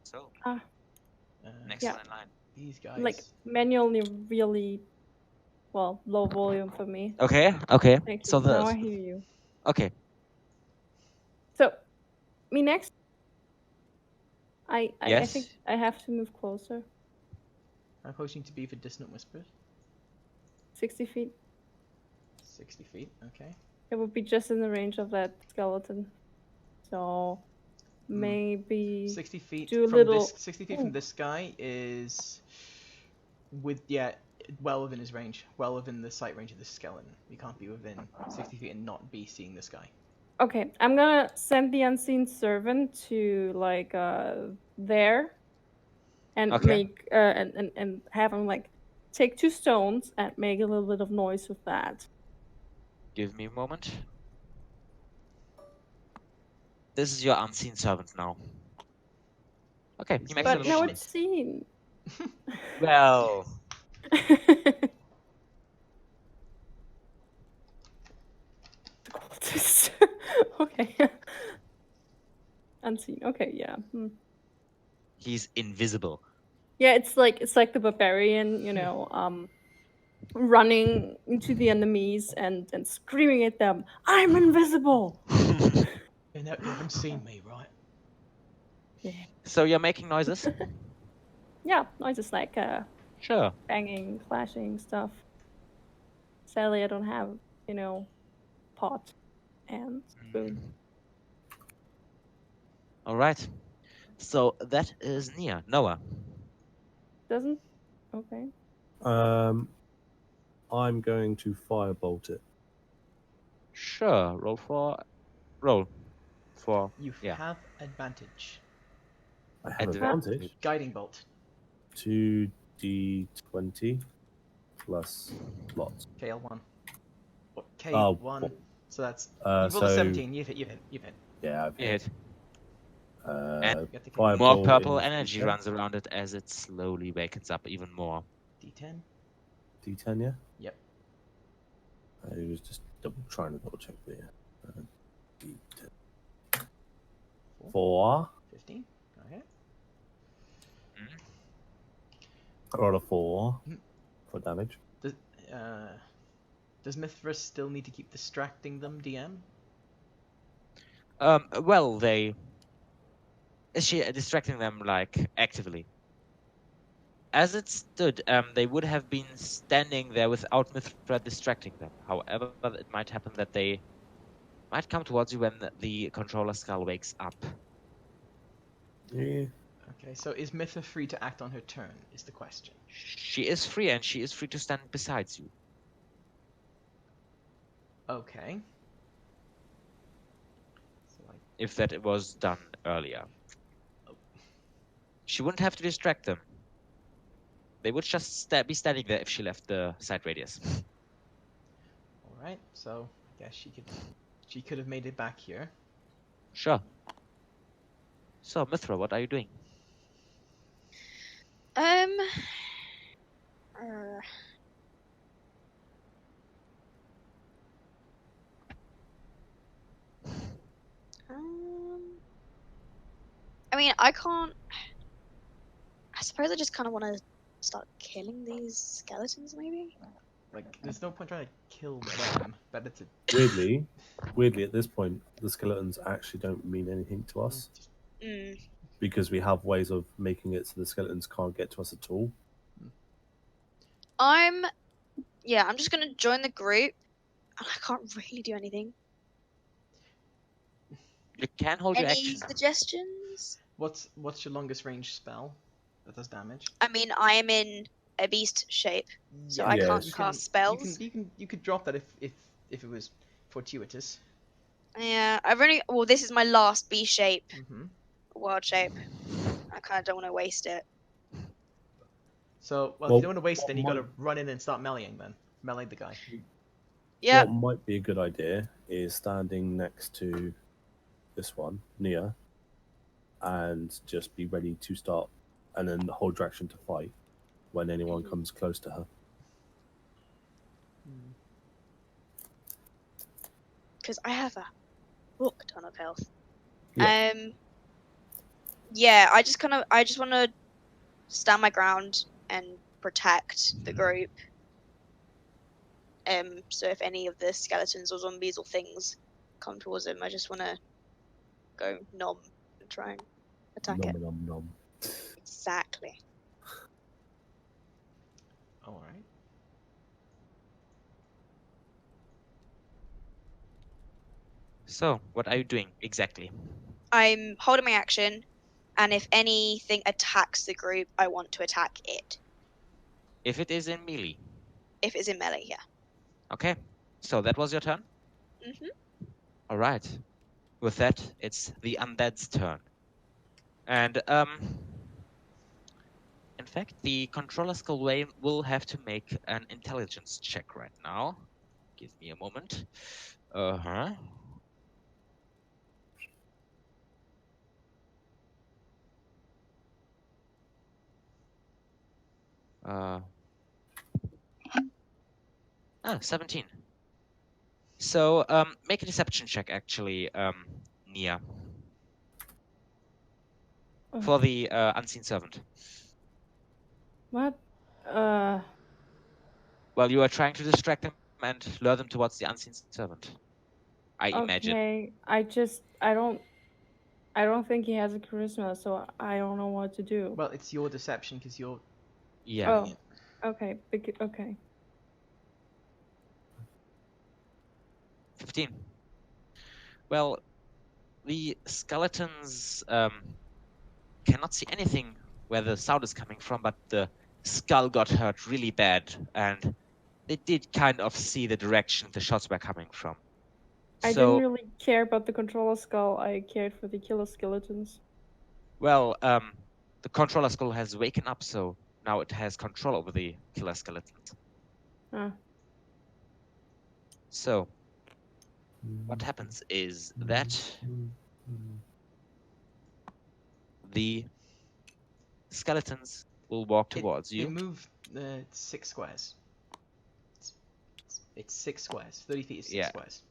So, Ah, next yeah. one in line. These guys. like manually really well low volume for me. Okay. Thank So you. Now I hear you. okay. So me next. I Yes. think I have to move closer. I'm posting to be for Dissonant Whispers. 60 feet. 60 feet. Okay. It would be just in the range of that skeleton. So Hmm. maybe 60 feet do a from little. this. 60 feet from this guy is well within his range, well within the sight range of the skeleton. You can't be within 60 feet and not be seeing this guy. Okay, I'm gonna send the unseen servant to like there and Okay. make and have him like take 2 stones and make a little bit of noise with that. Give me a moment. This is your unseen servant now. Okay, he makes a But little now noise. it's seen. Well, Okay. Unseen. Okay, yeah. he's invisible. Yeah, it's like the barbarian, running into the enemies and screaming at them, "I'm invisible!" You haven't seen me, right? Yeah. So you're making noises? Yeah, noises like Sure. banging, clashing stuff. Sadly, I don't have, pot and spoon. All right. So that is Nia. Noah. Doesn't? Okay. I'm going to firebolt it. Sure. Roll for You yeah. have advantage. I have Advantage. advantage. Guiding bolt. 2d20 plus lots. KL1. What? K1. Oh, So that's. Uh, You rolled a so 17. You've hit. yeah, I've You hit. hit. Uh, You get the Firebolt More purple is energy D10. runs around it as it slowly wakens up even more. D10. D10, yeah. Yep. I was just trying to double check the D10. 4. 15. Okay. I rolled a 4 Mhm. for damage. Does Mithras still need to keep distracting them, DM? Well, is she distracting them like actively? As it stood, they would have been standing there without Mithra distracting them. However, it might happen that they might come towards you when the controller skull wakes up. Yeah. Okay, so is Mithra free to act on her turn, is the question. She is free, and she is free to stand beside you. Okay. So If that was done earlier. She wouldn't have to distract them. They would just be standing there if she left the sight radius. Alright, so I guess she could have made it back here. Sure. So, Mithra, what are you doing? Uh, I mean, I can't. I suppose I just kind of want to start killing these skeletons, maybe. Like, there's no point trying to kill them. Better to. Weirdly, at this point, the skeletons actually don't mean anything to us Mm. because we have ways of making it so the skeletons can't get to us at all. I'm just gonna join the group, and I can't really do anything. You can hold your Any action. suggestions? What's your longest range spell that does damage? I mean, I am in a beast shape, so I Yeah, can't you cast can- spells. You could drop that if it was fortuitous. Yeah, I've only. Well, this is my last beast shape Mm-hmm. wild shape. I kind of don't want to waste it. So, well, if Well, you don't want to waste it, then you what got to run in and start meleeing then. Melee the guy. Yeah. What might be a good idea is standing next to this one, Nia, and just be ready to start and then hold your action to fight when anyone Mhm. comes close to her. Hmm. Because I have a book ton of health. Yeah. Yeah, I just want to stand my ground and protect the group. So if any of the skeletons or zombies or things come towards him, I just want to go nom and try and attack it. Nom nom nom. Exactly. Alright. So, what are you doing exactly? I'm holding my action, and if anything attacks the group, I want to attack it. If it is in melee. If it's in melee, yeah. Okay. So that was your turn? Mhm. All right. With that, it's the undead's turn. And in fact, the controller Skullway will have to make an intelligence check right now. Give me a moment. Uh-huh. Uh 17. So make a deception check actually, Nia. For the unseen servant. What? Well, you are trying to distract them and lure them towards the unseen servant. I imagine. Okay. I don't think he has a charisma, so I don't know what to do. Well, it's your deception because you're Yeah. doing it. Okay. Okay. 15. Well, the skeletons cannot see anything where the sound is coming from, but the skull got hurt really bad, and they did kind of see the direction the shots were coming from. I didn't So, really care about the controller skull. I cared for the killer skeletons. well, the controller skull has waken up, so now it has control over the killer skeletons. Huh. So, what happens is that the skeletons will walk towards It you. moved 6 squares. It's 6 squares. 30 feet is 6 Yeah. squares.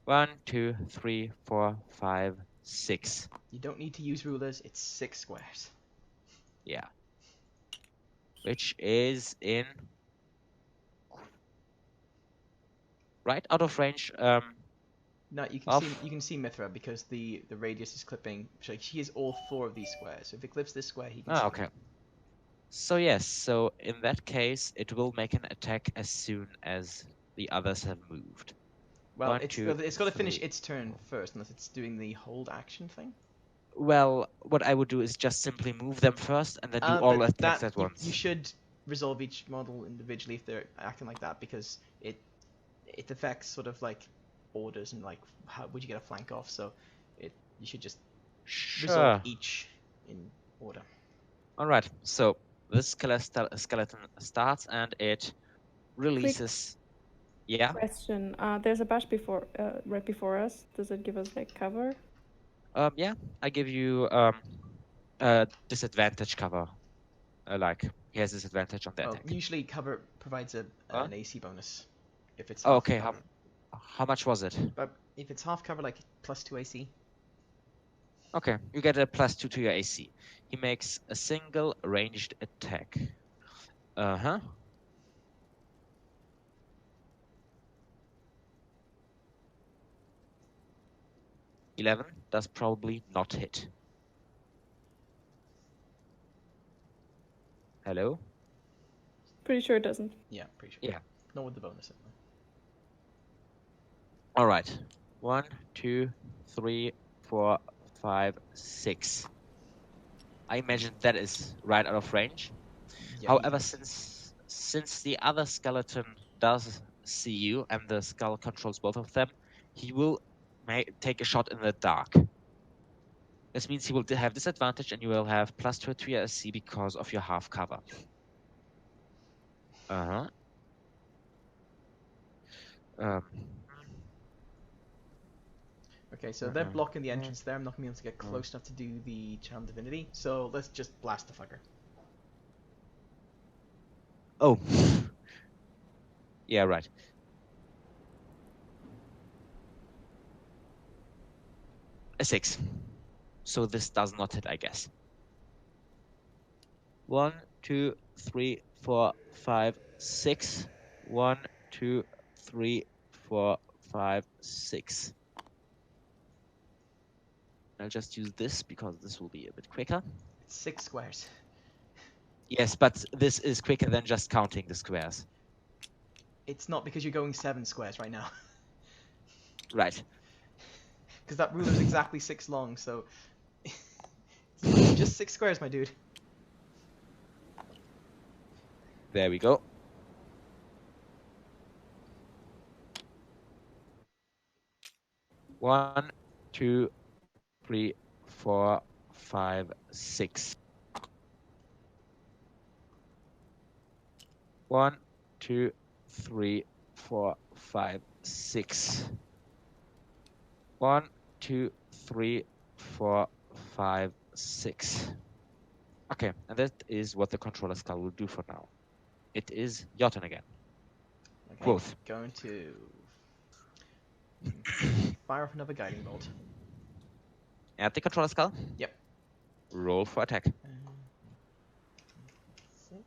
1, 2, 3, 4, 5, 6. You don't need to use rulers. It's 6 squares. Yeah. Which is in right out of range. No, you can Of see Mithra because the radius is clipping. So she is all 4 of these squares. So if it clips this square, he can see. okay. So yes, so in that case, it will make an attack as soon as the others have moved. Well, 1, 2, it's got to finish 3. its turn first, unless it's doing the hold action thing. Well, what I would do is just simply move them first and then do all But attacks at you once. should resolve each model individually if they're acting like that because it affects sort of like orders and like how would you get a flank off. So you should just resolve Sure. each in order. All right. So this skeleton starts and it releases. Yeah. Question. There's a bush right before us. Does it give us like cover? Yeah. I give you disadvantage cover. Like he has disadvantage on the Oh, attack. usually cover provides Huh? an AC bonus if it's Oh, half okay. cover. How much was it? But if it's half cover, like +2 AC. Okay, you get a +2 to your AC. He makes a single ranged attack. Uh-huh. 11 does probably not hit. Hello? Pretty sure it doesn't. Yeah, pretty sure. Yeah. Not with the bonus. Anyway. All right. 1, 2, 3, 4, 5, 6. I imagine that is right out of range. Yeah, However, he can. since the other skeleton does see you and the skull controls both of them, he will take a shot in the dark. This means you will have disadvantage and you will have +2 to your SC because of your half cover. Uh-huh. Um, Okay, so they're blocking the entrance there. I'm not gonna be able to get close enough to do the Charm Divinity, so let's just blast the fucker. oh. Yeah, right. A 6. So this does not hit, I guess. 1, 2, 3, 4, 5, 6. 1, 2, 3, 4, 5, 6. I'll just use this because this will be a bit quicker. It's 6 squares. Yes, but this is quicker than just counting the squares. It's not because you're going 7 squares right now. Right. Because that ruler's exactly 6 long, so... it's just 6 squares, my dude. There we go. One, two, three, 4, 5, 6. 1, 2, 3, 4, 5, 6. 1, 2, 3, 4, 5, 6. Okay, and that is what the controller skull will do for now. It is your turn again. Okay, Growth. going to... fire off another guiding bolt. At the controller skull. Yep. Roll for attack. 6.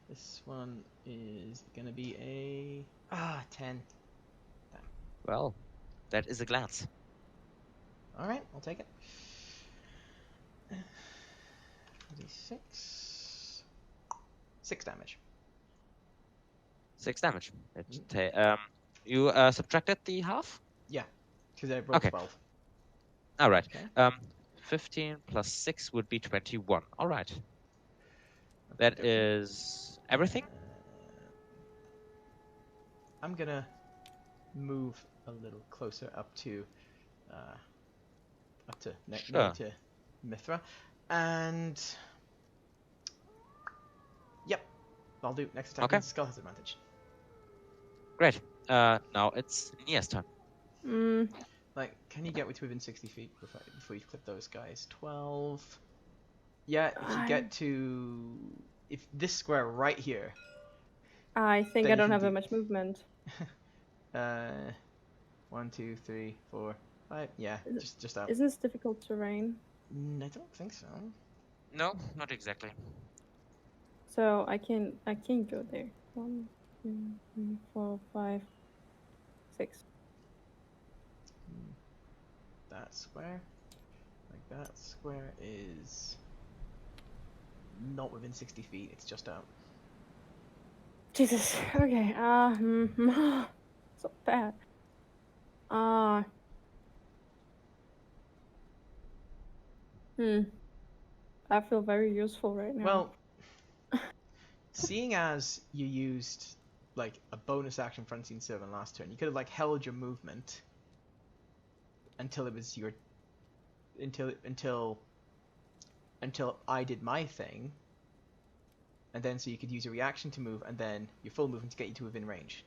This one is gonna be a... 10. Well, that is a glance. Alright, I'll take it. 6. 6 damage. 6 damage. You subtracted the half? Yeah, because I rolled Okay. 12. All right. Okay. 15 plus 6 would be 21. All right. That is everything? I'm gonna move a little closer up to near to Mithra, and yep, I'll do next attack. Okay. Skull has advantage. Great. Now it's Nia's turn. Like, can you get me to within 60 feet before you clip those guys? 12. Yeah, if you get to this square right here. I think then I you don't can have do- that much movement. 1, 2, 3, 4, 5. Yeah, just out. Isn't this difficult terrain? I don't think so. No, not exactly. So I can go there. 1, 2, 3, 4, 5, 6. That square, like that square is not within 60 feet. It's just out. Jesus. Okay. So bad. I feel very useful right now. Well, seeing as you used like a bonus action front scene servant last turn, you could have like held your movement until it was your until I did my thing, and then so you could use your reaction to move, and then your full movement to get you to within range.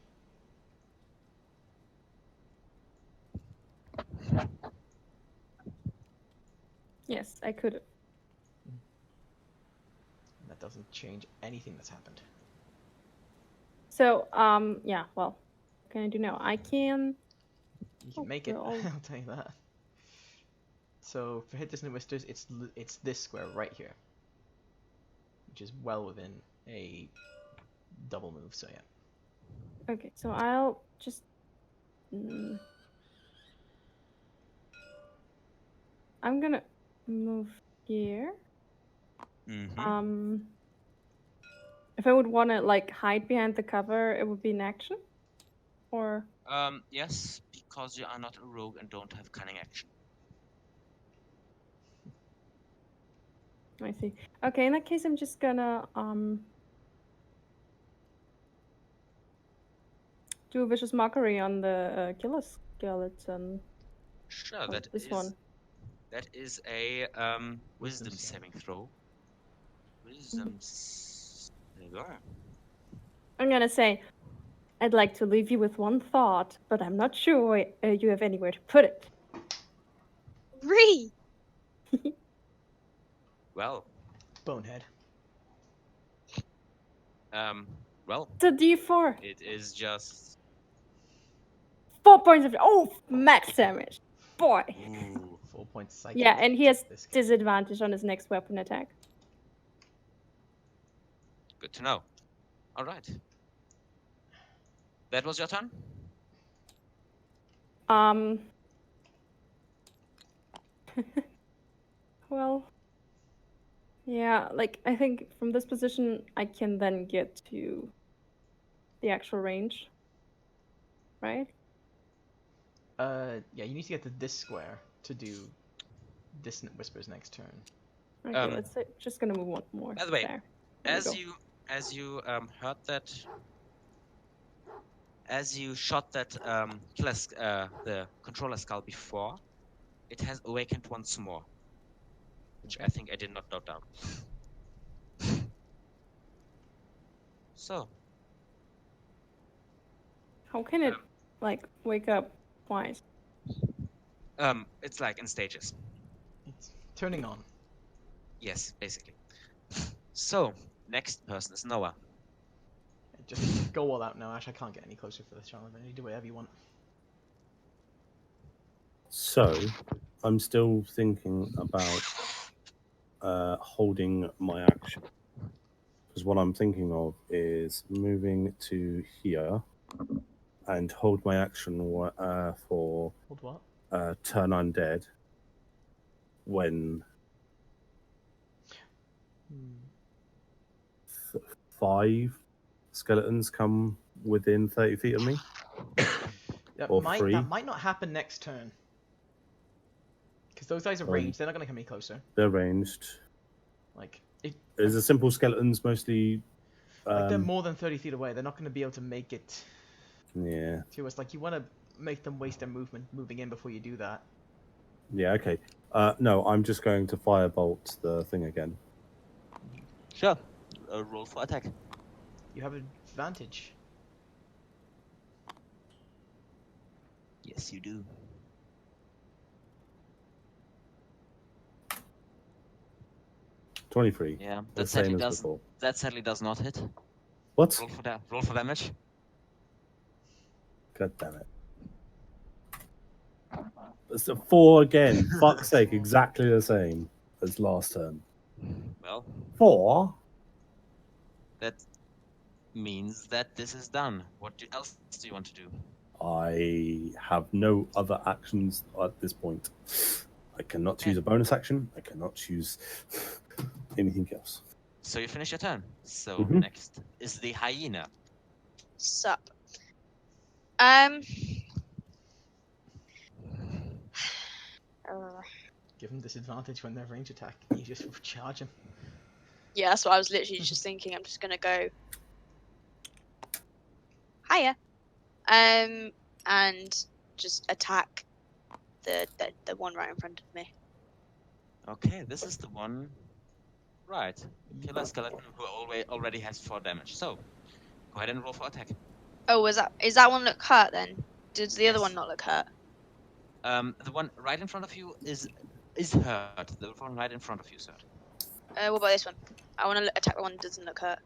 Yes, I could. That doesn't change anything that's happened. So, yeah, well, what can I do now? I can... You can make it. well. I'll tell you that. So for hit distance whisters, it's this square right here, which is well within a double move. So yeah. Okay, so I'll just... I'm gonna move here. Mm-hmm. If I would want to, like, hide behind the cover, it would be an action? Or... Yes, because you are not a rogue and don't have cunning action. I see. Okay, in that case, I'm just gonna, do a vicious mockery on the killer skeleton. Sure, Oh, that this is one. That is a wisdom saving throw. There you are. I'm gonna say, I'd like to leave you with one thought, but I'm not sure you have anywhere to put it. Re. Well, Bonehead. um, well, It's a D4. it is just 4 points of max damage. Boy. ooh. 4 points psychic. Yeah, and he to has this guy. disadvantage on his next weapon attack. Good to know. All right. That was your turn. Um. Well. Yeah, like I think from this position I can then get to the actual range. Right? Yeah, you need to get to this square to do Dissonant Whispers next turn. Okay, Um, let's say just gonna move one more. By the way, There. There we go. as you heard that, as you shot that the controller skull before, it has awakened once more, which I Okay. think I did not note down. So, How can it like wake up twice? it's like in stages. It's turning on. Yes, basically. So, next person is Noah. Just go all out now, Ash. I can't get any closer for this challenge. You do whatever you want. So, I'm still thinking about holding my action. Because what I'm thinking of is moving to here and hold my action for Hold what? turn undead when Hmm. 5 skeletons come within 30 feet of me. Or That 3. might not happen next turn. Because those guys are Um, ranged. They're not going to come any closer. They're ranged. Like, if Is the simple skeletons mostly? they're more than 30 feet away, they're not going to be able to make it Yeah. to us. Like, you want to make them waste their movement moving in before you do that. Yeah. Okay. No, I'm just going to firebolt the thing again. Sure. Roll for attack. You have advantage. Yes, you do. $23. Yeah, The that same sadly as does. before. That sadly does not hit. What? Roll for that. Roll for damage. God damn it. It's a 4 again. Fuck's sake, exactly the same as last turn. Well, 4? that means that this is done. What else do you want to do? I have no other actions at this point. I cannot choose a bonus action. I cannot choose anything else. So you finish your turn. So Mhm. next is the hyena. Sup. Give them disadvantage when they're range attack. You just charge them. Yeah, that's what I was literally just thinking. I'm just gonna go higher, and just attack the one right in front of me. Okay, this is the one. Right, the killer skeleton who already has 4 damage. So go ahead and roll for attack. Oh, is that one look hurt then? Does the other Yes. one not look hurt? The one right in front of you is hurt. The one right in front of you is hurt. What about this one? I want to attack the one that doesn't look hurt.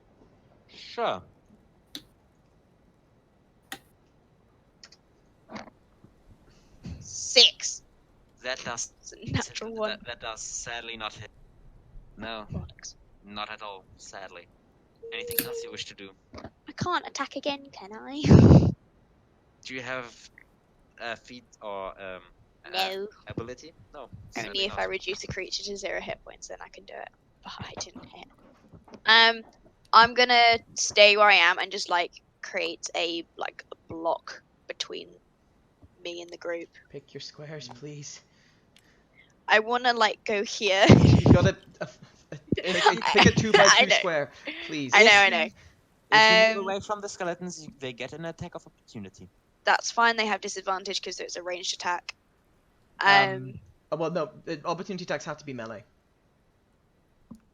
Sure. Six. That does It's a natural one. that does sadly not hit. No, Bollocks. not at all. Sadly. Anything else you wish to do? I can't attack again, can I? Do you have feat or No. ability? No. Only sadly if I not. reduce a creature to 0 hit points, then I can do it. But I didn't hit. I'm gonna stay where I am and just like create a block between me and the group. Pick your squares, please. I wanna go here. You gotta pick a 2 by I 2 know. square, please. I know. If you move away from the skeletons, they get an attack of opportunity. That's fine. They have disadvantage because it's a ranged attack. Well, no, opportunity attacks have to be melee.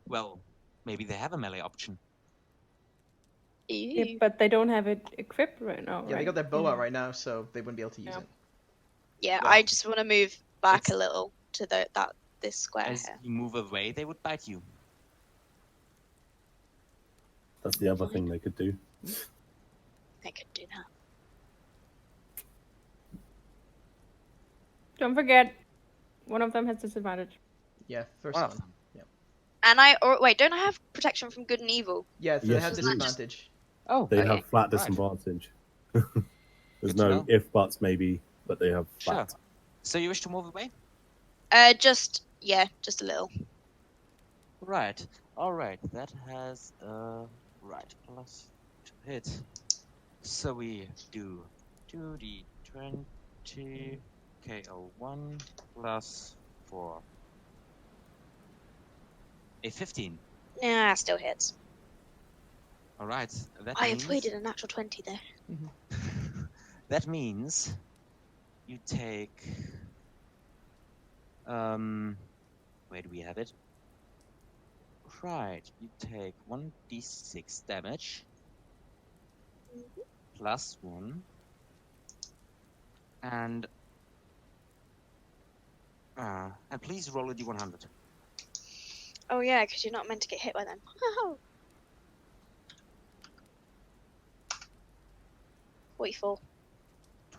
Well, maybe they have a melee option. Yeah, Ew. but they don't have it equipped right now, Yeah, right? they got their bow out right now, so they wouldn't be able to use Yeah. it. Yeah, Well, I just want to move back a it's- little to this square As here. you move away, they would bite you. That's the other thing they could do. I could do that. Don't forget, one of them has disadvantage. Yeah, first One one. of them. And wait, don't I have protection from good and evil? Yeah, so they Yes, have you do. disadvantage. Oh, They Okay. have flat Right. disadvantage. There's Good to no know. if buts maybe, but they have sure. flat. So you wish to move away? Just a little. Right. All right. That has right plus to hit. So we do 2d20 KO1 plus 4. A 15. Nah, still hits. All right. That I means avoided a natural 20 there. that means you take where do we have it? Right. You take 1d6 damage plus 1 and please roll a d100. Oh yeah, because you're not meant to get hit by them. 44.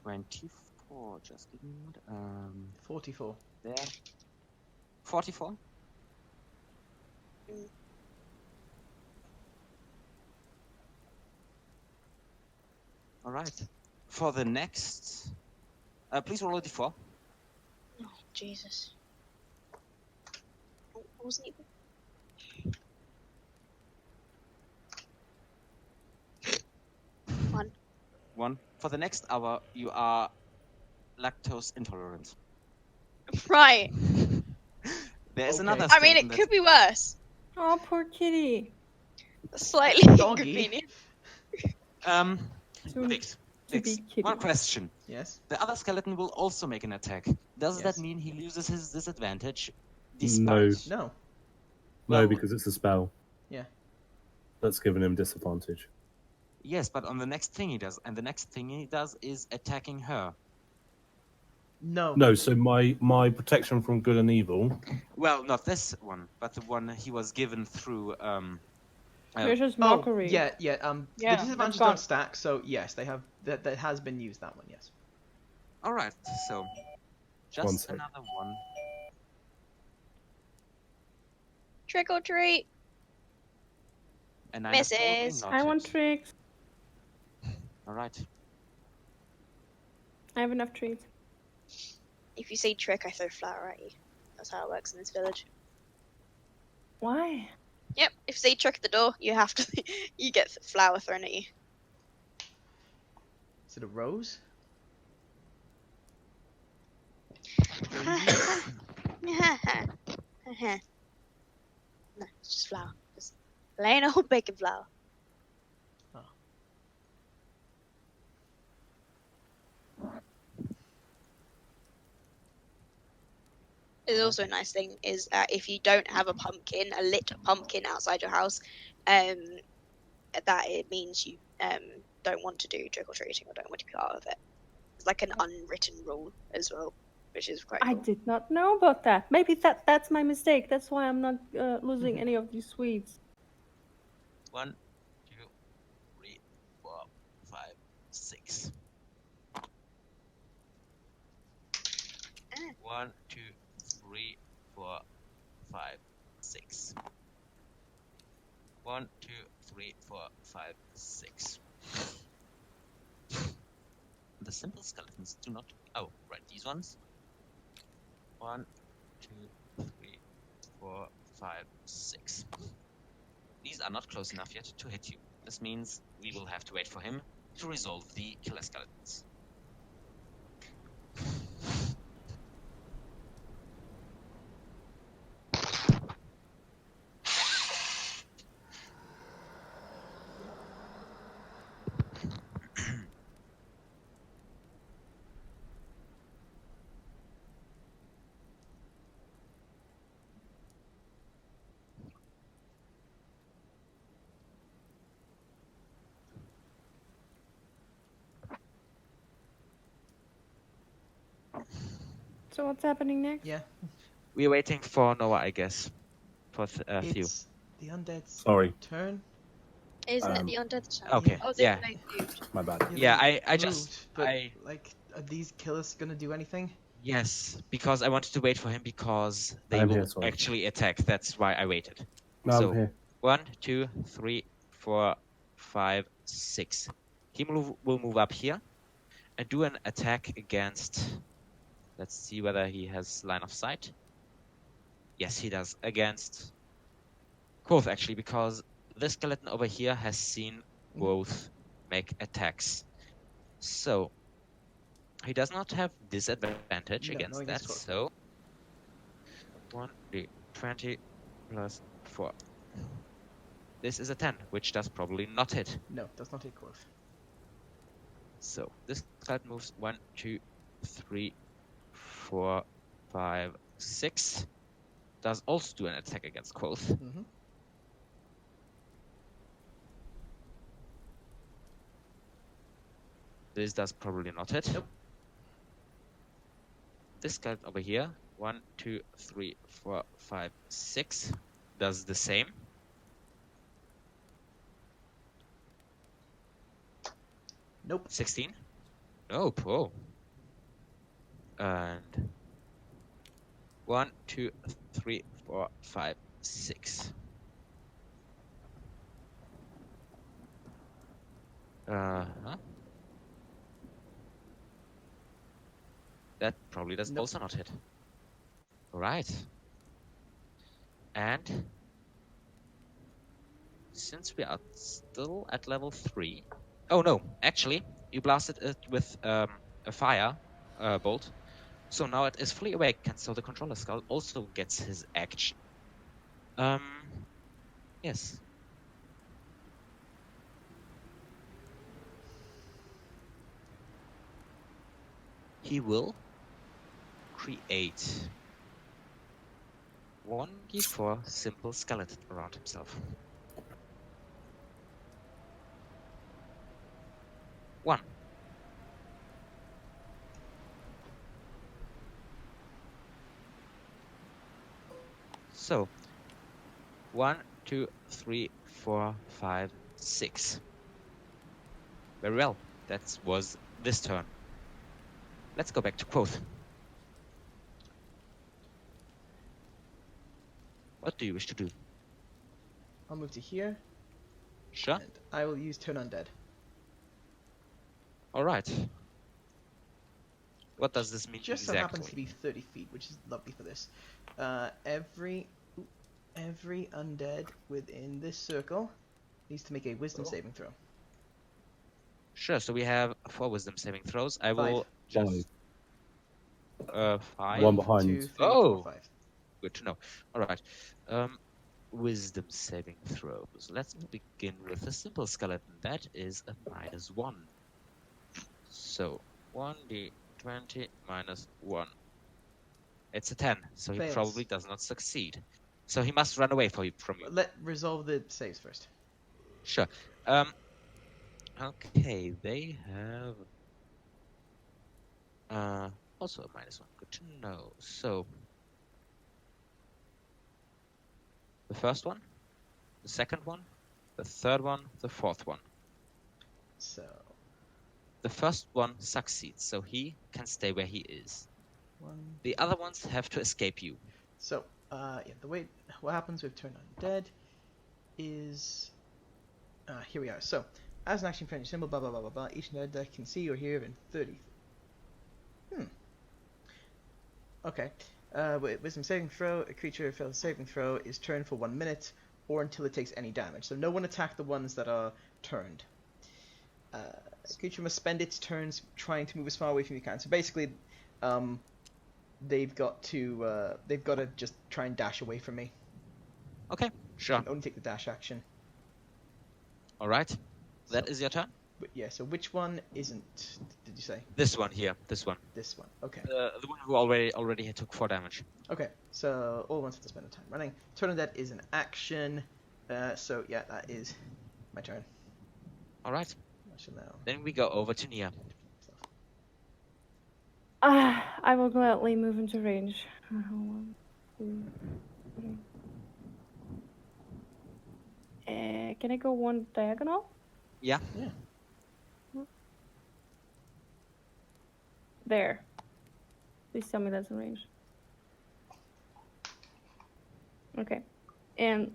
24, just give me a minute. 44. There. 44? Mm. Alright. For the next... please roll a d4. Oh, Jesus. Oh, I wasn't even... 1. 1. For the next hour, you are lactose intolerant. Right. There's Okay. another I mean, skeleton it could be worse. Oh, poor kitty. Slightly Doggy. inconvenient. To, Vix, to be kitty. one question. Yes. The other skeleton will also make an attack. Does Yes. that mean he loses his disadvantage? No. Despite... No. No, Well- because it's a spell. Yeah. That's giving him disadvantage. Yes, but on the next thing he does, and the next thing he does is attacking her. No. No, so my protection from good and evil. Well, not this one, but the one he was given through Vicious Oh, mockery. yeah. Yeah, The that's disadvantages gone. don't stack, so yes, they have. That has been used. That one, yes. All right, so One just sec. another one. Trick or treat. And I Misses. I want tricks. All right. I have enough treats. If you say trick, I throw flour at you. That's how it works in this village. Why? Yep. If you say trick at the door, you have to. You get flour thrown at you. Is it a rose? No, it's just flour. Just plain old baking flour. There's also a nice thing is if you don't have a lit pumpkin outside your house, that it means you don't want to do trick or treating or don't want to be part of it. It's like an unwritten rule as well, which is quite I cool. did not know about that. Maybe that's my mistake. That's why I'm not losing any of these sweets. 1, 2, 3, 4, 5, 6. 1, 2, 3, 4, 5, 6. 1, 2, 3, 4, 5, 6. The simple skeletons do not. Oh, right, these ones. 1, 2, 3, 4, 5, 6. These are not close enough yet to hit you. This means we will have to wait for him to resolve the killer skeletons. So what's happening next? Yeah. We're waiting for Noah, I guess. For Thew. It's the undead's Sorry, turn. Isn't it Um, the undead turn? Okay. Oh, Yeah. they moved. my bad. Yeah, they I just moved, but I like, are these killers gonna do anything? yes, because I wanted to wait for him because they I'm will here, sorry. actually attack. That's why I waited. No, I'm So here. 1, 2, 3, 4, 5, 6. He will move up here and do an attack against. Let's see whether he has line of sight. Yes, he does against Quoth actually, because this skeleton over here has seen Quoth make attacks. So he does not have disadvantage No, against no that. against Quoth. So 1d20 plus 4. This is a 10, which does probably not hit. No, does not hit Quoth. So this skeleton moves 1, 2, 3, 4, 5, 6. Does also do an attack against Quoth. Mm-hmm. This does probably not hit. Nope. This skeleton over here, 1, 2, 3, 4, 5, 6, does the same. Nope. 16. Nope. Oh. And 1, 2, 3, 4, 5, 6. Huh? That probably does Nope. also not hit. Alright. And since we are still at level 3. Oh no, actually, you blasted it with a fire bolt. So now it is fully awakened, so the controller skull also gets his action. Yes. He will create 1d4 simple skeleton around himself. 1. So 1, 2, 3, 4, 5, 6. Very well. That was this turn. Let's go back to Quoth. What do you wish to do? I'll move to here, Sure. and I will use turn undead. All right. What does this mean Just so exactly? happens to be 30 feet, which is lovely for this. Every undead within this circle needs to make a wisdom saving throw. Sure. So we have 4 wisdom saving throws. I 5. will just 5. One behind. 2, 3, Oh. 4, 5. Good to know. All right. Wisdom saving throws. Let's begin with a simple skeleton. That is a -1. So 1d20 minus 1. It's a 10, so he Fails. probably does not succeed. So he must run away from you. Let resolve the saves first. Sure. Okay, they have also a -1. Good to know. So the first one, the second one, the third one, the fourth one. So The first one succeeds, so he can stay where he is. 1. The other ones have to escape you. So yeah, the way what happens with turn undead is here we are. So as an action friendly symbol, blah blah blah blah blah. Each undead that can see or hear in 30. Okay. With wisdom saving throw, a creature fails a saving throw is turned for 1 minute or until it takes any damage. So no one attack the ones that are turned. A creature must spend its turns trying to move as far away from you can. So basically, they've got to just try and dash away from me. Okay, sure. Can only take the dash action. All right. That So- is your turn. But yeah, so which one isn't? Did you say This one here. This one. this one? Okay. The one who already took 4 damage. Okay. So all ones have to spend the time running. Turn on that is an action. So yeah, that is my turn. All right. I shall now. Then we go over to Nia. I will gladly move into range. 1, 2, 3. Can I go one diagonal? Yeah. Yeah. There. Please tell me that's in range. Okay. And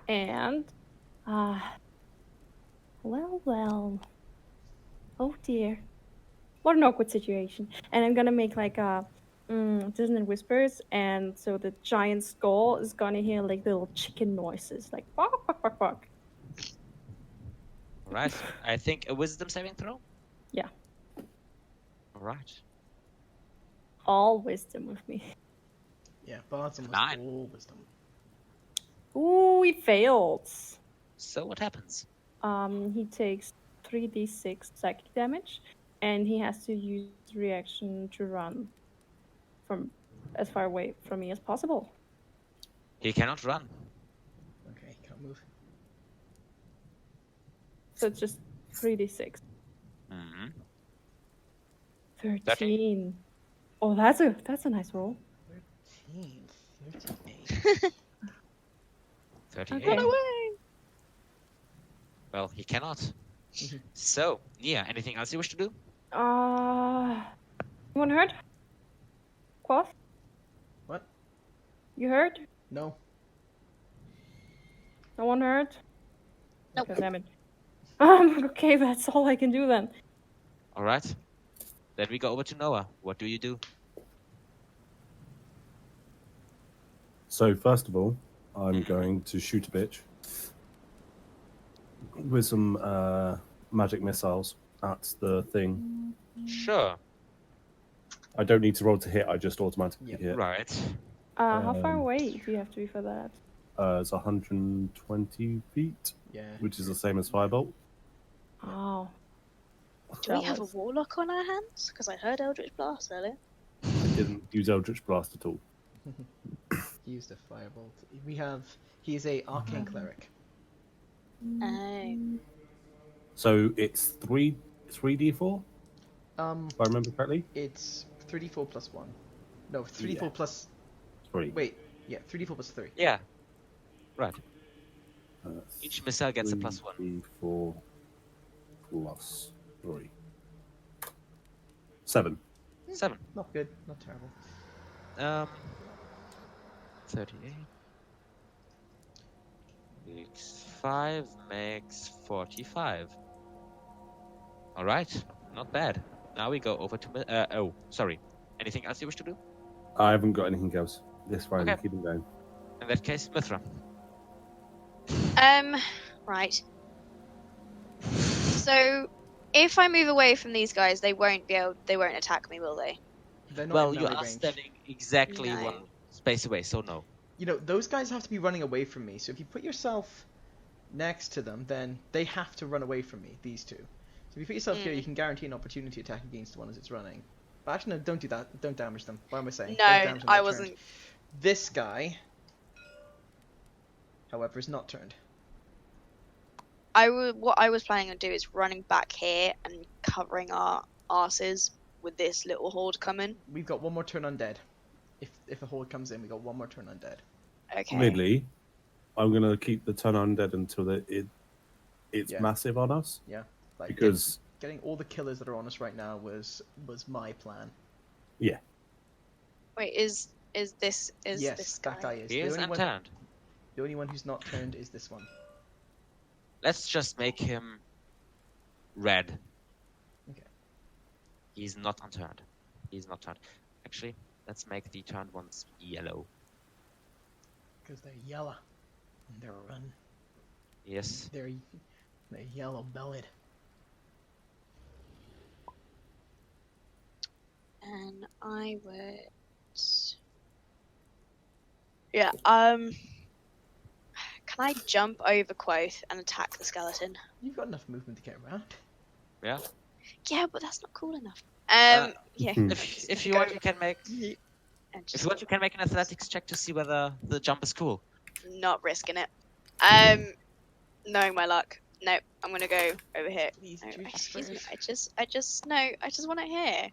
And well. Oh dear. What an awkward situation. And I'm gonna make like a dissonant whispers, and so the giant skull is gonna hear like little chicken noises, like bark, bark, bark, bark. all right. I think a wisdom saving throw. Yeah. All right. All wisdom with me. Yeah, Bard's almost 9. all wisdom. Ooh, he failed. So what happens? He takes 3d6 psychic damage, and he has to use reaction to run from as far away from me as possible. He cannot run. Okay, can't move. So it's just 3d6. Mm-hmm. 13. Oh, that's a nice roll. 13, 38. 38. Okay. Well, he cannot. So, yeah, anything else you wish to do? Anyone heard? Quoth? What? You heard? No. No one heard? Nope. Okay, damn it. Okay, that's all I can do then. All right. Then we go over to Noah. What do you do? So first of all, I'm going to shoot a bitch with some magic missiles at the thing. Sure. I don't need to roll to hit. I just automatically Yep. hit. Right. How far Um, away do you have to be for that? It's 120 feet, Yeah. which is the same as firebolt. Oh. Do we have a Jealous. warlock on our hands? Because I heard Eldritch Blast earlier. I didn't use Eldritch Blast at all. He used a firebolt. He's a arcane cleric. Oh. So it's 3d4, if I remember correctly. It's 3d4 plus 1. No, 3d4 Yeah. plus... 3. Wait, yeah, 3d4 plus 3. Yeah. Right. Uh, Each missile gets a +1. 3d4 plus 3. 7. 7. Not good, not terrible. 38. Makes 5 makes 45. All right. Not bad. Now we go over to... oh, sorry. Anything else you wish to do? I haven't got anything else. This round, Okay. keep it going. In that case, Mithra. Right. So, if I move away from these guys, they won't attack me, will they? They're not Well, in you melee are range. standing exactly No. 1 space away, so no. You know, those guys have to be running away from me, so if you put yourself next to them, then they have to run away from me, these two. So if you put yourself here, you can guarantee an opportunity attack against one as it's running. But actually, no, don't do that. Don't damage them. What am I saying? No, Don't damage them, I they're wasn't. turned. This guy, however, is not turned. What I was planning on do is running back here and covering our asses with this little horde coming. We've got one more turn undead. If a horde comes in, we got one more turn undead. Okay. Ridley, I'm going to keep the turn undead until it's Yeah. massive on us. Yeah. Like, Because, getting all the killers that are on us right now was my plan. Wait, is this Yes, this that guy is. He is unturned. The only one who's not turned is this one. Let's just make him red. Okay. He's not unturned. He's not turned. Actually, let's make the turned ones yellow. Because they're yellow. And they're run. Yes. They're yellow bellied. And I would. Yeah. Can I jump over Quoth and attack the skeleton? You've got enough movement to get around. Yeah. Yeah, but that's not cool enough. Yeah. If you want, you can make. And If just you want, you can make an athletics check to see whether the jump is cool. not risking it. Knowing my luck. No, I'm gonna go over here. These No, juicy excuse me. squares. I just want it here.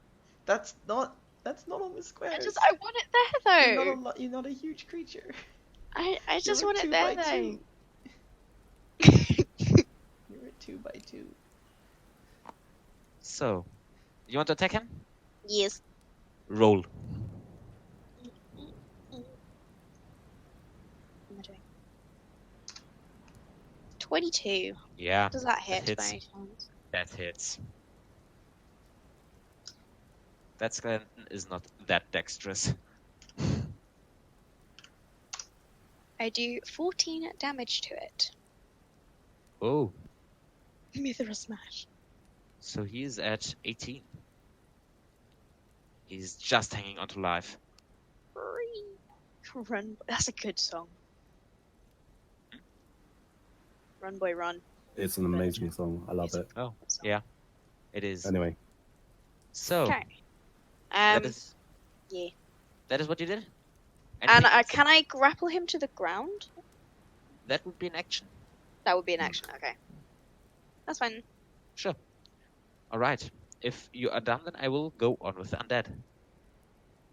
That's not on the squares. I want it there You're though. not a you're not a huge creature. I just You're a want it 2 there by though. 2. You're a 2 by 2. So, you want to attack him? Yes. Roll. What am I doing? 22. Yeah, Does that hit hits. by any chance? that hits. That skeleton is not that dexterous. I do 14 damage to it. Oh, Mithril smash. so he is at 18. He's just hanging onto life. Run. That's a good song. Run, boy, run. It's an amazing song. I love it. Oh, yeah, it is. Anyway, So, Okay. that is Yeah. that is what you did? And Anything else? can I grapple him to the ground? That would be an action. That would be an action. Okay. That's fine. Sure. All right. If you are done, then I will go on with the undead.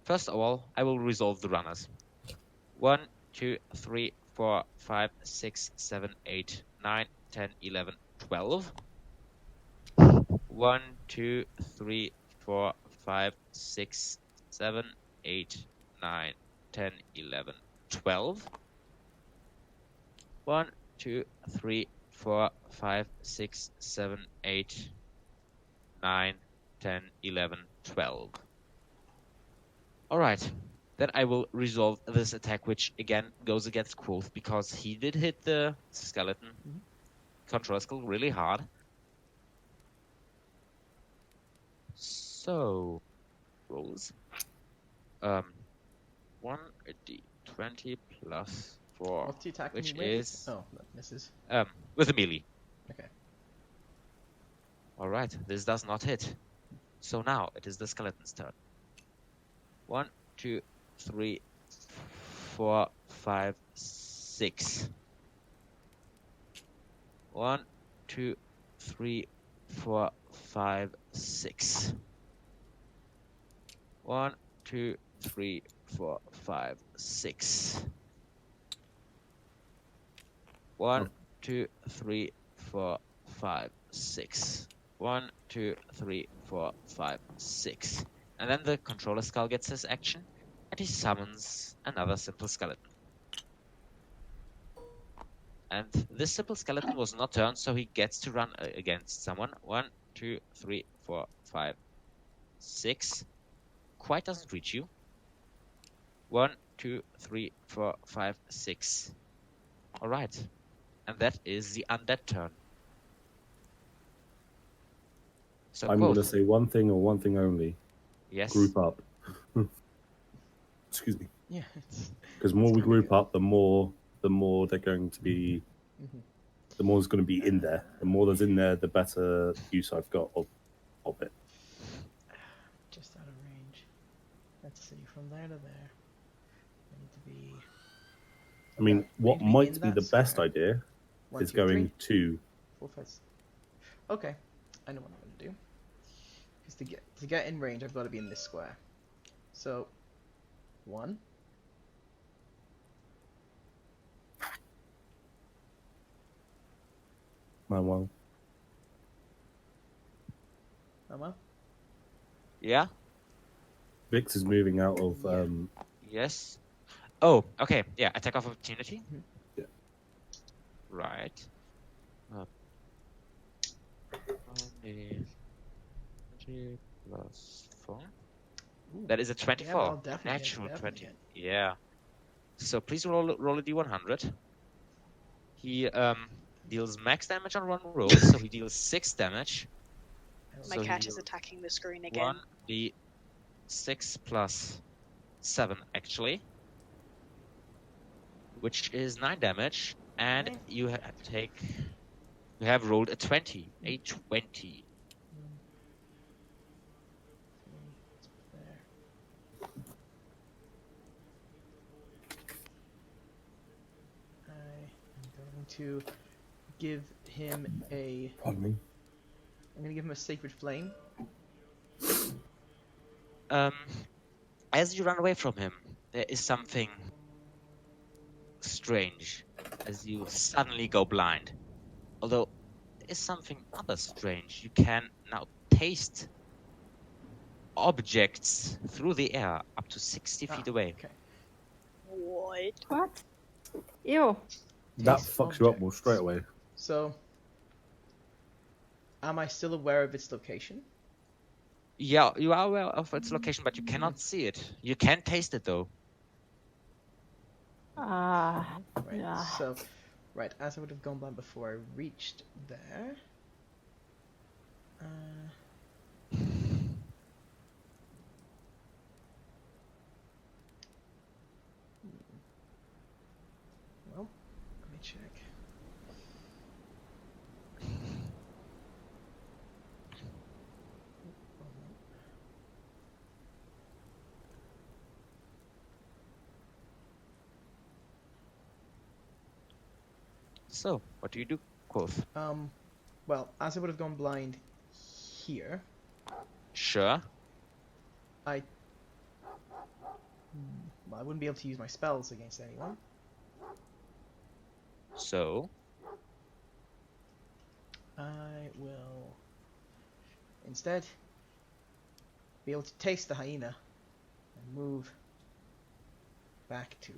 First of all, I will resolve the runners. 1, 2, 3, 4, 5, 6, 7, 8, 9, 10, 11, 12. 1, 2, 3, 4, 5, 6, 7, 8, 9, 10, 11, 12. 1, 2, 3, 4, 5, 6, 7, 8, 9, 10, 11, 12. Alright, then I will resolve this attack, which again goes against Quoth because he did hit the skeleton control skill really hard. So, rolls. 1d20 plus 4, What's the attack which you with? is Oh, that misses. with a melee. Okay. Alright, this does not hit. So now it is the skeleton's turn. 1, 2, 3, 4, 5, 6. 1, 2, 3, 4, 5, 6. 1, 2, 3, 4, 5, 6. 1, 2, 3, 4, 5, 6. 1, 2, 3, 4, 5, 6. And then the controller skull gets his action, and he summons another simple skeleton. And this simple skeleton was not turned, so he gets to run against someone. 1, 2, 3, 4, 5, 6. Quite doesn't reach you. 1, 2, 3, 4, 5, 6. Alright. And that is the undead turn. So I'm going to Quoth, say one thing or one thing only. yes. Group up. Excuse me. Yeah, it's Because the more It's we kinda group good. up, the more they're going to be. Mhm. The more there's going to be in there. The more there's in there, the better use I've got of it. just out of range. Let's see, from there to there. I need to be. I mean, Okay, what need to might in be that the best square. idea 1, is 2, going 3, to. 4, 5, 6. Okay, I know what I'm gonna do. Because to get in range, I've got to be in this square. So, 1. Well, Emma? Yeah? Vix is moving out of. Yeah. Yes. Oh, okay. Yeah, attack of opportunity. Mhm. Yeah. Right. 20 plus 4. Ooh, That is a yeah, 24. I'll definitely hit, Natural definitely 20. hit. Yeah. So please roll a d100. He deals max damage on one roll, so he deals 6 damage. My So cat he is attacking the screen again. 1d6 plus 7 actually, which is 9 damage, and Okay. you you have rolled a 20. A 20. 1, 3, let's put there. I am going to give him a. Pardon me. I'm gonna give him a sacred flame. Um, as you run away from him, there is something strange as you suddenly go blind. Although there is something other strange. You can now taste objects through the air up to 60 feet away. Okay. What? What? Ew. That Taste fucks you up more objects. straight away. So, am I still aware of its location? Yeah, you are aware of its location, but you cannot see it. You can taste it though. Ah. Right. Yeah. So, right, as I would have gone blind before I reached there. Well, let me check. So, what do you do, Quoth? Well, as I would have gone blind here, Sure. I. Well, I wouldn't be able to use my spells against anyone. So, I will instead be able to taste the hyena and move back to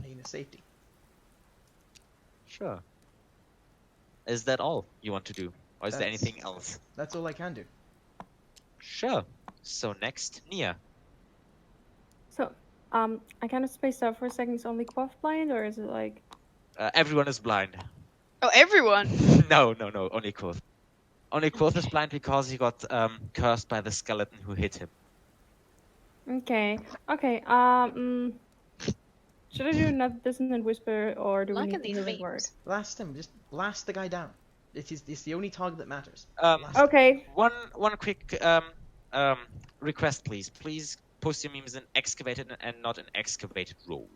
hyena safety. sure. Is that all you want to do? Or is there That's- anything else? That's all I can do. Sure. So next, Nia. So, I kind of spaced out for a second. Is only Quaff blind, or is it like? Everyone is blind. Oh, everyone. No, only Quoth. Only Quoth is blind because he got cursed by the skeleton who hit him. Okay. Okay. Should I do another dissonant whisper, or do we Look need at to these hear his word? memes. Blast him. Just blast the guy down. It's the only target that matters. Um, Blast him. Okay. One quick request, please. Please post your memes in excavated and not an excavated roll.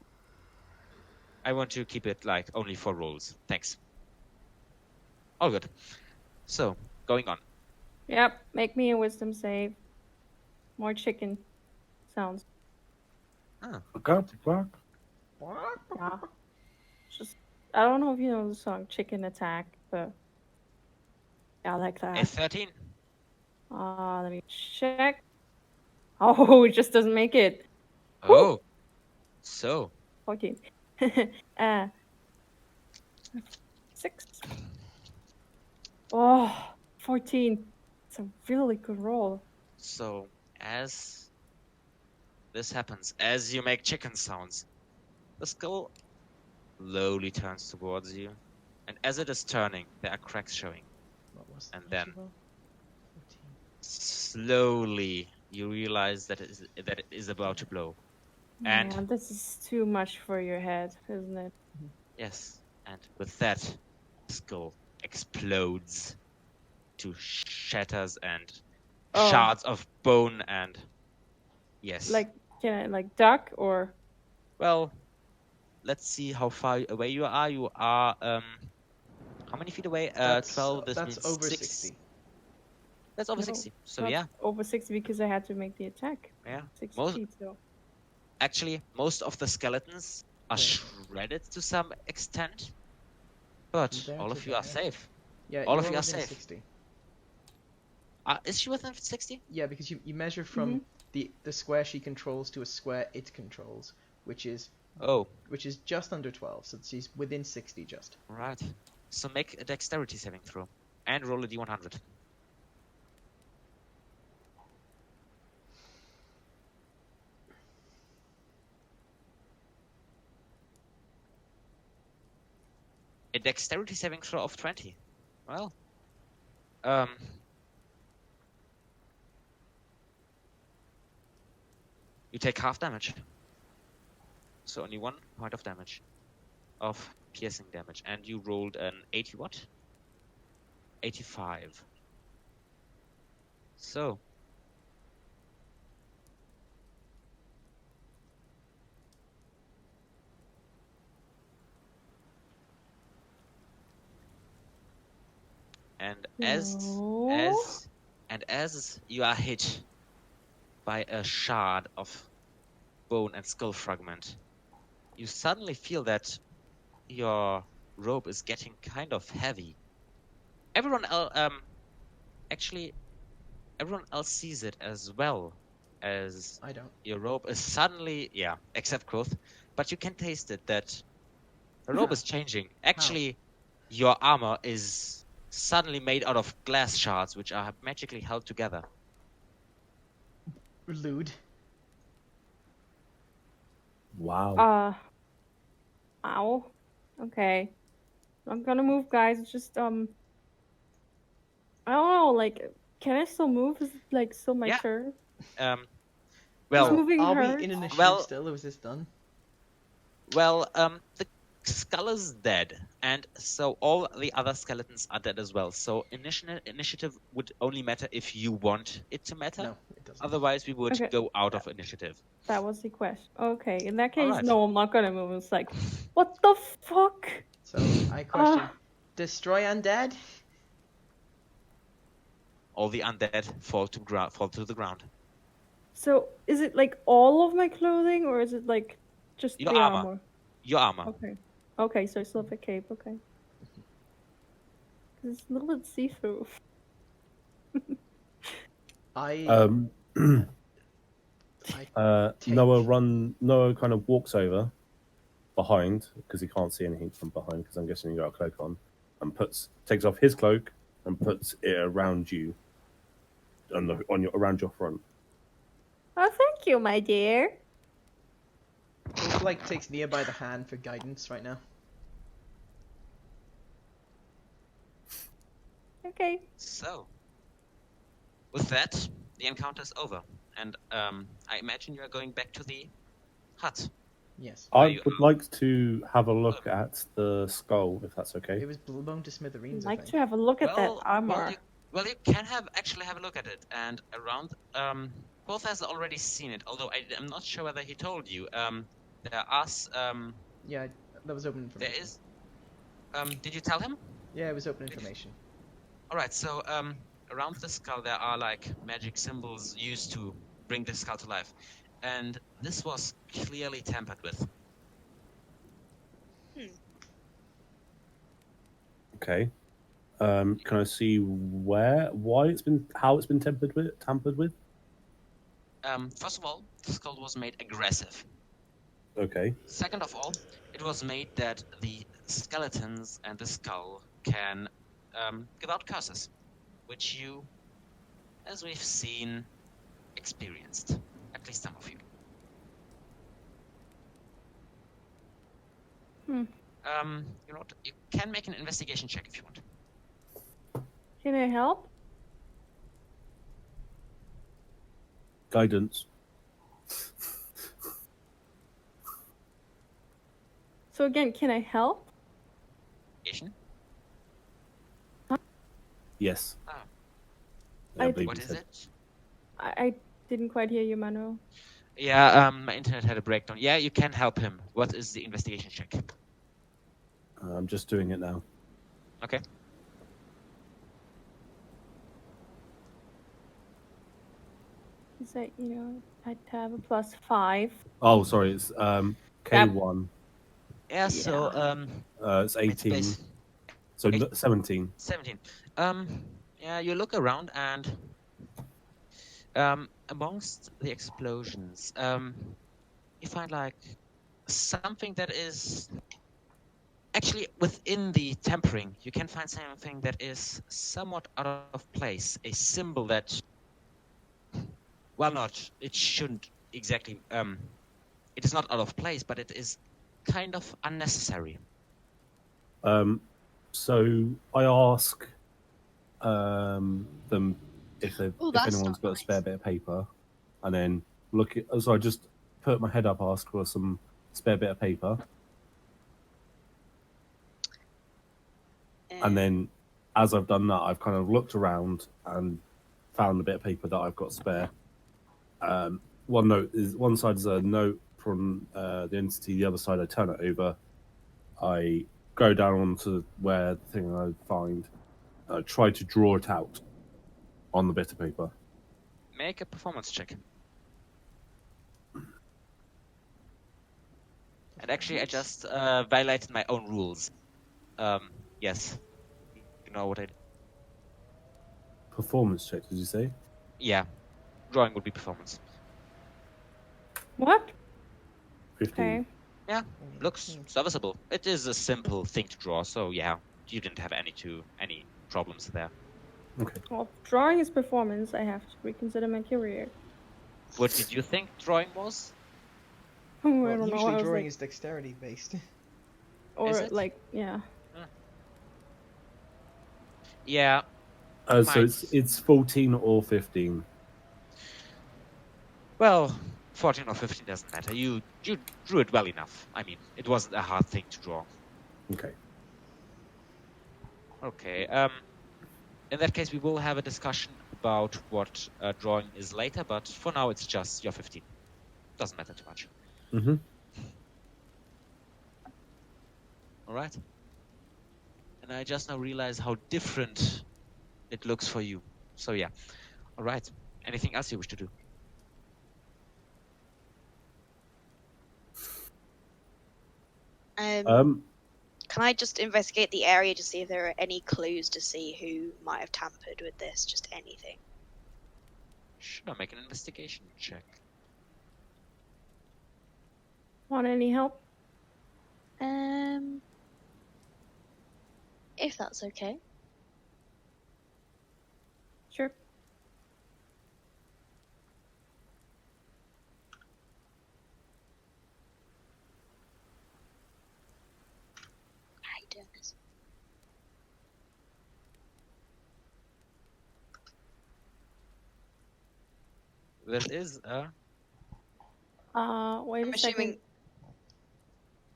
I want to keep it like only for rolls. Thanks. All good. So, going on. Yep. Make me a wisdom save. More chicken sounds. What? Yeah. Just I don't know if you know the song Chicken Attack, but yeah, I like that. A13. Let me check. Oh, it just doesn't make it. Oh. So, 14. 6. Oh, 14. It's a really good roll. so as this happens, as you make chicken sounds, the skull slowly turns towards you, and as it is turning, there are cracks showing. What was And the then- roll? 14. Slowly, you realize that it is about to blow. And- Man, this is too much for your head, isn't it? Yes, and with that, the skull explodes to shatters and Oh. shards of bone and yes. Like, can I like duck or? Well, let's see how far away you are. You are how many feet away? 12. This that's means over 6. 60. That's over No, 60. So Not yeah, over 60 because I had to make the attack. yeah. 60 Most feet, so. actually, most of the skeletons are Yeah. shredded to some extent, but From there all to of you are there. safe. Yeah, All of you're you are within safe. 60. Is she within 60? Yeah, because you measure from the square she controls to a square it controls, which is Oh, just under 12. So she's within 60 just. right. So make a dexterity saving throw and roll a d100. A dexterity saving throw of 20. Well, you take half damage. So only 1 point of damage, of piercing damage, and you rolled an 80 what? 85. So, And No. as you are hit by a shard of bone and skull fragment, you suddenly feel that your rope is getting kind of heavy. Everyone else, actually, everyone else sees it as well, as I don't. your rope is suddenly, yeah, except Growth, but you can taste it that the rope is changing. Actually, your armor is suddenly made out of glass shards, which are magically held together. Lewd. Wow. Ow. Okay. I'm gonna move, guys. It's just I don't know. Like, can I still move? Is it like still my Yeah. turn? Um, Is well, moving Are we hurt? in initiative Well- still, or is this done? the skull is dead, and so all the other skeletons are dead as well. So initiative would only matter if you want it to matter. No, it doesn't. Otherwise, we would Okay. go out of initiative. That was the question. Okay. In that case, Alright. no, I'm not gonna move. It's like, what the fuck? So I question: Ah. destroy undead? All the undead fall to the ground. So is it like all of my clothing, or is it like just Your the armor. armor? Your armor. Okay. Okay, so I still have a cape. Okay. 'Cause it's a little bit see-through. I take- Noah kind of walks over behind because he can't see anything from behind because I'm guessing you got a cloak on, and takes off his cloak and puts it around you around your front. Oh, thank you, my dear. Wolf like takes Nia by the hand for guidance right now. Okay. So, with that, the encounter is over, and I imagine you are going back to the hut. Yes. I would like to have a look at the skull, if that's okay. It was blown to smithereens, I'd I like think. to have a look at that armor. Well, you can actually have a look at it, and around both has already seen it. Although I'm not sure whether he told you. There are Yeah, that was open there information. is. Did you tell him? Yeah, it was open information. All right. So around the skull there are like magic symbols used to bring the skull to life, and this was clearly tampered with. Okay. Can I see how it's been tampered with? First of all, the skull was made aggressive. Okay. Second of all, it was made that the skeletons and the skull can give out curses, which you, as we've seen, experienced. At least some of you. You know what? You can make an investigation check if you want. Can I help? Guidance. So again, can I help? Asian? Yes. Ah. Yeah, I I- believe What you is said. it? I didn't quite hear you, Mano. Yeah, my internet had a breakdown. Yeah, you can help him. What is the investigation check? I'm just doing it now. Okay. Is that, I'd have a +5. Oh, sorry. It's K1. Yeah, so It's 18. base- So eight- 17. 17. Yeah, you look around and amongst the explosions, you find like something that is actually within the tempering. You can find something that is somewhat out of place. A symbol that, well, not it shouldn't exactly. It is not out of place, but it is kind of unnecessary. So I ask them if that's anyone's not got a nice. spare bit of paper, and then so I just put my head up, ask for some spare bit of paper, and then as I've done that, I've kind of looked around and found the bit of paper that I've got spare. One side is a note from the entity, the other side I turn it over. I go down onto where the thing I find, try to draw it out on the bit of paper. Make a performance check. And actually, I just violated my own rules. Yes. You know what I did? Performance check, did you say? Yeah. Drawing would be performance. What? 15. Okay. Yeah, looks serviceable. It is a simple thing to draw, so yeah, you didn't have any problems there. Okay. Well, drawing is performance. I have to reconsider my career. What did you think drawing was? I Well, don't know. usually I was drawing like, is dexterity based. or Is it? like, yeah. Yeah, So might. it's 14 or 15. Well, 14 or 15 doesn't matter. You drew it well enough. I mean, it wasn't a hard thing to draw. Okay. Okay. In that case, we will have a discussion about what drawing is later, but for now, it's just your 15. Doesn't matter too much. Mm-hmm. All right. And I just now realize how different it looks for you. So yeah. All right. Anything else you wish to do? Can I just investigate the area to see if there are any clues to see who might have tampered with this? Just anything. Sure, make an investigation check. Want any help? If that's okay. Sure. How you doing this? There is a. Wait I'm a second. assuming.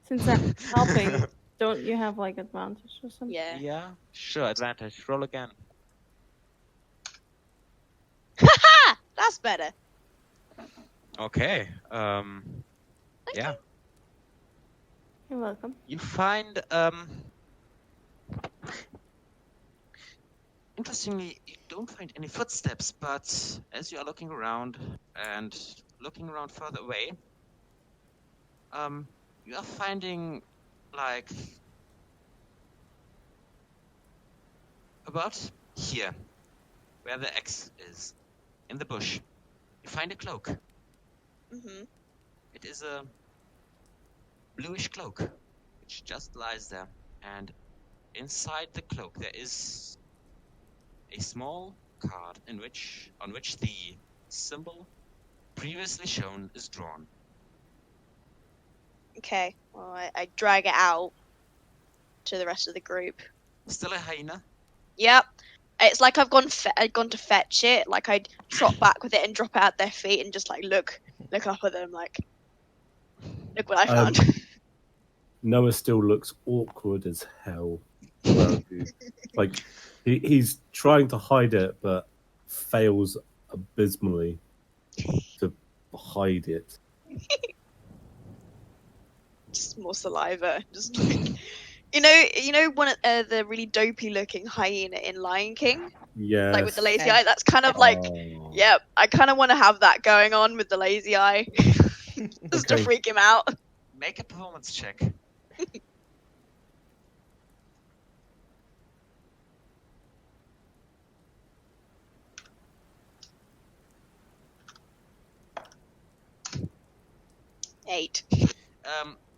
Since I'm helping, don't you have like advantage or something? Yeah. Yeah, sure. Advantage. Roll again. Haha! That's better. Okay. Yeah. You're welcome. You find interestingly, you don't find any footsteps, but as you are looking around and looking around further away, you are finding like about here, where the X is, in the bush. You find a cloak. Mhm. It is a bluish cloak, which just lies there, and inside the cloak there is a small card on which the symbol previously shown is drawn. Okay. Well, I drag it out to the rest of the group. Still a hyena? Yep. It's like I've gone to fetch it. Like I'd trot back with it and drop it at their feet and just like look up at them like, look what I found. Noah still looks awkward as hell around you. Like he's trying to hide it, but fails abysmally to hide it. Just more saliva. Just like you know one of the really dopey looking hyena in Lion King, Yes. like with the lazy Yeah. eye. That's kind of like, Oh. yep. I kind of want to have that going on with the lazy eye, just to Okay. freak him out. Make a performance check. Eight.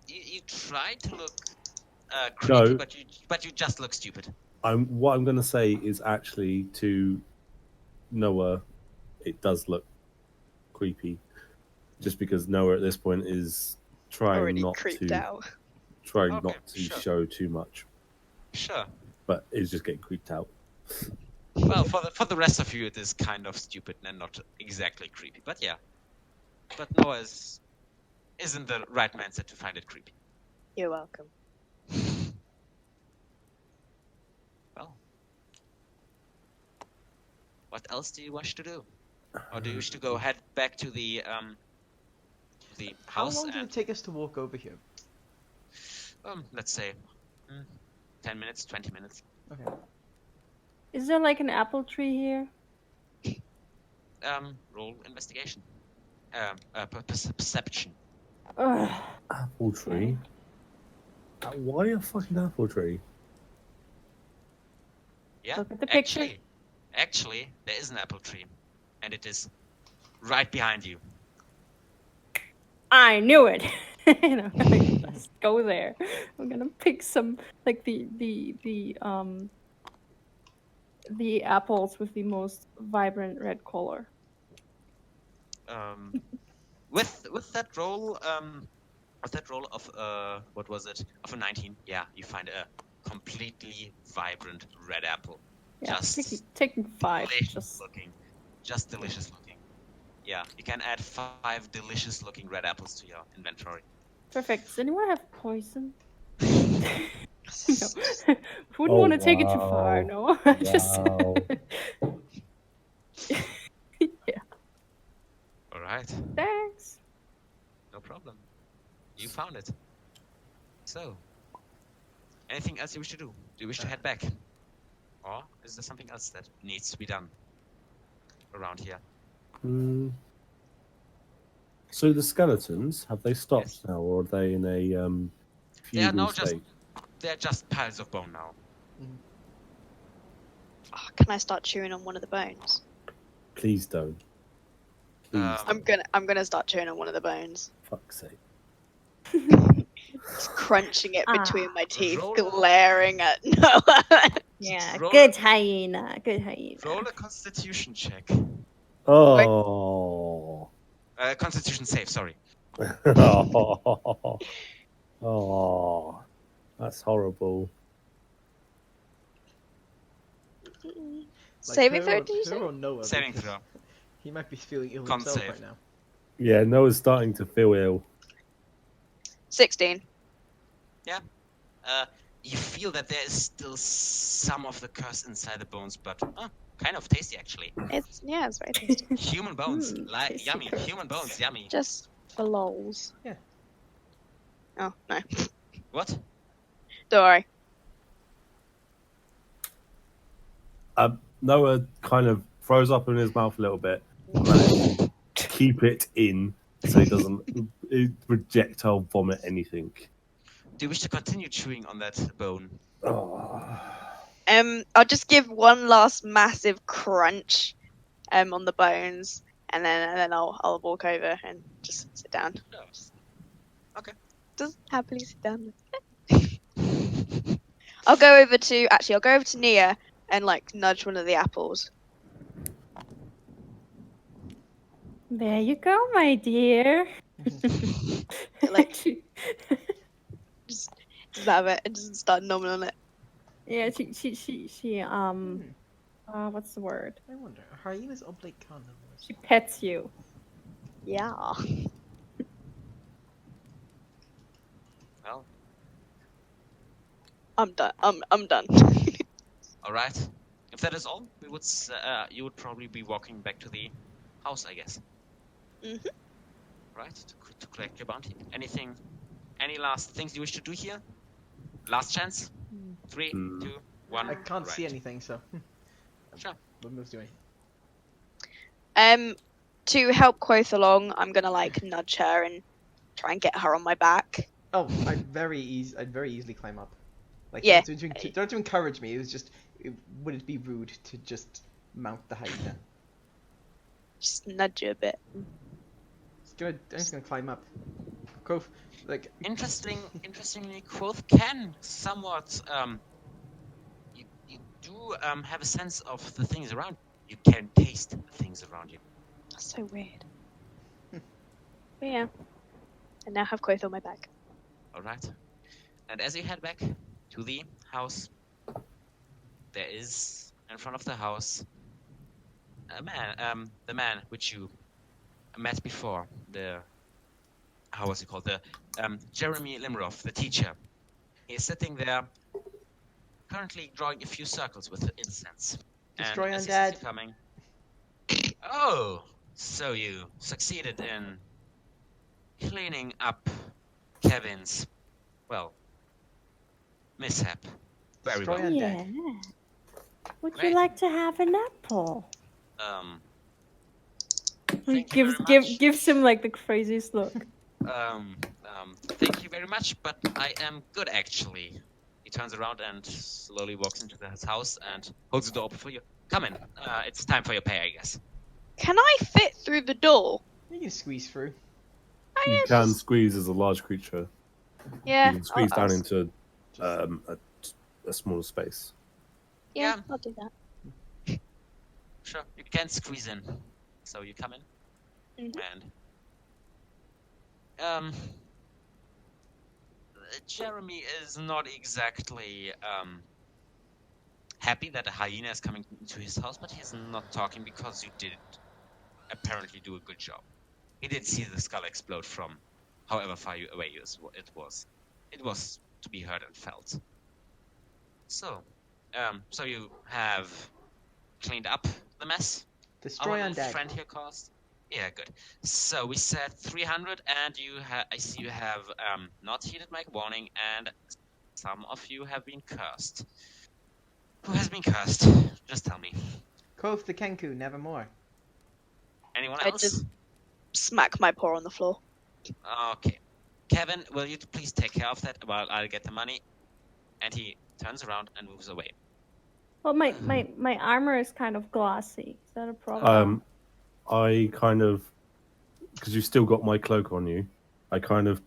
You try to look creepy, No. but you just look stupid. What I'm going to say is actually to Noah, it does look creepy, just because Noah at this point is trying Already not creeped to out. trying Okay, not to sure. show too much, Sure. but is just getting creeped out. Well, for the rest of you, it is kind of stupid and not exactly creepy. But yeah. But Noah isn't the right mindset to find it creepy. You're welcome. Well, what else do you wish to do? Or do you wish to go head back to the How house long did and it take us to walk over here? let's say 10 minutes, 20 minutes. Okay. Is there like an apple tree here? Roll investigation. Perception. Ugh. Apple tree. Why a fucking apple tree? Yeah. Look at the picture. Actually, there is an apple tree, and it is right behind you. I knew it. And I'm gonna just go there. I'm gonna pick some like the apples with the most vibrant red color. With that roll, of what was it? Of a 19. Yeah, you find a completely vibrant red apple. Yeah, Just taking 5. delicious Just looking. Just delicious looking. Yeah, you can add 5 delicious looking red apples to your inventory. perfect. Does anyone have poison? No. Wouldn't want to take it too far, no. Just Wow. yeah. All right, Thanks. no problem. You found it. So, anything else you wish to do? Do you wish to head back? Or is there something else that needs to be done around here? So the skeletons, have they stopped Yes. now, or are they in a They are feudal now just state? they're just piles of bone now. Oh, can I start chewing on one of the bones? Please don't. Please, I'm gonna start chewing on one of the bones. fuck's sake. Just crunching it between my teeth, Roll- glaring at Noah. Yeah, Roll- good hyena. Good hyena. Roll a Constitution check. Oh. Constitution save. Sorry. Oh, that's horrible. Saving throw, did you say? Who or Noah? Saving because throw. He might be feeling ill Con himself save. right now. Yeah, Noah's starting to feel ill. 16. You feel that there is still some of the curse inside the bones, but kind of tasty actually. It's very tasty. Human bones, tasty yummy. curse. Human bones, yummy. Just for lols. Yeah. Oh, no. What? Don't worry. Noah kind of throws up in his mouth a little bit. Managed to keep it in so he doesn't projectile vomit anything. Do you wish to continue chewing on that bone? Oh. I'll just give one last massive crunch on the bones, and then I'll walk over and just sit down. No. Okay. Just happily sit down. I'll go over to Nia and like nudge one of the apples. There you go, my dear. Like just have it and just start nomming on it. Yeah, she what's the word? I wonder, are hyenas oblate carnivores? She pets you. Yeah. Well, I'm done. I'm done. all right. If that is all, we would you would probably be walking back to the house, I guess. Mhm. Right, to collect your bounty. Any last things you wish to do here? Last chance. 3, 2, 1. I can't see right. anything, so Sure. what moves do I? To help Quoth along, I'm gonna like nudge her and try and get her on my back. Oh, I'd very easily climb up. Like, Yeah. don't have to encourage me. It was just, would it be rude to just mount the hyena? Just nudge you a bit. I'm just gonna climb up. Quoth, like, Interestingly, Quoth can somewhat you do have a sense of the things around you. You can taste the things around you. That's so weird. But yeah. I now have Quoth on my back. All right. And as you head back to the house, there is in front of the house a man, the man which you met before. How was he called? Jeremy Limroff, the teacher. He is sitting there, currently drawing a few circles with incense. Destroy and as undead. he sees you coming, oh, so you succeeded in cleaning up Kevin's, well, mishap. Very Destroy well. undead. Yeah. Would Great. you like to have an apple? Um, Like, Thank you very much. gives him like the craziest look. Thank you very much, but I am good actually. He turns around and slowly walks into his house and holds the door open for you. Come in. It's time for your pay, I guess. Can I fit through the door? You can squeeze through. Oh, You yeah, can just- squeeze as a large creature. Yeah. You can squeeze I'll- down into Just, a smaller space. Yeah, Yeah. I'll do that. Sure, you can squeeze in. So you come in, Mhm. and Jeremy is not exactly happy that a hyena is coming into his house, but he's not talking because you did apparently do a good job. He did see the skull explode from however far away it was. It was to be heard and felt. So, so you have cleaned up the mess destroy our little undead. friend here caused? Yeah, good. So we said 300, and I see you have not heeded my warning, and some of you have been cursed. Who has been cursed? Just tell me. Kof the Kenku, nevermore. Anyone I else? just smack my paw on the floor. Okay. Kevin, will you please take care of that while I'll get the money? And he turns around and moves away. Well, my armor is kind of glossy. Is that a problem? I kind of, because you've still got my cloak on you, I kind of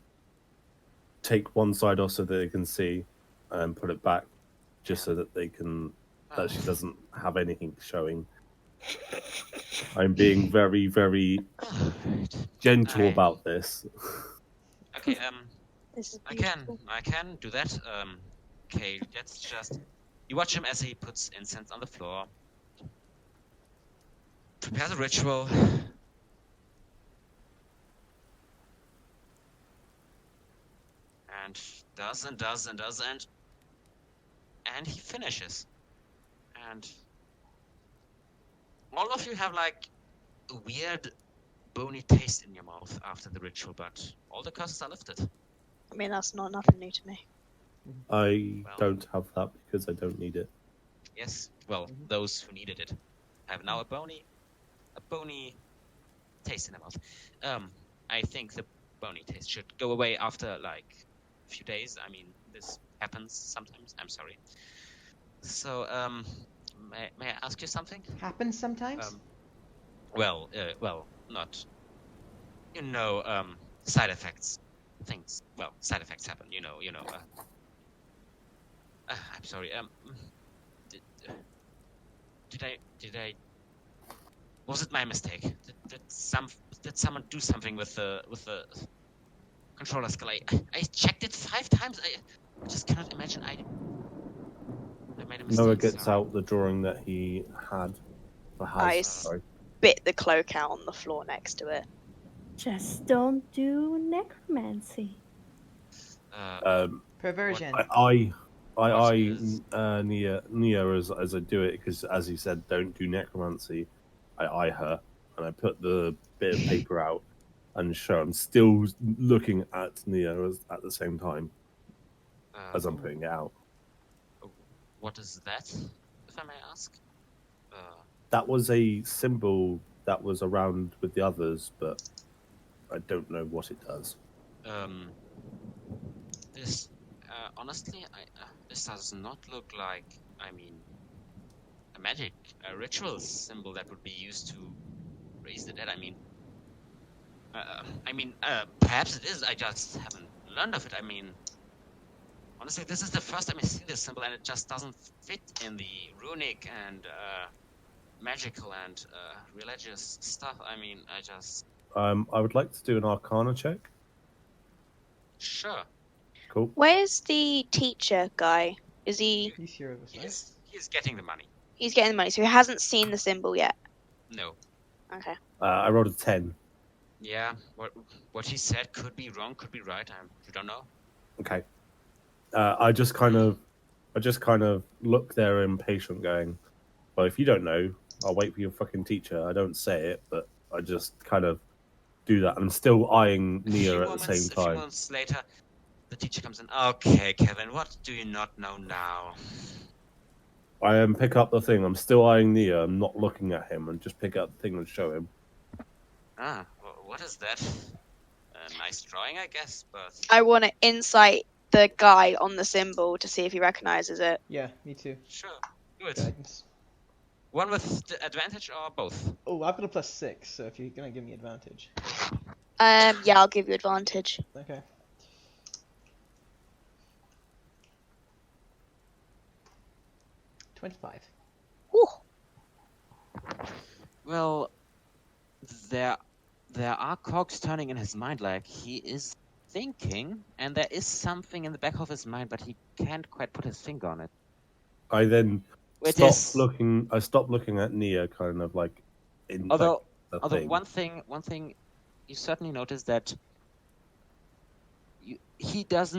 take one side off so that they can see, and put it back, just so that they can that she doesn't have anything showing. I'm being very, very Right. gentle Alright. about this. Okay, This is I beautiful. can do that. Okay, let's just. You watch him as he puts incense on the floor. Prepare the ritual. And does and does and does and he finishes. And all of you have like a weird bony taste in your mouth after the ritual, but all the curses are lifted. I mean, that's not nothing new to me. I Well. don't have that because I don't need it. Yes, well, those who needed it have now a bony taste in their mouth. I think the bony taste should go away after like a few days. I mean, this happens sometimes. I'm sorry. So, may I ask you something? Happens sometimes. Well, not. You know, side effects. Things. Well, side effects happen. You know. I'm sorry. Did I? Was it my mistake? Did someone do something with the controller skull? I checked it 5 times. I just cannot imagine I made a mistake. Noah gets sorry. out the drawing that he had. Or has, I sorry. Bit the cloak out on the floor next to it. Just don't do necromancy. Perversion. I What is- Nia as I do it because, as he said, don't do necromancy. I eye her and I put the bit of paper out and show. I'm still looking at Nia at the same time as I'm putting it out. What is that, if I may ask? That was a symbol that was around with the others, but I don't know what it does. This, honestly, this does not look like, I mean, a ritual symbol that would be used to raise the dead. Perhaps it is. I just haven't learned of it. I mean, honestly, this is the first time I see this symbol, and it just doesn't fit in the runic and magical and religious stuff. I mean, I would like to do an Arcana check. Sure. Cool. Where's the teacher guy? Is he? He's here with us, right? He's getting the money. He's getting the money, so he hasn't seen the symbol yet. No. Okay. I rolled a 10. Yeah. What he said could be wrong, could be right. We don't know. Okay. I just kind of look there impatient, going, "Well, if you don't know, I'll wait for your fucking teacher." I don't say it, but I just kind of do that. I'm still eyeing Nia at the same A few time. moments later, the teacher comes in. Okay, Kevin, what do you not know now? pick up the thing. I'm still eyeing Nia. I'm not looking at him, and just pick up the thing and show him. What is that? A nice drawing, I guess, but I want to insight the guy on the symbol to see if he recognizes it. Yeah, me too. sure, do it. Guidance. One with the advantage or both? Oh, I've got a +6, so if you're gonna give me advantage. Yeah, I'll give you advantage. Okay. $25. Ooh. Well, there are cogs turning in his mind, like he is thinking, and there is something in the back of his mind, but he can't quite put his finger on it. I then It stopped is- looking. I stopped looking at Nia, kind of like in Although, the although thing. one thing you certainly notice that it does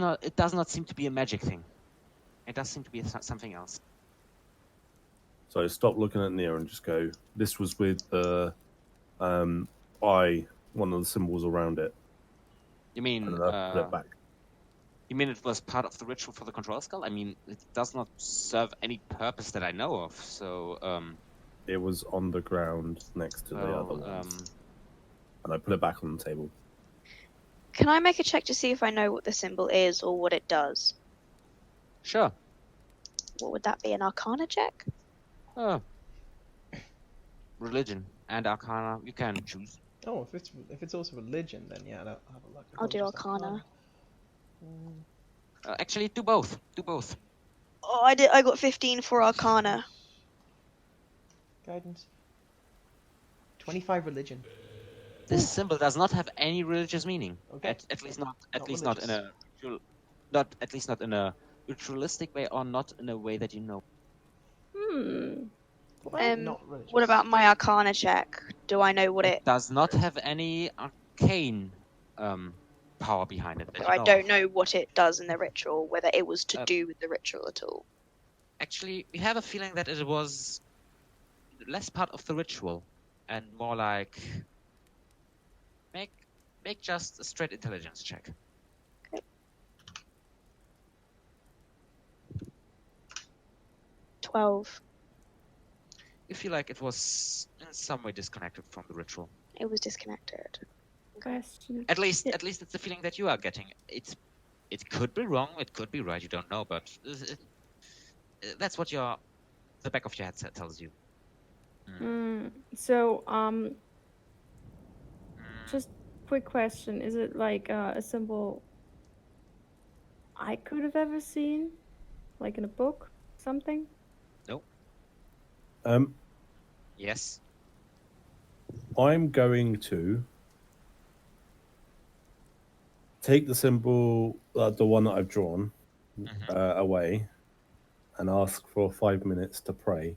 not seem to be a magic thing. It does seem to be something else. So I stopped looking at Nia and just go. This was with the one of the symbols around it, You mean and then I put it back. you mean it was part of the ritual for the control skull? I mean, it does not serve any purpose that I know of. So It was on the ground next to the other ones, and I put it back on the table. Can I make a check to see if I know what the symbol is or what it does? sure. What would that be? An Arcana check? Religion and Arcana, you can choose. Oh, if it's also religion, then yeah, I'll have a look. I'll do Just Arcana. Actually, do both. Do both. Oh, I got 15 for Arcana. Guidance. 25 religion. This symbol does not have any religious meaning. Okay. At least not. At Not least not in a. At least not in a ritualistic way, or not in a way that you know. Not religious. What about my Arcana check? Do I know what it? Does not have any arcane power behind it. that you I know don't of. know what it does in the ritual. Whether it was to Uh, do with the ritual at all. Actually, we have a feeling that it was less part of the ritual and more like make just a straight intelligence check. 12. You feel like it was in some way disconnected from the ritual. It was disconnected. Question. At least, Yeah. at least it's the feeling that you are getting. It could be wrong, it could be right. You don't know, but that's what the back of your head tells you. So, just quick question: is it like a symbol I could have ever seen, like in a book, something? Yes. I'm going to take the symbol, the one that I've drawn, away, and ask for 5 minutes to pray.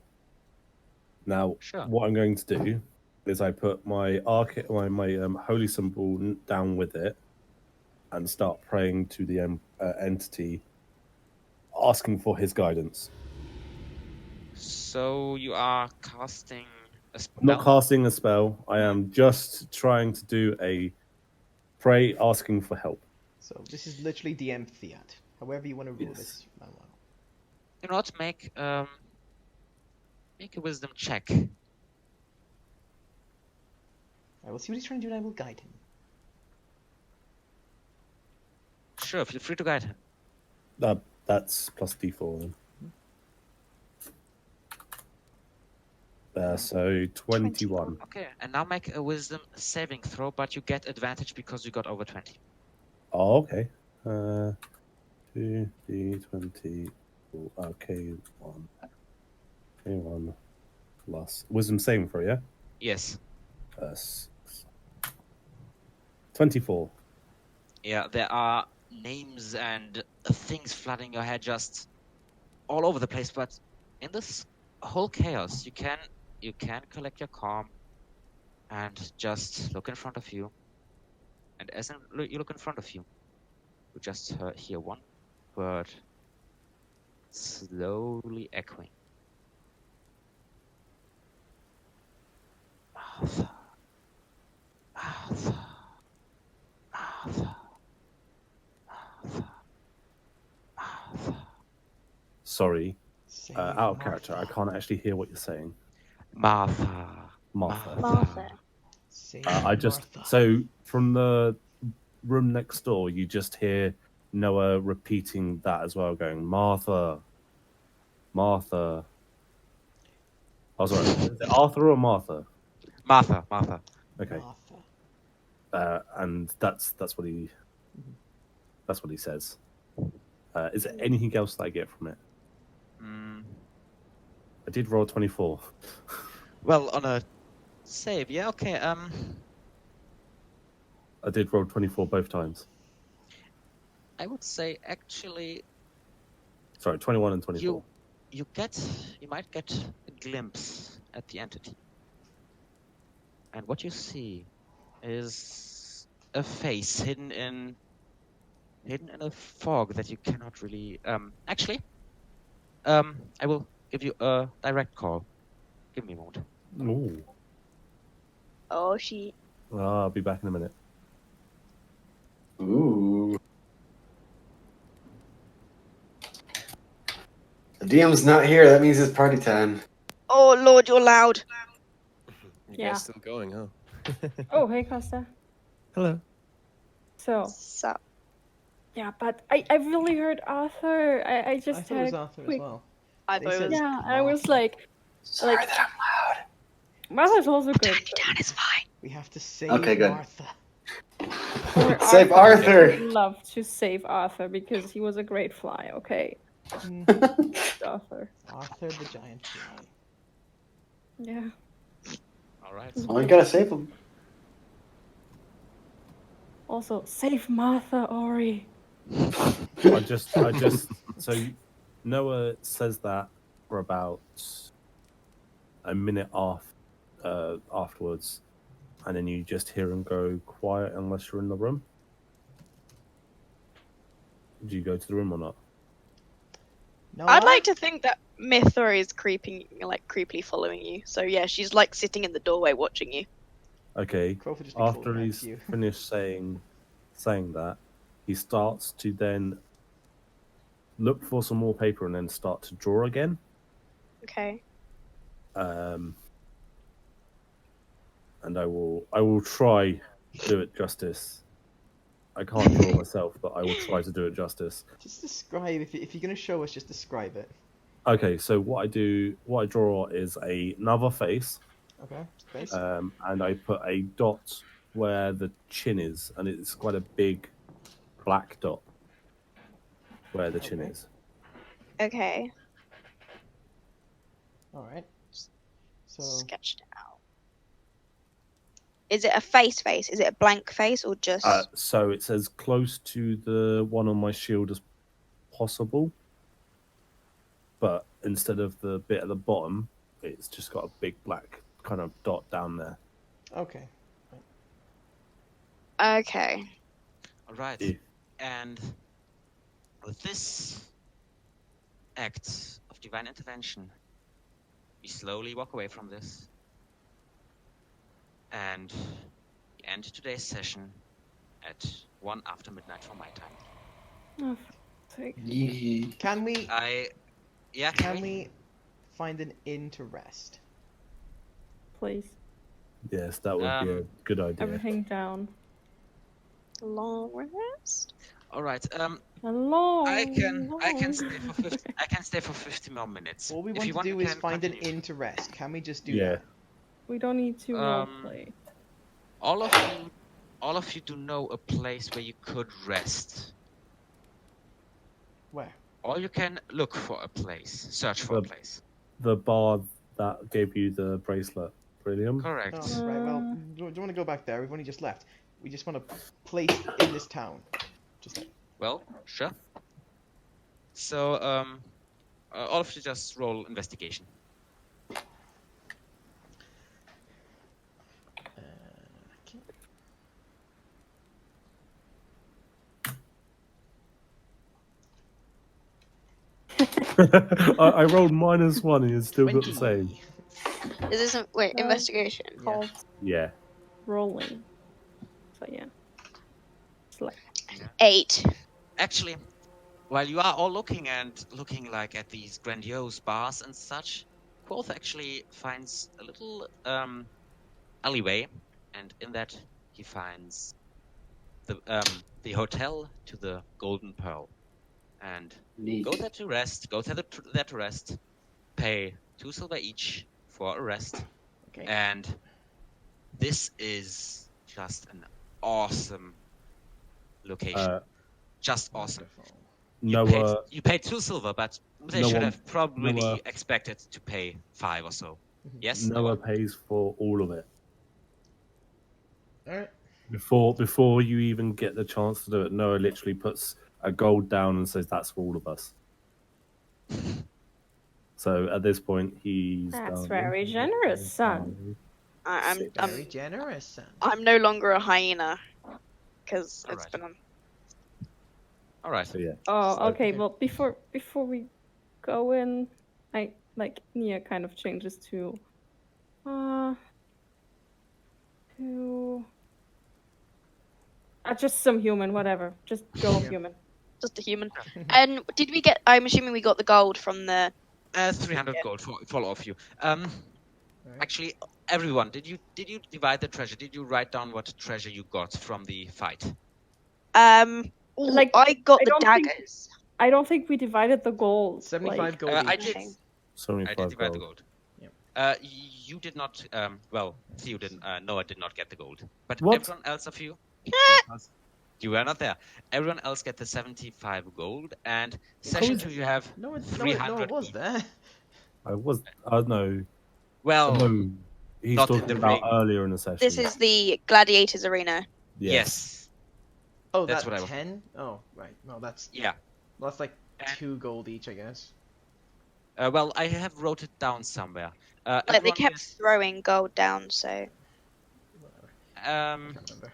Now, Sure. what I'm going to do is I put my holy symbol down with it, and start praying to the entity, asking for his guidance. So you are casting a spell? I'm not casting a spell. I am just trying to do a pray, asking for help. So this is literally DM Fiat. However you want to rule Yes. this. You know what? Make a wisdom check. I will see what he's trying to do and I will guide him. Sure, feel free to guide him. That's plus D4. So 21. Okay, and now make a wisdom saving throw, but you get advantage because you got over 20. Oh, okay. 2D20. Okay, 1. Okay, 1 plus wisdom saving throw, yeah? Yes. 24. Yeah, there are names and things flooding your head just all over the place, but in this whole chaos, you can collect your calm and just look in front of you. And as you look in front of you, you just hear one word slowly echoing. Martha. Martha. Martha. Martha. Martha. Sorry. Save Out of character, I Martha. can't actually hear what you're saying. Martha. Martha. Martha. Save I just Martha. so from the room next door, you just hear Noah repeating that as well, going Martha, Martha. Oh, sorry, is it Arthur or Martha? Martha. Martha. Okay, Martha. and that's what he Mhm. that's what he says. Is there anything else that I get from it? Mm, I did roll 24. well, on a save, yeah, okay. I did roll 24 both times. I would say actually Sorry, 21 and 24. you might get a glimpse at the entity. And what you see is a face hidden in a fog that you cannot really actually I will give you a direct call. Give me a moment. Ooh. Oh, she. I'll be back in a minute. Ooh. The DM's not here. That means it's party time. Oh Lord, you're loud. You Yeah. guys still going, huh? Oh, hey, Costa. Hello. So, So, yeah, but I really heard Arthur. I I just thought it had was a Arthur as quick. well. I They thought it said- was. Yeah, I was Martha. like, Sorry Like- that I'm loud. Martha's also good. Turn it down, it's fine. We have to save Okay, good. Martha. Or Save I Arthur. would love to save Arthur because he was a great fly. Okay, Mm, Arthur. Arthur the giant fly. Yeah. All right. Oh, you gotta save him. Also, save Martha, Ori. I just so Noah says that for about a minute afterwards, and then you just hear him go quiet unless you're in the room. Do you go to the room or not? No, I'd like to think that Mythor is creepily following you. So yeah, she's like sitting in the doorway watching you. Okay. Crowfoot just be After crawling he's after you. finished saying that, he starts to then look for some more paper and then start to draw again. Okay. And I will try to do it justice. I can't draw myself, but I will try to do it justice. Just describe if you're gonna show us. Just describe it. Okay, so what I draw is another face, Okay. Space. and I put a dot where the chin is, and it's quite a big black dot where the chin Okay. is. Okay. All right. So Sketched it out. Is it a face? Is it a blank face or just? So it's as close to the one on my shield as possible, but instead of the bit at the bottom, it's just got a big black kind of dot down there. okay. Okay. All right. Yeah. And with this act of divine intervention, we slowly walk away from this and we end today's session at 1 after midnight for my time. Oh, for fuck's sake. Yee. Can we Can we find an inn to rest? Please. Yes, that would be a good idea. Everything down. Long rest. All right. Alone. I can stay for 50 more minutes. All we If want you to want, do we is can find an continue. inn to rest. Can we just do Yeah. that? We don't need to Um, roleplay. All of you do know a place where you could rest. Where? Or you can look for a place, search for a The- place. The bar that gave you the bracelet, Brillium. Correct. Oh, right. Well, do you want to go back there? We've only just left. We just want a place in this town. Just like, Well, sure. So, all of you just roll investigation. okay. I rolled -1 and it's still got the 20. same. Is this investigation? Called Yeah. rolling. So yeah. It's like 8. Actually, while you are all looking like at these grandiose bars and such, Quoth actually finds a little alleyway, and in that he finds the hotel to the Golden Pearl, and Neat. go there to rest. Go there to rest. Pay 2 silver each for a rest, Okay. and this is just an awesome location. Just awesome. Wonderful. You paid 2 silver, but they No should one- have probably Noah- expected to pay 5 or so. Yes, Noah pays for all of it. All right. Before you even get the chance to do it, Noah literally puts a gold down and says, "That's for all of us." So at this point, he's That's done very generous, son. I'm Very generous, son. I'm no longer a hyena because it's Alright. been on. All right. So yeah, Oh, So- okay. Well, before we go in, I like Nia kind of changes to just some human, whatever. Just go Yeah. human. Just a human. And did we get? I'm assuming we got the gold from the. 300 gold for all of you. Alright. Actually, everyone, did you divide the treasure? Did you write down what treasure you got from the fight? Ooh, Like, I got I the don't think- daggers. I don't think we divided the gold. 75 gold I each. did. Okay. I did divide the gold. Yep. You did not. Well, Theo didn't. Noah did not get the gold, but What? everyone else of you, because you were not there. Everyone else get the 75 gold, and session was- 2 you have No one 300 was gold. there. I was. No, Well, no. He's not in talking the about ring. earlier in the session. This is the gladiators arena. yes. Oh, That's that what I was- 10? Oh, right. Well, that's Yeah. like And- 2 gold each, I guess. Well, I have wrote it down somewhere. Like they Everyone kept throwing gold down, so Whatever. gets, I can't remember.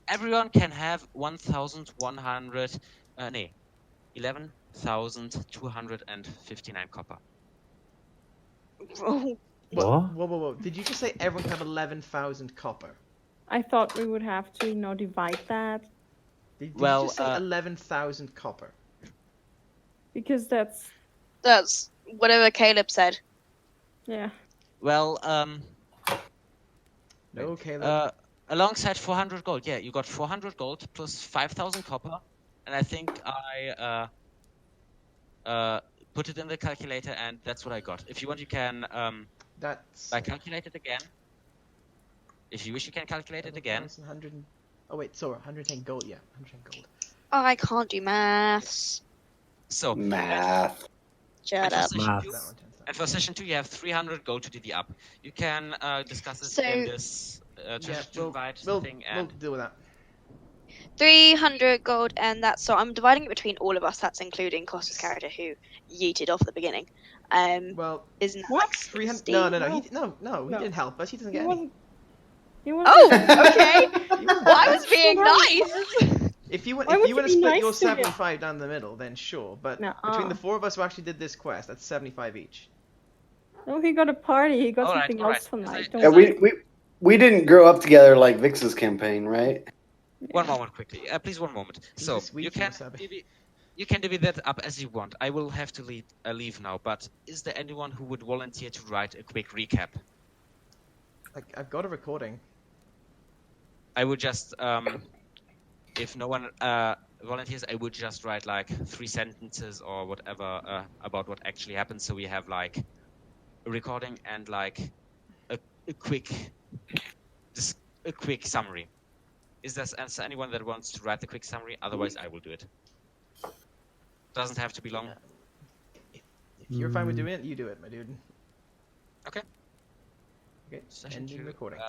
everyone can have 1,100. Nee, 11,259 copper. oh, What? Whoa. Did you just say everyone can have 11,000 copper? I thought we would have to, divide that Did Well, you just say 11,000 copper? because that's that's whatever Caleb said. yeah. Well, No, Caleb. alongside 400 gold, yeah, you got 400 gold plus 5,000 copper, and I think I put it in the calculator, and that's what I got. If you want, you can That's calculate it again. If you wish, you can calculate it again. 1,100 Oh wait, sorry, 110 gold. Yeah, 110 gold. Oh, I can't do maths. So, Math. Shut for up. session Maths. two- That one, 10,000. and for session 2, you have 300 gold to divvy up. You can discuss this So- in this treasure Yeah, to divide we'll thing, we'll and deal with that. 300 gold, and that's so I'm dividing it between all of us. That's including Costa's character who yeeted off at the beginning. Well, Isn't that What? like 300. 60? No, No. he No. didn't help us. He doesn't He get any. wasn't. He wasn't. Oh, okay. He wasn't Well, I there. was being nice. If you want, Why if would you you want to be split nice your to him? 75 down the middle, then sure. But between the 4 of us who actually did this quest, that's 75 each. No, he got a party. He got Alright, something alright. else tonight. Is Don't Yeah, worry. we didn't grow up together like Vix's campaign, right? one moment quickly. Please, one moment. He's So a sweet you can wasabi. you can divvy that up as you want. I will have to leave now. But is there anyone who would volunteer to write a quick recap? I've got a recording. I would just, if no one volunteers, I would just write like 3 sentences or whatever about what actually happened, so we have like a recording and like a quick, just a quick summary. Is there anyone that wants to write the quick summary? Otherwise, I will do it. Doesn't have to be long. If you're fine with doing it, you do it, my dude. Okay. Okay, Session ending 2, recording.